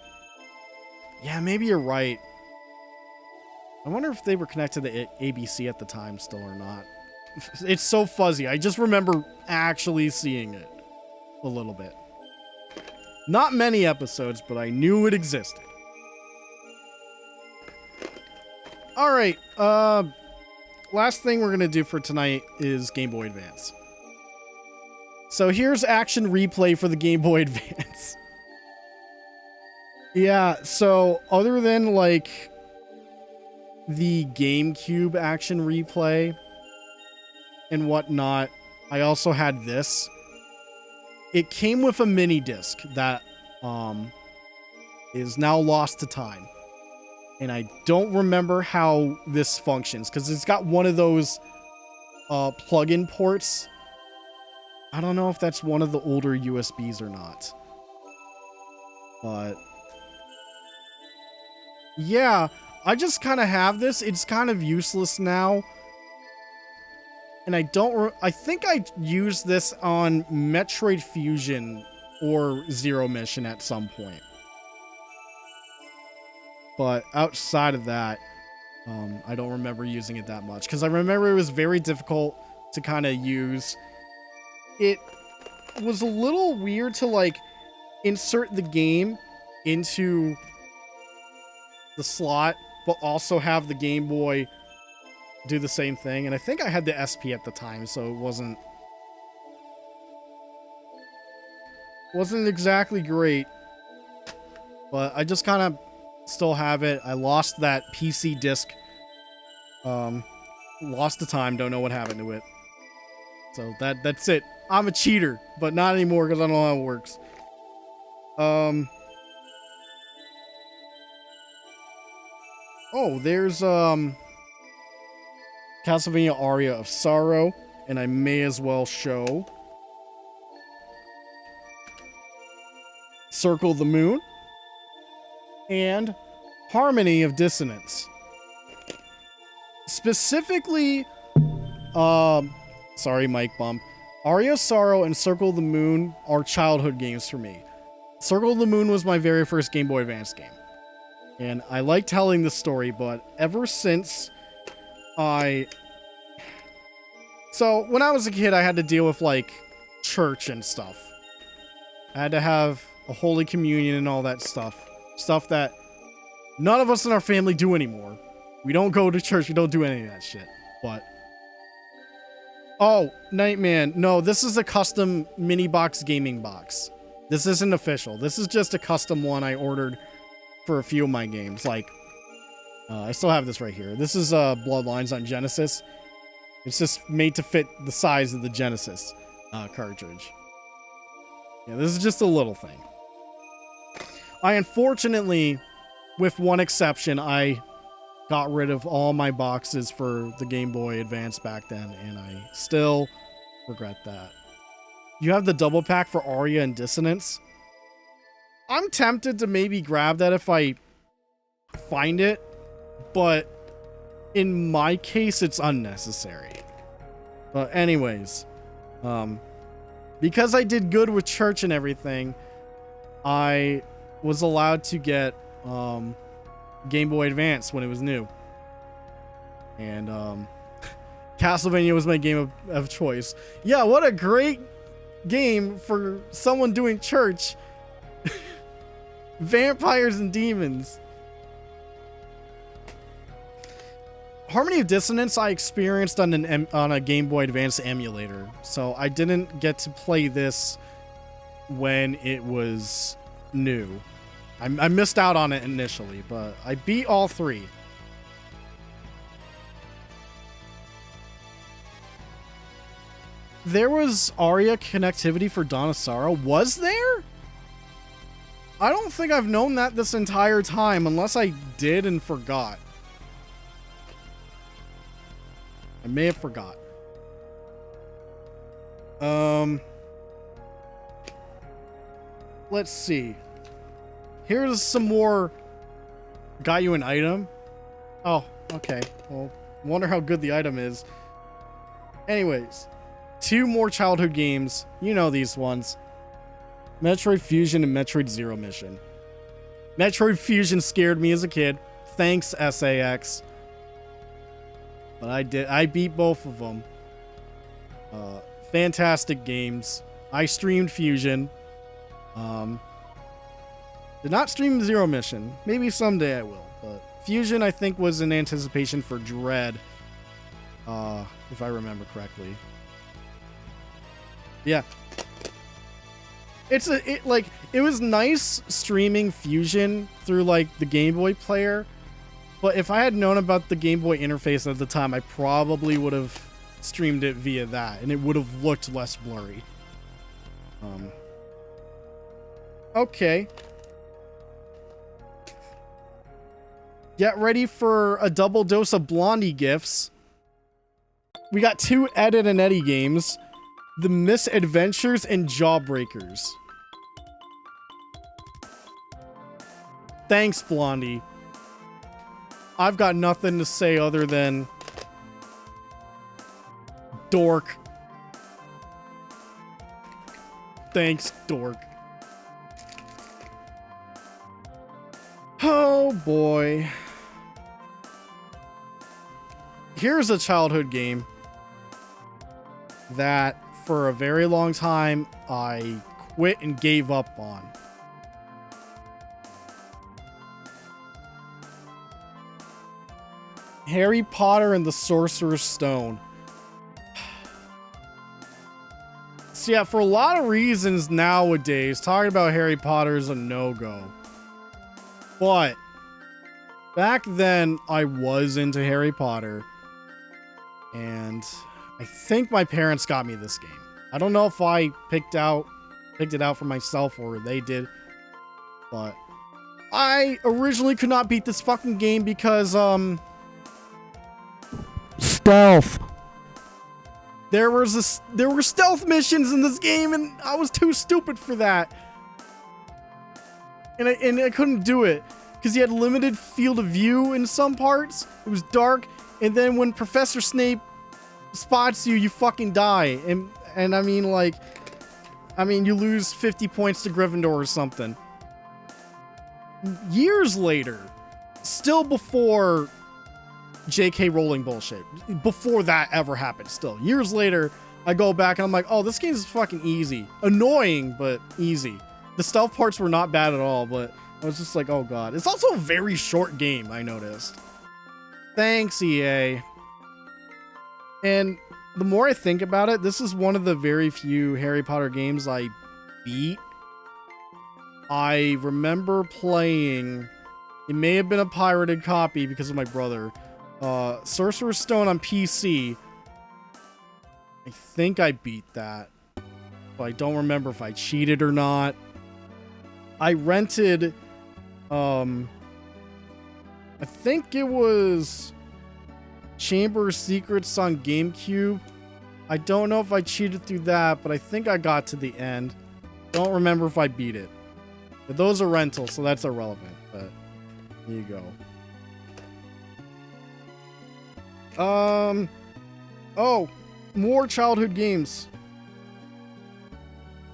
Speaker 1: Yeah, maybe you're right. I wonder if they were connected to ABC at the time still or not. It's so fuzzy. I just remember actually seeing it a little bit. Not many episodes, but I knew it existed. All right. Last thing we're going to do for tonight is Game Boy Advance. So here's action replay for the Game Boy Advance. Yeah, so other than like the GameCube action replay and whatnot, I also had this. It came with a mini disc that is now lost to time. And I don't remember how this functions because it's got one of those plug-in ports. I don't know if that's one of the older USBs or not. But yeah, I just kind of have this. It's kind of useless now. And I think I used this on Metroid Fusion or Zero Mission at some point. But outside of that, I don't remember using it that much. Because I remember it was very difficult to kind of use. It was a little weird to, like, insert the game into the slot, but also have the Game Boy do the same thing. And I think I had the SP at the time, so it wasn't exactly great. But I just kind of still have it. I lost that PC disc. Lost the time. Don't know what happened to it. So that's it. I'm a cheater, but not anymore because I don't know how it works. Oh, there's Castlevania Aria of Sorrow, and I may as well show Circle of the Moon and Harmony of Dissonance. Specifically, sorry, mic bump. Aria of Sorrow and Circle of the Moon are childhood games for me. Circle of the Moon was my very first Game Boy Advance game. And I like telling the story, but ever since So, when I was a kid, I had to deal with, like, church and stuff. I had to have a Holy Communion and all that stuff. Stuff that none of us in our family do anymore. We don't go to church. We don't do any of that shit. But oh, Nightman. No, this is a custom mini box gaming box. This isn't official. This is just a custom one I ordered for a few of my games. Like, I still have this right here. This is Bloodlines on Genesis. It's just made to fit the size of the Genesis cartridge. Yeah, this is just a little thing. I unfortunately, with one exception, I got rid of all my boxes for the Game Boy Advance back then, and I still regret that. You have the double pack for Aria and Dissonance. I'm tempted to maybe grab that if I find it, but in my case, it's unnecessary. But anyways, because I did good with church and everything, I was allowed to get Game Boy Advance when it was new. And Castlevania was my game of choice. Yeah, what a great game for someone doing church. Vampires and demons. Harmony of Dissonance I experienced on a Game Boy Advance emulator, so I didn't get to play this when it was new. I missed out on it initially, but I beat all three. There was Aria connectivity for Dawn of Sorrow. Was there? I don't think I've known that this entire time, unless I did and forgot. I may have forgot. Let's see. Here's some more. Got you an item? Oh, okay. Well, wonder how good the item is. Anyways, 2 more childhood games. You know these ones. Metroid Fusion and Metroid Zero Mission. Metroid Fusion scared me as a kid. Thanks, SAX. But I beat both of them. Fantastic games. I streamed Fusion. Did not stream Zero Mission. Maybe someday I will. But Fusion, I think, was in anticipation for Dread. If I remember correctly. Yeah. It was nice streaming Fusion through like the Game Boy player. But if I had known about the Game Boy interface at the time, I probably would have streamed it via that, and it would have looked less blurry. Okay. Get ready for a double dose of Blondie gifts. We got 2 Ed and Eddie games. The Misadventures and Jawbreakers. Thanks, Blondie. I've got nothing to say other than dork. Thanks, dork. Oh boy. Here's a childhood game that for a very long time I quit and gave up on. Harry Potter and the Sorcerer's Stone. So yeah, for a lot of reasons nowadays, talking about Harry Potter is a no-go. But back then, I was into Harry Potter. And I think my parents got me this game. I don't know if I picked it out for myself or they did. But I originally could not beat this fucking game because,
Speaker 3: Stealth.
Speaker 1: there were stealth missions in this game, and I was too stupid for that. And I couldn't do it because you had limited field of view in some parts. It was dark, and then when Professor Snape spots you, you fucking die. And I mean, you lose 50 points to Gryffindor or something. Years later, still before J.K. Rowling bullshit, before that ever happened, still years later, I go back and I'm like, oh, this game is fucking easy. Annoying, but easy. The stealth parts were not bad at all, but I was just like, oh god. It's also a very short game, I noticed. Thanks, EA. And the more I think about it, this is one of the very few Harry Potter games I beat. I remember playing, it may have been a pirated copy because of my brother, Sorcerer's Stone on PC. I think I beat that, but I don't remember if I cheated or not. I rented, I think it was Chamber of Secrets on GameCube. I don't know if I cheated through that, but I think I got to the end. Don't remember if I beat it. But those are rentals, so that's irrelevant. But here you go. Oh, more childhood games.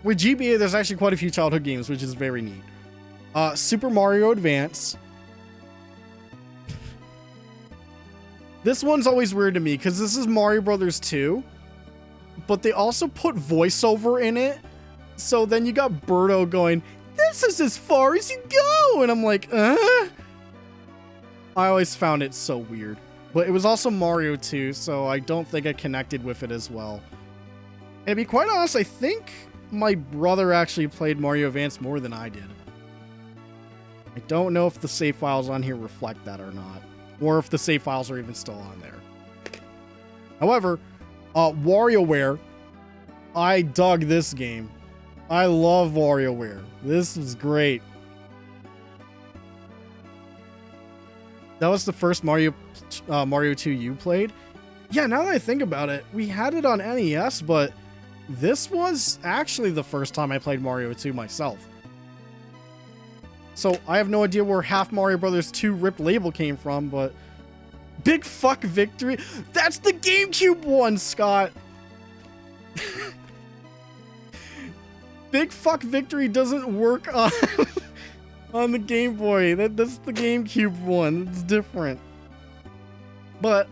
Speaker 1: With GBA, there's actually quite a few childhood games, which is very neat. Super Mario Advance. This one's always weird to me because this is Mario Brothers 2, but they also put voiceover in it. So then you got Birdo going, "This is as far as you go," and I'm like, I always found it so weird. But it was also Mario 2, so I don't think I connected with it as well. And to be quite honest, I think my brother actually played Mario Advance more than I did. I don't know if the save files on here reflect that or not, or if the save files are even still on there. However, WarioWare, I dug this game. I love WarioWare. This was great. That was the first Mario 2 you played? Yeah, now that I think about it, we had it on NES, but this was actually the first time I played Mario 2 myself. So I have no idea where half Mario Brothers 2 ripped label came from, but Big Fuck Victory. That's the GameCube one, Scott. Big Fuck Victory doesn't work on on the Game Boy. That's the GameCube one. It's different. But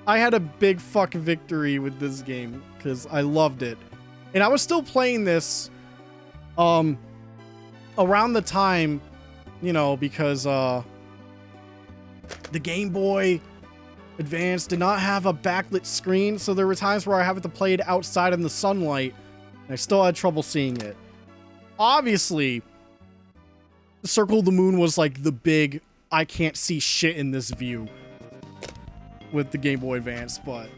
Speaker 1: I had a big fuck victory with this game because I loved it. And I was still playing this around the time, you know, because the Game Boy Advance did not have a backlit screen, so there were times where I had to play it outside in the sunlight, and I still had trouble seeing it. Obviously, Circle of the Moon was like the big, I can't see shit in this view with the Game Boy Advance, but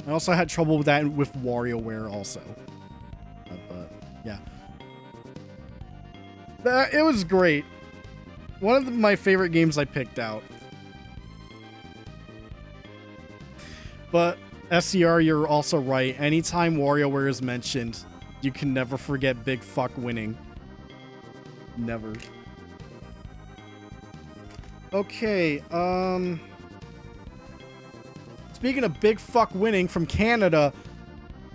Speaker 1: I also had trouble with that with WarioWare also. But yeah. It was great. One of my favorite games I picked out. But SCR, you're also right. Anytime WarioWare is mentioned, you can never forget Big Fuck winning. Never. Okay, speaking of Big Fuck winning from Canada,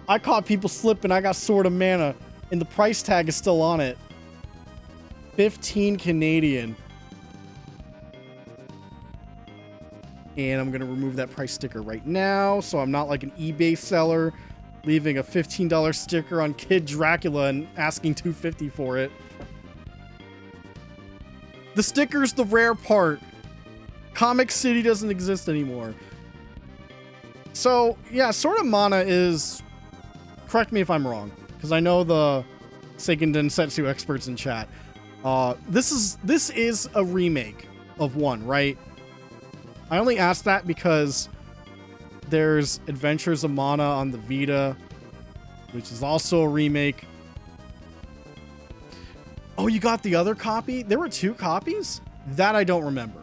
Speaker 1: I caught people slipping. I got Sword of Mana, and the price tag is still on it. 15 Canadian. And I'm going to remove that price sticker right now, so I'm not like an eBay seller leaving a $15 sticker on Kid Dracula and asking $2.50 for it. The sticker's the rare part. Comic City doesn't exist anymore. So, yeah, Sword of Mana is... Correct me if I'm wrong, because I know the Seiken Densetsu experts in chat. This is a remake of one, right? I only asked that because there's Adventures of Mana on the Vita, which is also a remake. Oh, you got the other copy? There were 2 copies? That I don't remember.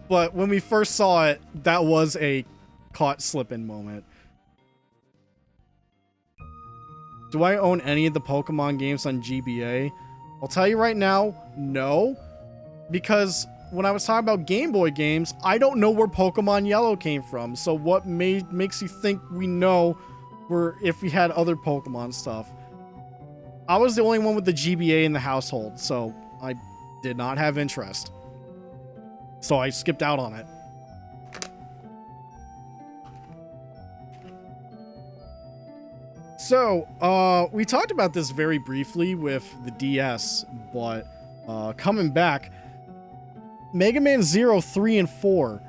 Speaker 1: But when we first saw it, that was a caught slipping moment. Do I own any of the Pokemon games on GBA? I'll tell you right now, no. Because when I was talking about Game Boy games, I don't know where Pokemon Yellow came from. So what makes you think we know if we had other Pokemon stuff? I was the only one with the GBA in the household, so I did not have interest. So I skipped out on it. So, we talked about this very briefly with the DS, but coming back, Mega Man 0, 3, and 4.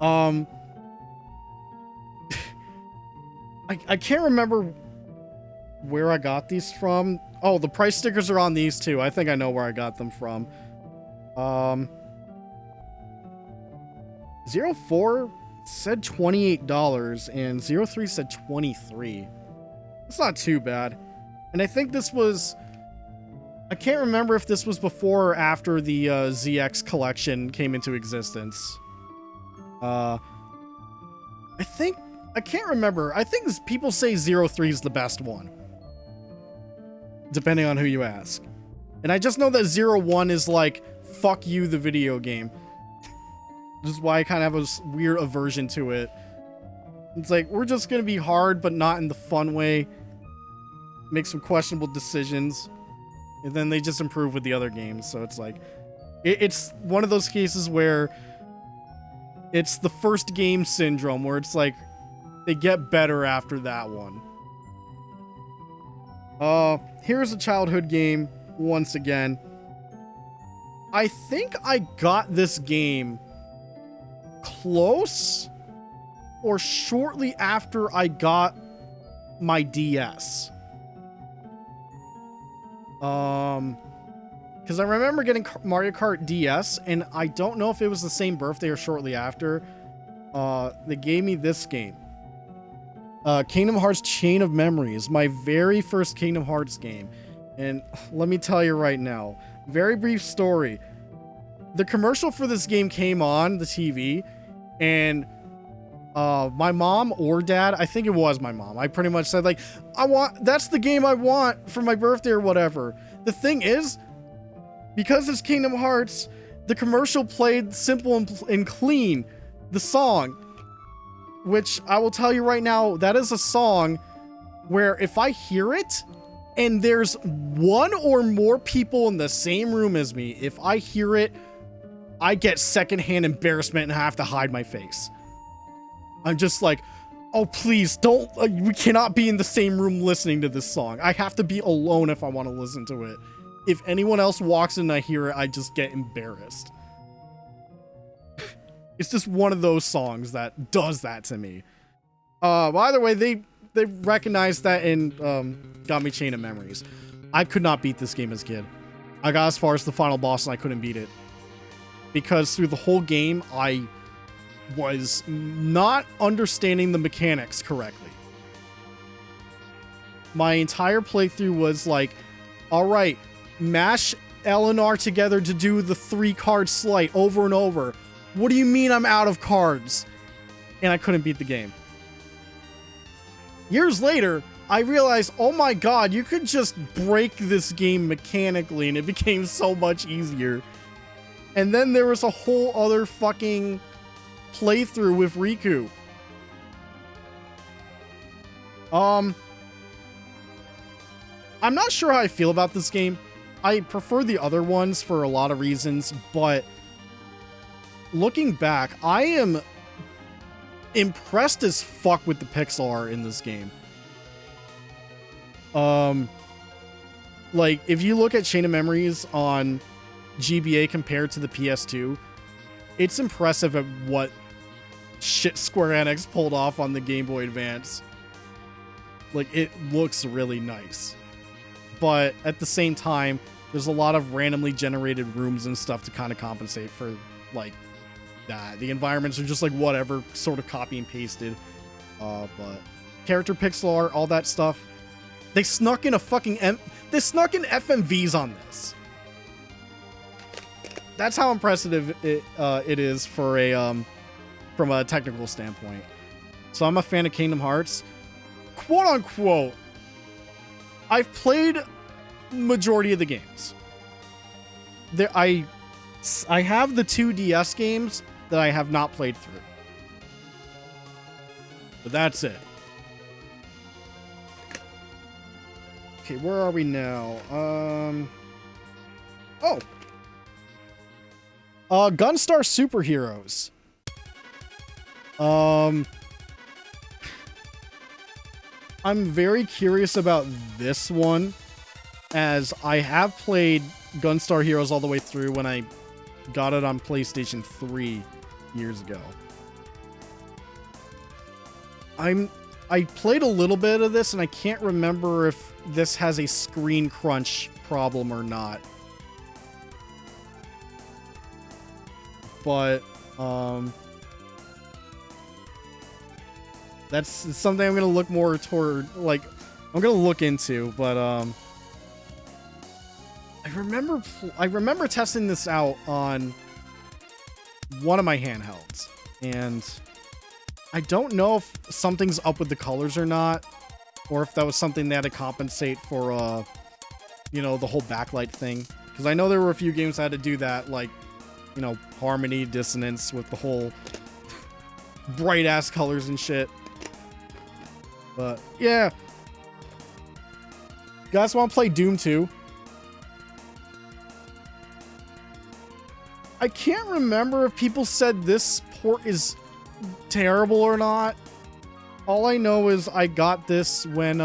Speaker 1: I can't remember where I got these from. Oh, the price stickers are on these too. I think I know where I got them from. 04 said $28 and 03 said $23. It's not too bad. And I think this was... I can't remember if this was before or after the ZX collection came into existence. I can't remember. I think people say 03 is the best one, depending on who you ask. And I just know that 01 is like, fuck you, the video game. This is why I kind of have a weird aversion to it. It's like, we're just going to be hard, but not in the fun way. Make some questionable decisions. And then they just improve with the other games. So it's like, it's one of those cases where it's the first game syndrome, where it's like, they get better after that one. Here's a childhood game once again. I think I got this game close or shortly after I got my DS. Because I remember getting Mario Kart DS, and I don't know if it was the same birthday or shortly after. They gave me this game. Kingdom Hearts Chain of Memories, my very first Kingdom Hearts game. And let me tell you right now, very brief story. The commercial for this game came on the TV, and my mom or dad, I think it was my mom, I pretty much said, like, that's the game I want for my birthday or whatever. The thing is, because it's Kingdom Hearts, the commercial played simple and clean, the song, which I will tell you right now, that is a song where if I hear it and there's one or more people in the same room as me, if I hear it, I get secondhand embarrassment and have to hide my face. I'm just like, oh, please don't, we cannot be in the same room listening to this song. I have to be alone if I want to listen to it. If anyone else walks in and I hear it, I just get embarrassed. It's just one of those songs that does that to me. By the way, they recognized that in Got Me Chain of Memories. I could not beat this game as a kid. I got as far as the final boss and I couldn't beat it. Because through the whole game, I was not understanding the mechanics correctly. My entire playthrough was like, alright, mash L and R together to do the 3-card sleight over and over. What do you mean I'm out of cards? And I couldn't beat the game. Years later, I realized, oh my god, you could just break this game mechanically and it became so much easier. And then there was a whole other fucking playthrough with Riku. I'm not sure how I feel about this game. I prefer the other ones for a lot of reasons, but looking back, I am impressed as fuck with the pixel art in this game. Like, if you look at Chain of Memories on GBA compared to the PS2, it's impressive at what shit Square Enix pulled off on the Game Boy Advance. Like, it looks really nice. But at the same time, there's a lot of randomly generated rooms and stuff to kind of compensate for, like, that. The environments are just like whatever, sort of copy and pasted. But character pixel art, all that stuff. They snuck in a fucking they snuck in FMVs on this. That's how impressive it is for a from a technical standpoint. So I'm a fan of Kingdom Hearts. Quote unquote, I've played majority of the games. I have the 2 DS games that I have not played through. But that's it. Okay, where are we now? Gunstar Superheroes. I'm very curious about this one, as I have played Gunstar Heroes all the way through when I got it on PlayStation 3 years ago. I played a little bit of this and I can't remember if this has a screen crunch problem or not. But that's something I'm gonna look more toward, like, I'm gonna look into, but I remember testing this out on one of my handhelds, and I don't know if something's up with the colors or not, or if that was something they had to compensate for, you know, the whole backlight thing. Because I know there were a few games that had to do that, like, you know, harmony, dissonance with the whole bright ass colors and shit. But yeah, you guys want to play Doom 2? I can't remember if people said this port is terrible or not. All I know is I got this when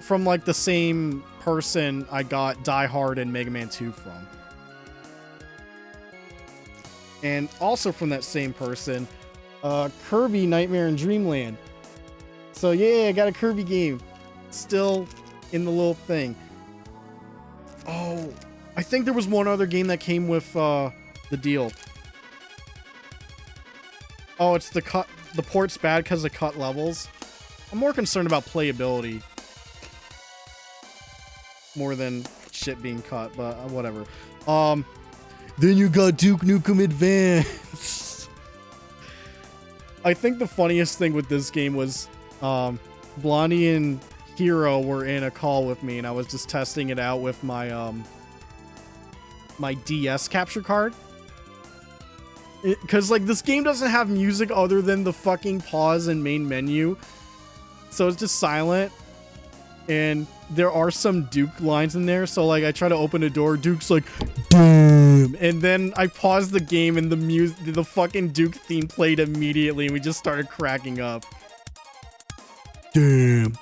Speaker 1: from like the same person I got Die Hard and Mega Man 2 from. And also from that same person, Kirby Nightmare in Dreamland. So yeah, I got a Kirby game still in the little thing. Oh, I think there was one other game that came with the deal. Oh, it's the port's bad because of cut levels. I'm more concerned about playability more than shit being cut, but whatever. Then you got Duke Nukem Advance. I think the funniest thing with this game was Blondie and Hero were in a call with me, and I was just testing it out with my my DS capture card. Because, like, this game doesn't have music other than the fucking pause and main menu. So it's just silent. And there are some Duke lines in there. So, like, I try to open a door. Duke's like, damn. And then I pause the game and the fucking Duke theme played immediately. And we just started cracking up. Damn.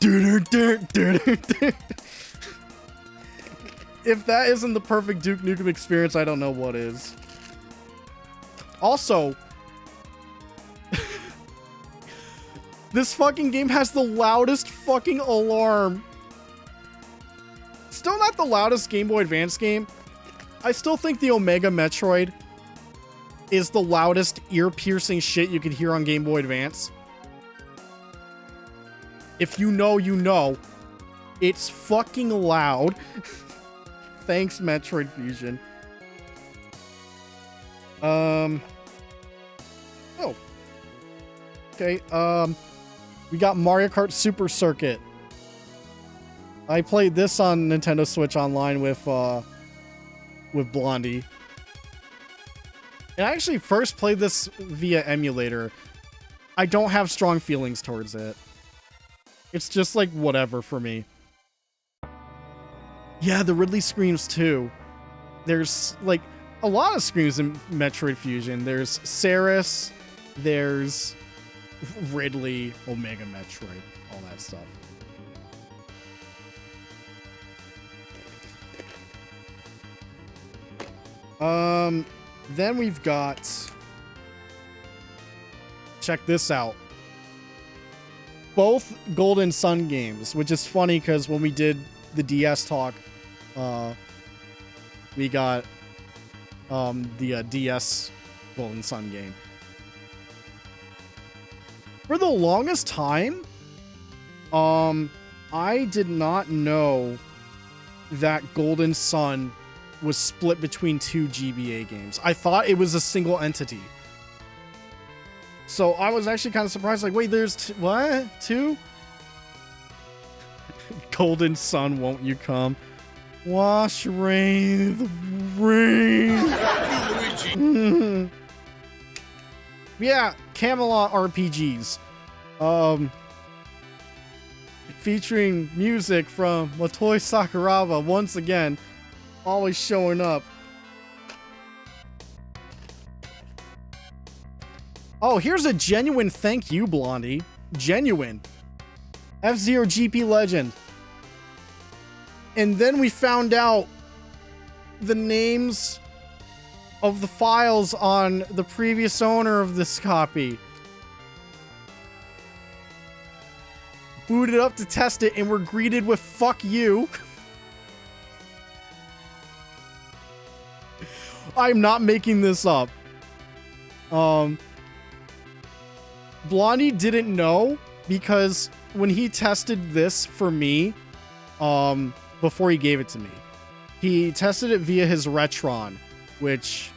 Speaker 1: If that isn't the perfect Duke Nukem experience, I don't know what is. Also, this fucking game has the loudest fucking alarm. Still not the loudest Game Boy Advance game. I still think the Omega Metroid is the loudest ear-piercing shit you could hear on Game Boy Advance. If you know, you know. It's fucking loud. Thanks, Metroid Fusion. Oh. Okay, we got Mario Kart Super Circuit. I played this on Nintendo Switch Online with Blondie. And I actually first played this via emulator. I don't have strong feelings towards it. It's just like whatever for me. Yeah, the Ridley Screams too. There's like a lot of screams in Metroid Fusion. There's Saris, there's Ridley, Omega Metroid, all that stuff. Then we've got, check this out. Both Golden Sun games, which is funny because when we did the DS talk, we got the DS Golden Sun game. For the longest time, I did not know that Golden Sun was split between two GBA games. I thought it was a single entity. So I was actually kind of surprised, like, wait, there's what? Two? Golden Sun, won't you come? Wash rain, the rain. Yeah, Camelot RPGs. Featuring music from Motoi Sakuraba once again, always showing up. Oh, here's a genuine thank you, Blondie. Genuine. F-Zero GP Legend. And then we found out the names of the files on the previous owner of this copy. Booted up to test it and we're greeted with fuck you. I'm not making this up. Blondie didn't know because when he tested this for me, before he gave it to me, he tested it via his Retron, which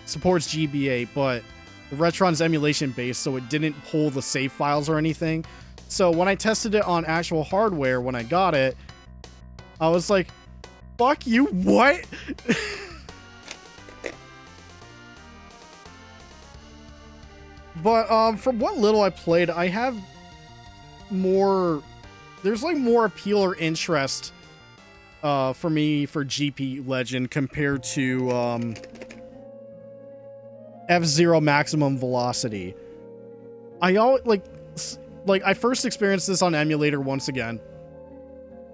Speaker 1: supports GBA, but the Retron's emulation based, so it didn't pull the save files or anything. So when I tested it on actual hardware, when I got it, I was like, fuck you, what? But from what little I played, I have more, there's like more appeal or interest for me for GP Legend compared to F-Zero Maximum Velocity. I first experienced this on emulator once again.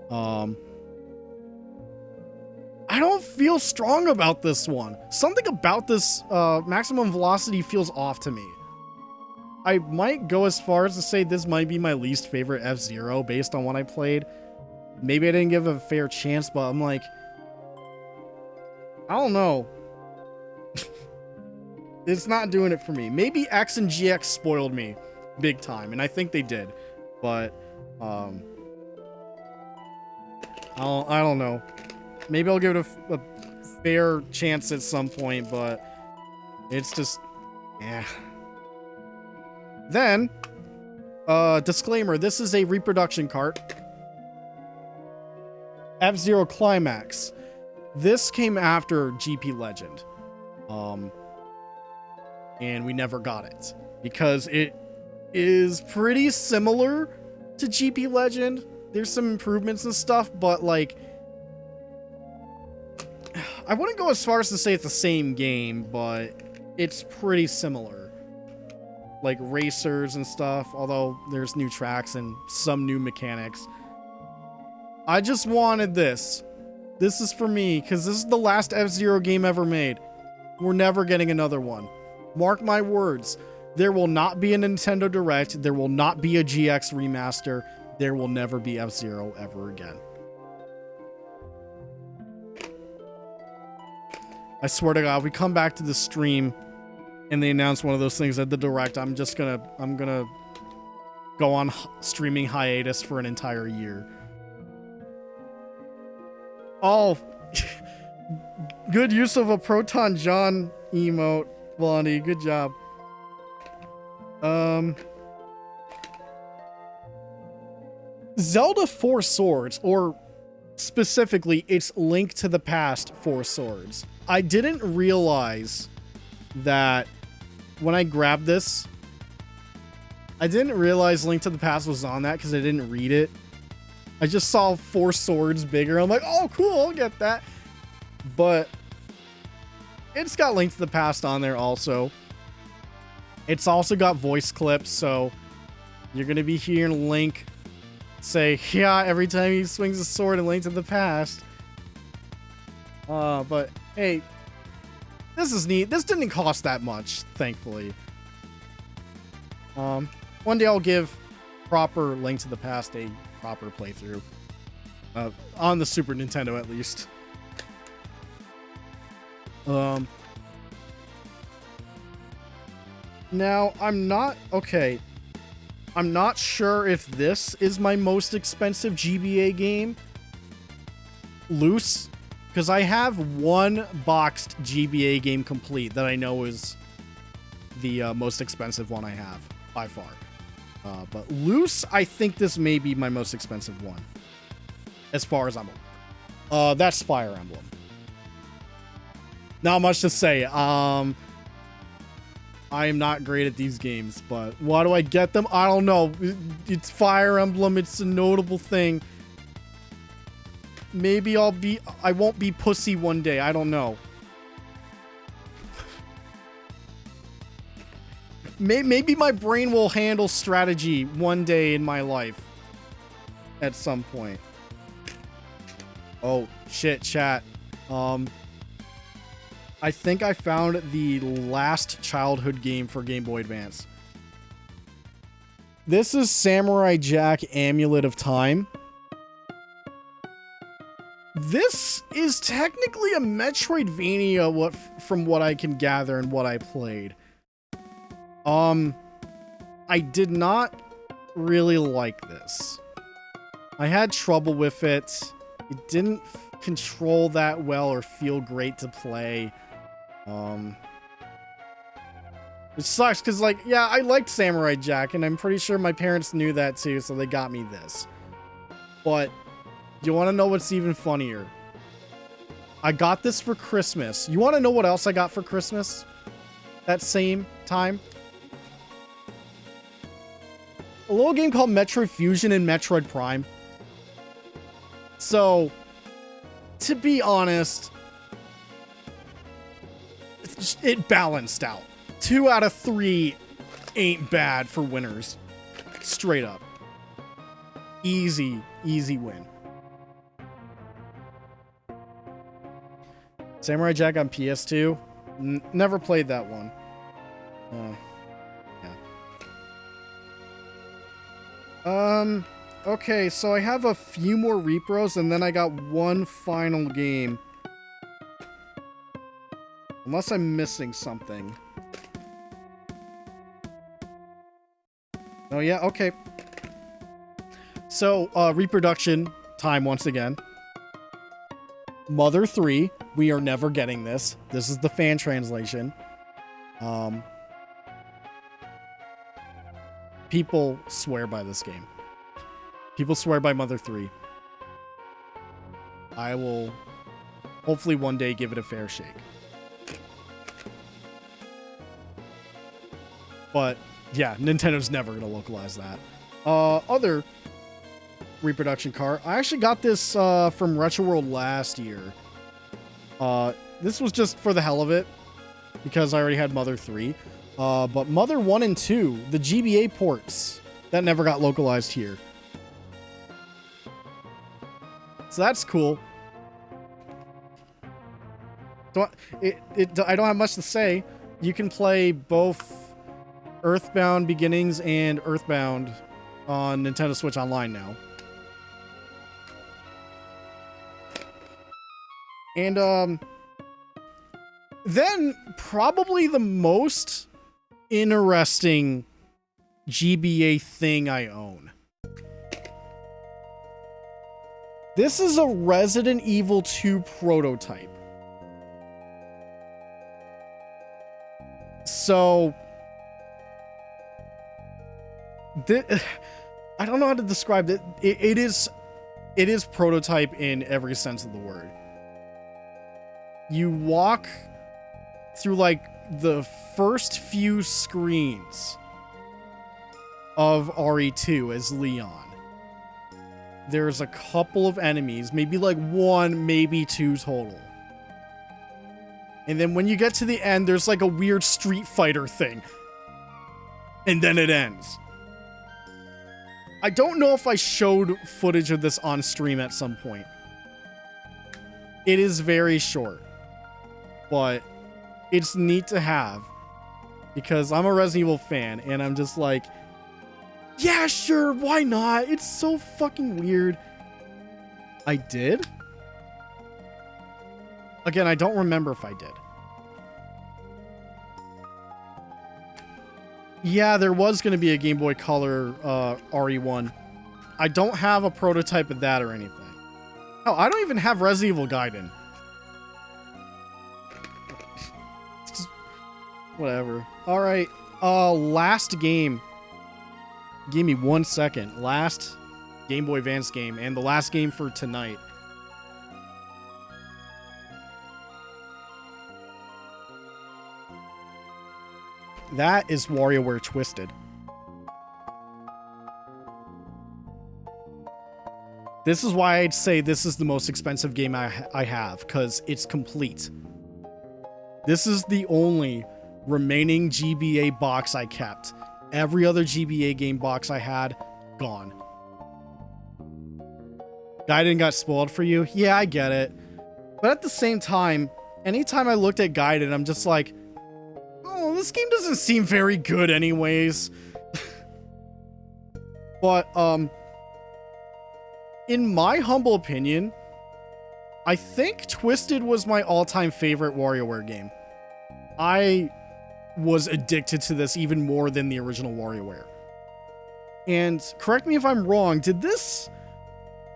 Speaker 1: I don't feel strong about this one. Something about this Maximum Velocity feels off to me. I might go as far as to say this might be my least favorite F-Zero based on what I played. Maybe I didn't give it a fair chance, but I'm like, I don't know. It's not doing it for me. Maybe X and GX spoiled me big time, and I think they did. But I don't know. Maybe I'll give it a fair chance at some point, but it's just, yeah. Then, disclaimer, this is a reproduction cart. F-Zero Climax. This came after GP Legend. And we never got it because it is pretty similar to GP Legend. There's some improvements and stuff, but like, I wouldn't go as far as to say it's the same game, but it's pretty similar. Like racers and stuff, although there's new tracks and some new mechanics. I just wanted this. This is for me, because this is the last F-Zero game ever made. We're never getting another one. Mark my words. There will not be a Nintendo Direct. There will not be a GX remaster. There will never be F-Zero ever again. I swear to God, if we come back to the stream and they announce one of those things at the Direct, I'm gonna go on streaming hiatus for an entire year. Oh, good use of a Proton John emote, Blondie. Good job. Zelda Four Swords, or specifically, it's Link to the Past Four Swords. I didn't realize that when I grabbed this, I didn't realize Link to the Past was on that because I didn't read it. I just saw Four Swords bigger. I'm like, oh, cool, I'll get that. But it's got Link to the Past on there also. It's also got voice clips, so you're going to be hearing Link say, yeah, every time he swings a sword in Link to the Past. But, hey, this is neat. This didn't cost that much, thankfully. One day I'll give proper Link to the Past a proper playthrough. On the Super Nintendo, at least. Now, I'm not sure if this is my most expensive GBA game. Loose. Because I have one boxed GBA game complete that I know is the most expensive one I have, by far. But loose, I think this may be my most expensive one. As far as I'm aware. That's Fire Emblem. Not much to say. I am not great at these games, but why do I get them? I don't know. It's Fire Emblem. It's a notable thing. Maybe I won't be pussy one day. I don't know. Maybe my brain will handle strategy one day in my life. At some point. Oh, shit, chat. I think I found the last childhood game for Game Boy Advance. This is Samurai Jack Amulet of Time. This is technically a Metroidvania from what I can gather and what I played. I did not really like this. I had trouble with it. It didn't control that well or feel great to play. It sucks because, like, yeah, I liked Samurai Jack, and I'm pretty sure my parents knew that too, so they got me this. But you want to know what's even funnier? I got this for Christmas. You want to know what else I got for Christmas that same time? A little game called Metroid Fusion and Metroid Prime. So, to be honest, it balanced out. 2 out of 3 ain't bad for winners. Straight up. Easy win. Samurai Jack on PS2. Never played that one. Yeah. Okay, so I have a few more repros, and then I got one final game. Unless I'm missing something. Oh, yeah, okay. So, reproduction time once again. Mother 3. We are never getting this. This is the fan translation. People swear by this game. People swear by Mother 3. I will Hopefully one day give it a fair shake. But yeah, Nintendo's never going to localize that. Other reproduction car. I actually got this from Retro World last year. This was just for the hell of it because I already had Mother 3. But Mother 1 and 2, the GBA ports, that never got localized here. So that's cool. So I don't have much to say. You can play both Earthbound Beginnings and Earthbound on Nintendo Switch Online now. And then probably the most interesting GBA thing I own. This is a Resident Evil 2 prototype. So I don't know how to describe it. It is prototype in every sense of the word. You walk through like the first few screens of RE2 as Leon. There's a couple of enemies, maybe like one, maybe two total. And then when you get to the end, there's like a weird Street Fighter thing. And then it ends. I don't know if I showed footage of this on stream at some point. It is very short. But it's neat to have. Because I'm a Resident Evil fan, and I'm just like, yeah, sure, why not? It's so fucking weird. I did? Again, I don't remember if I did. Yeah, there was going to be a Game Boy Color RE1. I don't have a prototype of that or anything. Oh, I don't even have Resident Evil Gaiden. Just, whatever. Alright, last game. Give me 1 second. Last Game Boy Advance game, and the last game for tonight. That is WarioWare Twisted. This is why I'd say this is the most expensive game I have, because it's complete. This is the only remaining GBA box I kept. Every other GBA game box I had, gone. Gaiden got spoiled for you? Yeah, I get it. But at the same time, anytime I looked at Gaiden, I'm just like, oh, this game doesn't seem very good anyways. But, in my humble opinion, I think Twisted was my all-time favorite WarioWare game. I was addicted to this even more than the original WarioWare. And correct me if I'm wrong, did this...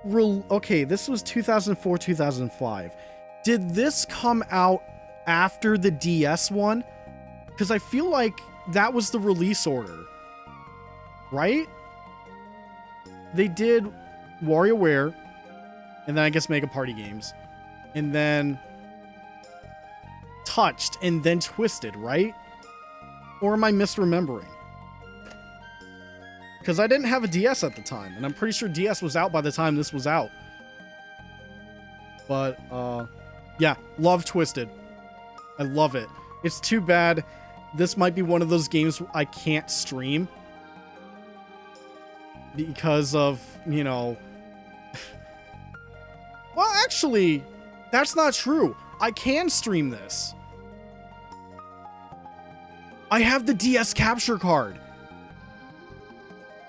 Speaker 1: Okay, this was 2004, 2005. Did this come out after the DS one? Because I feel like that was the release order. Right? They did WarioWare, and then I guess Mega Party Games, and then Touched, and then Twisted, right? Or am I misremembering? Because I didn't have a DS at the time, and I'm pretty sure DS was out by the time this was out. But, yeah, love Twisted. I love it. It's too bad this might be one of those games I can't stream. Because of, you know... Well, actually, that's not true. I can stream this. I have the DS capture card.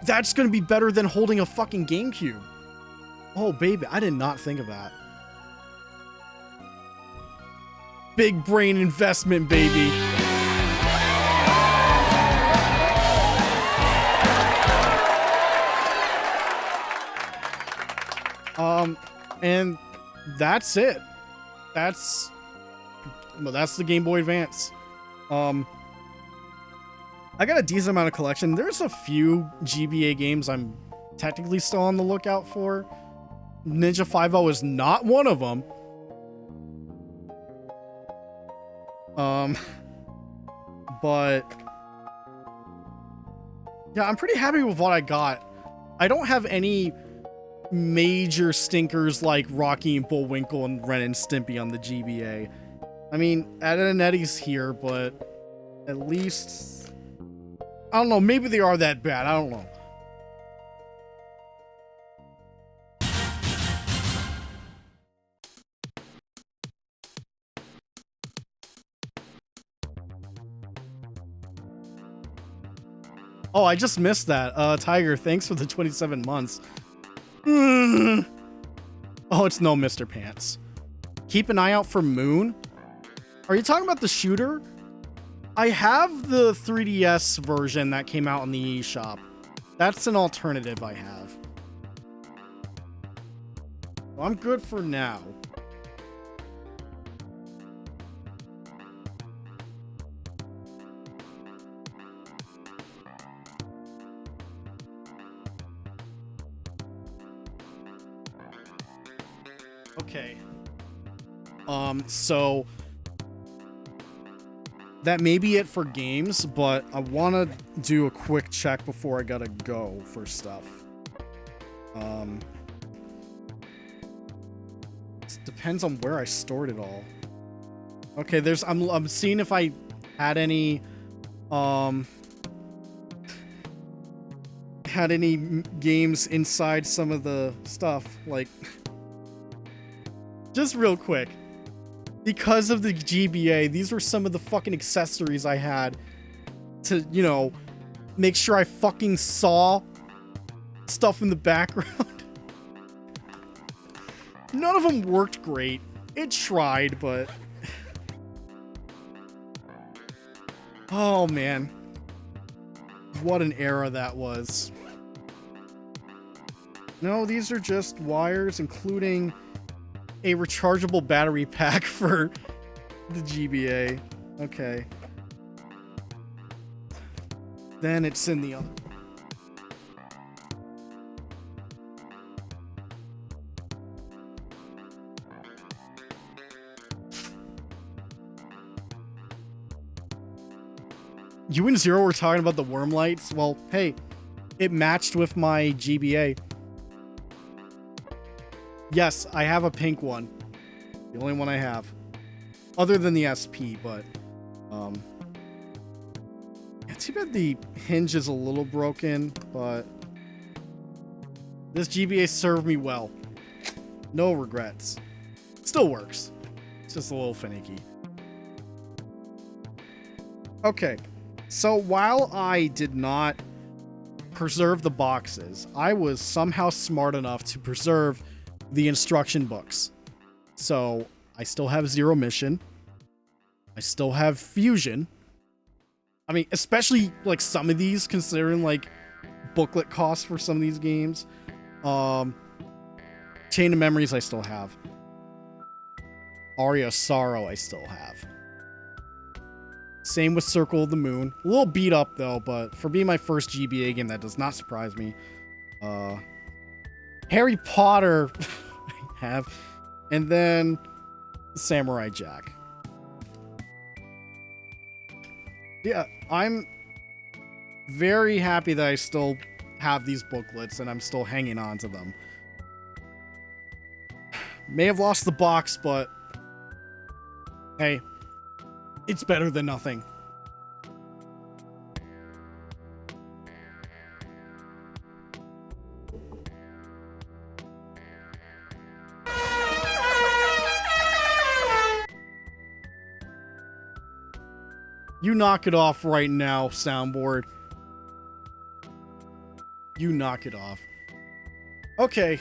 Speaker 1: That's gonna be better than holding a fucking GameCube. Oh, baby, I did not think of that. Big brain investment, baby. And that's it. That's the Game Boy Advance. I got a decent amount of collection. There's a few GBA games I'm technically still on the lookout for. Ninja 5-0 is not one of them. Um, but yeah, I'm pretty happy with what I got. I don't have any major stinkers like Rocky and Bullwinkle and Ren and Stimpy on the GBA. I mean, Ed and Eddie's here, but at least I don't know. Maybe they are that bad. I don't know. Oh, I just missed that. Tiger, thanks for the 27 months. Oh, it's no Mr. Pants. Keep an eye out for Moon. Are you talking about the shooter? I have the 3DS version that came out in the eShop. That's an alternative I have. Well, I'm good for now. Okay. So that may be it for games, but I want to do a quick check before I gotta go for stuff. It depends on where I stored it all. Okay, I'm seeing if I had any games inside some of the stuff, like just real quick. Because of the GBA, these were some of the fucking accessories I had to, you know, make sure I fucking saw stuff in the background. None of them worked great. It tried, but... Oh, man. What an era that was. No, these are just wires, including a rechargeable battery pack for the GBA. Okay. Then it's in the other. You and Zero were talking about the worm lights. Well, hey, it matched with my GBA. Yes, I have a pink one. The only one I have. Other than the SP, but... Yeah, too bad the hinge is a little broken, but... This GBA served me well. No regrets. Still works. It's just a little finicky. Okay. So while I did not preserve the boxes, I was somehow smart enough to preserve the instruction books. So I still have Zero Mission. I still have Fusion. I mean, especially like some of these, considering like booklet costs for some of these games. Chain of Memories I still have. Aria of Sorrow I still have. Same with Circle of the Moon. A little beat up though, but for being my first GBA game, that does not surprise me. Harry Potter I have. And then Samurai Jack. Yeah, I'm very happy that I still have these booklets and I'm still hanging on to them. May have lost the box, but hey, it's better than nothing. You knock it off right now, soundboard. You knock it off. Okay,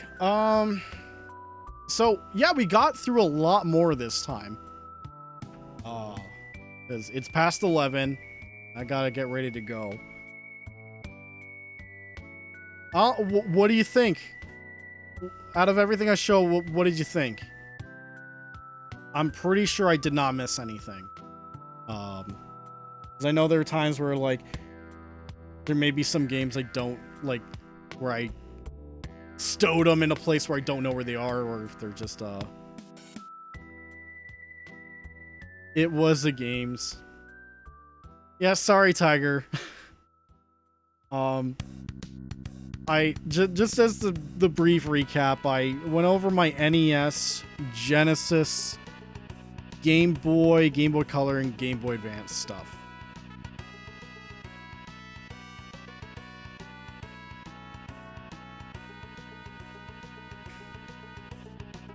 Speaker 1: so yeah, we got through a lot more this time. Because it's past 11. I gotta get ready to go. What do you think? Out of everything I showed, what did you think? I'm pretty sure I did not miss anything. Because I know there are times where, like, there may be some games I don't, like, where I stowed them in a place where I don't know where they are, or if they're just, It was the games. Yeah, sorry, Tiger. Just as the brief recap, I went over my NES, Genesis, Game Boy Color, and Game Boy Advance stuff.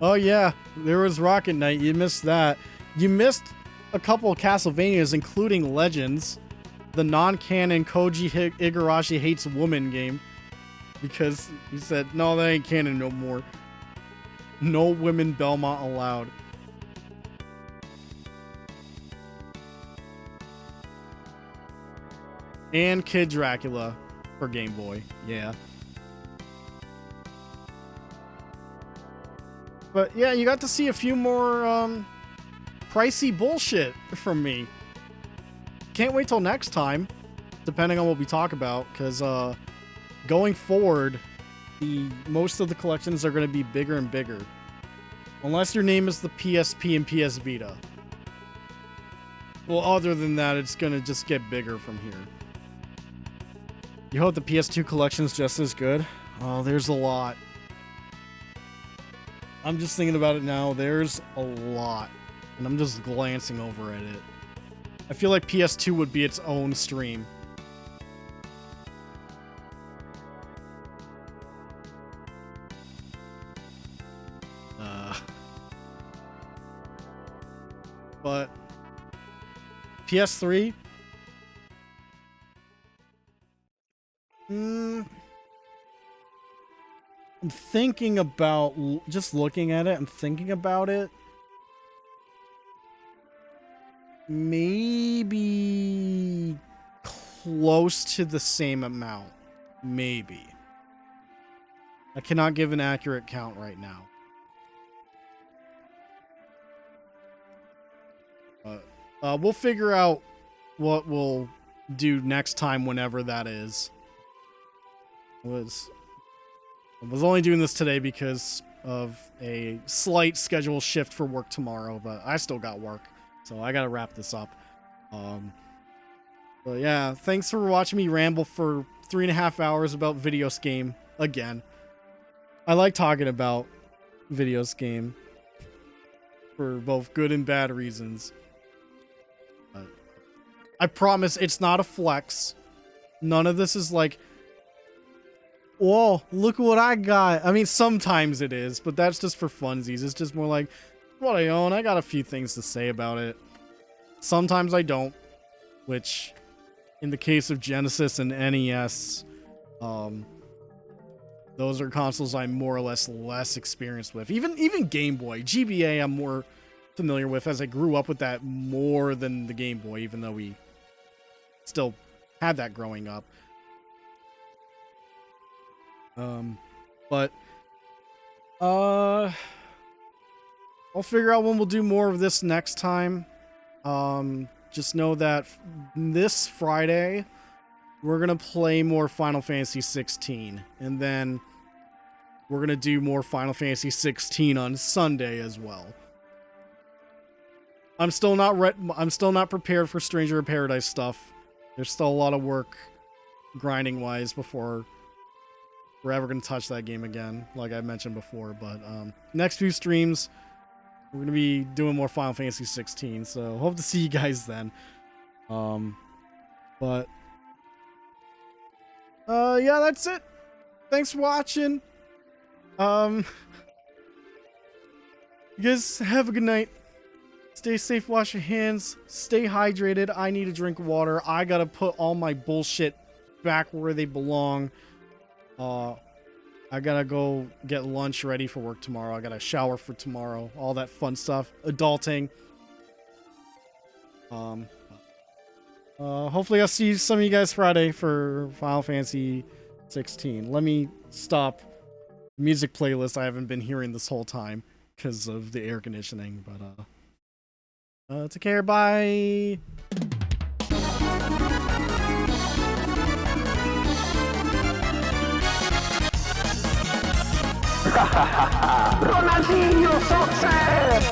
Speaker 1: Oh yeah, there was Rocket Knight. You missed that. You missed a couple of Castlevanias, including Legends, the non-canon Koji Igarashi Hates Woman game, because he said, no, that ain't canon no more. No women Belmont allowed. And Kid Dracula for Game Boy. Yeah. But yeah, you got to see a few more pricey bullshit from me. Can't wait till next time, depending on what we talk about, because going forward, most of the collections are going to be bigger and bigger. Unless your name is the PSP and PS Vita. Well, other than that, it's going to just get bigger from here. You hope the PS2 collection's just as good? Oh, there's a lot. I'm just thinking about it now. There's a lot. And I'm just glancing over at it. I feel like PS2 would be its own stream. But PS3? I'm thinking about just looking at it. I'm thinking about it. Maybe close to the same amount. Maybe. I cannot give an accurate count right now. We'll figure out what we'll do next time, whenever that is. I was only doing this today because of a slight schedule shift for work tomorrow, but I still got work, so I gotta wrap this up. But yeah, thanks for watching me ramble for 3.5 hours about Videos Game again. I like talking about Videos Game for both good and bad reasons. I promise it's not a flex. None of this is like, whoa, look what I got. I mean, sometimes it is, but that's just for funsies. It's just more like, what I own, I got a few things to say about it. Sometimes I don't, which, in the case of Genesis and NES, those are consoles I'm more or less experienced with. Even Game Boy. GBA I'm more familiar with, as I grew up with that more than the Game Boy, even though we still had that growing up. But I'll figure out when we'll do more of this next time. Just know that this Friday we're gonna play more Final Fantasy 16, and then we're gonna do more Final Fantasy 16 on Sunday as well. I'm still not prepared for Stranger of Paradise stuff. There's still a lot of work grinding wise before we're ever going to touch that game again, like I mentioned before. But next few streams, we're going to be doing more Final Fantasy 16, so hope to see you guys then. But yeah, that's it. Thanks for watching. You guys have a good night. Stay safe, wash your hands, stay hydrated. I need to drink water. I gotta put all my bullshit back where they belong. I gotta go get lunch ready for work tomorrow. I gotta shower for tomorrow. All that fun stuff. Adulting. Hopefully I'll see some of you guys Friday for Final Fantasy 16. Let me stop the music playlist I haven't been hearing this whole time because of the air conditioning, but take care, bye.
Speaker 2: Ronaldinho success!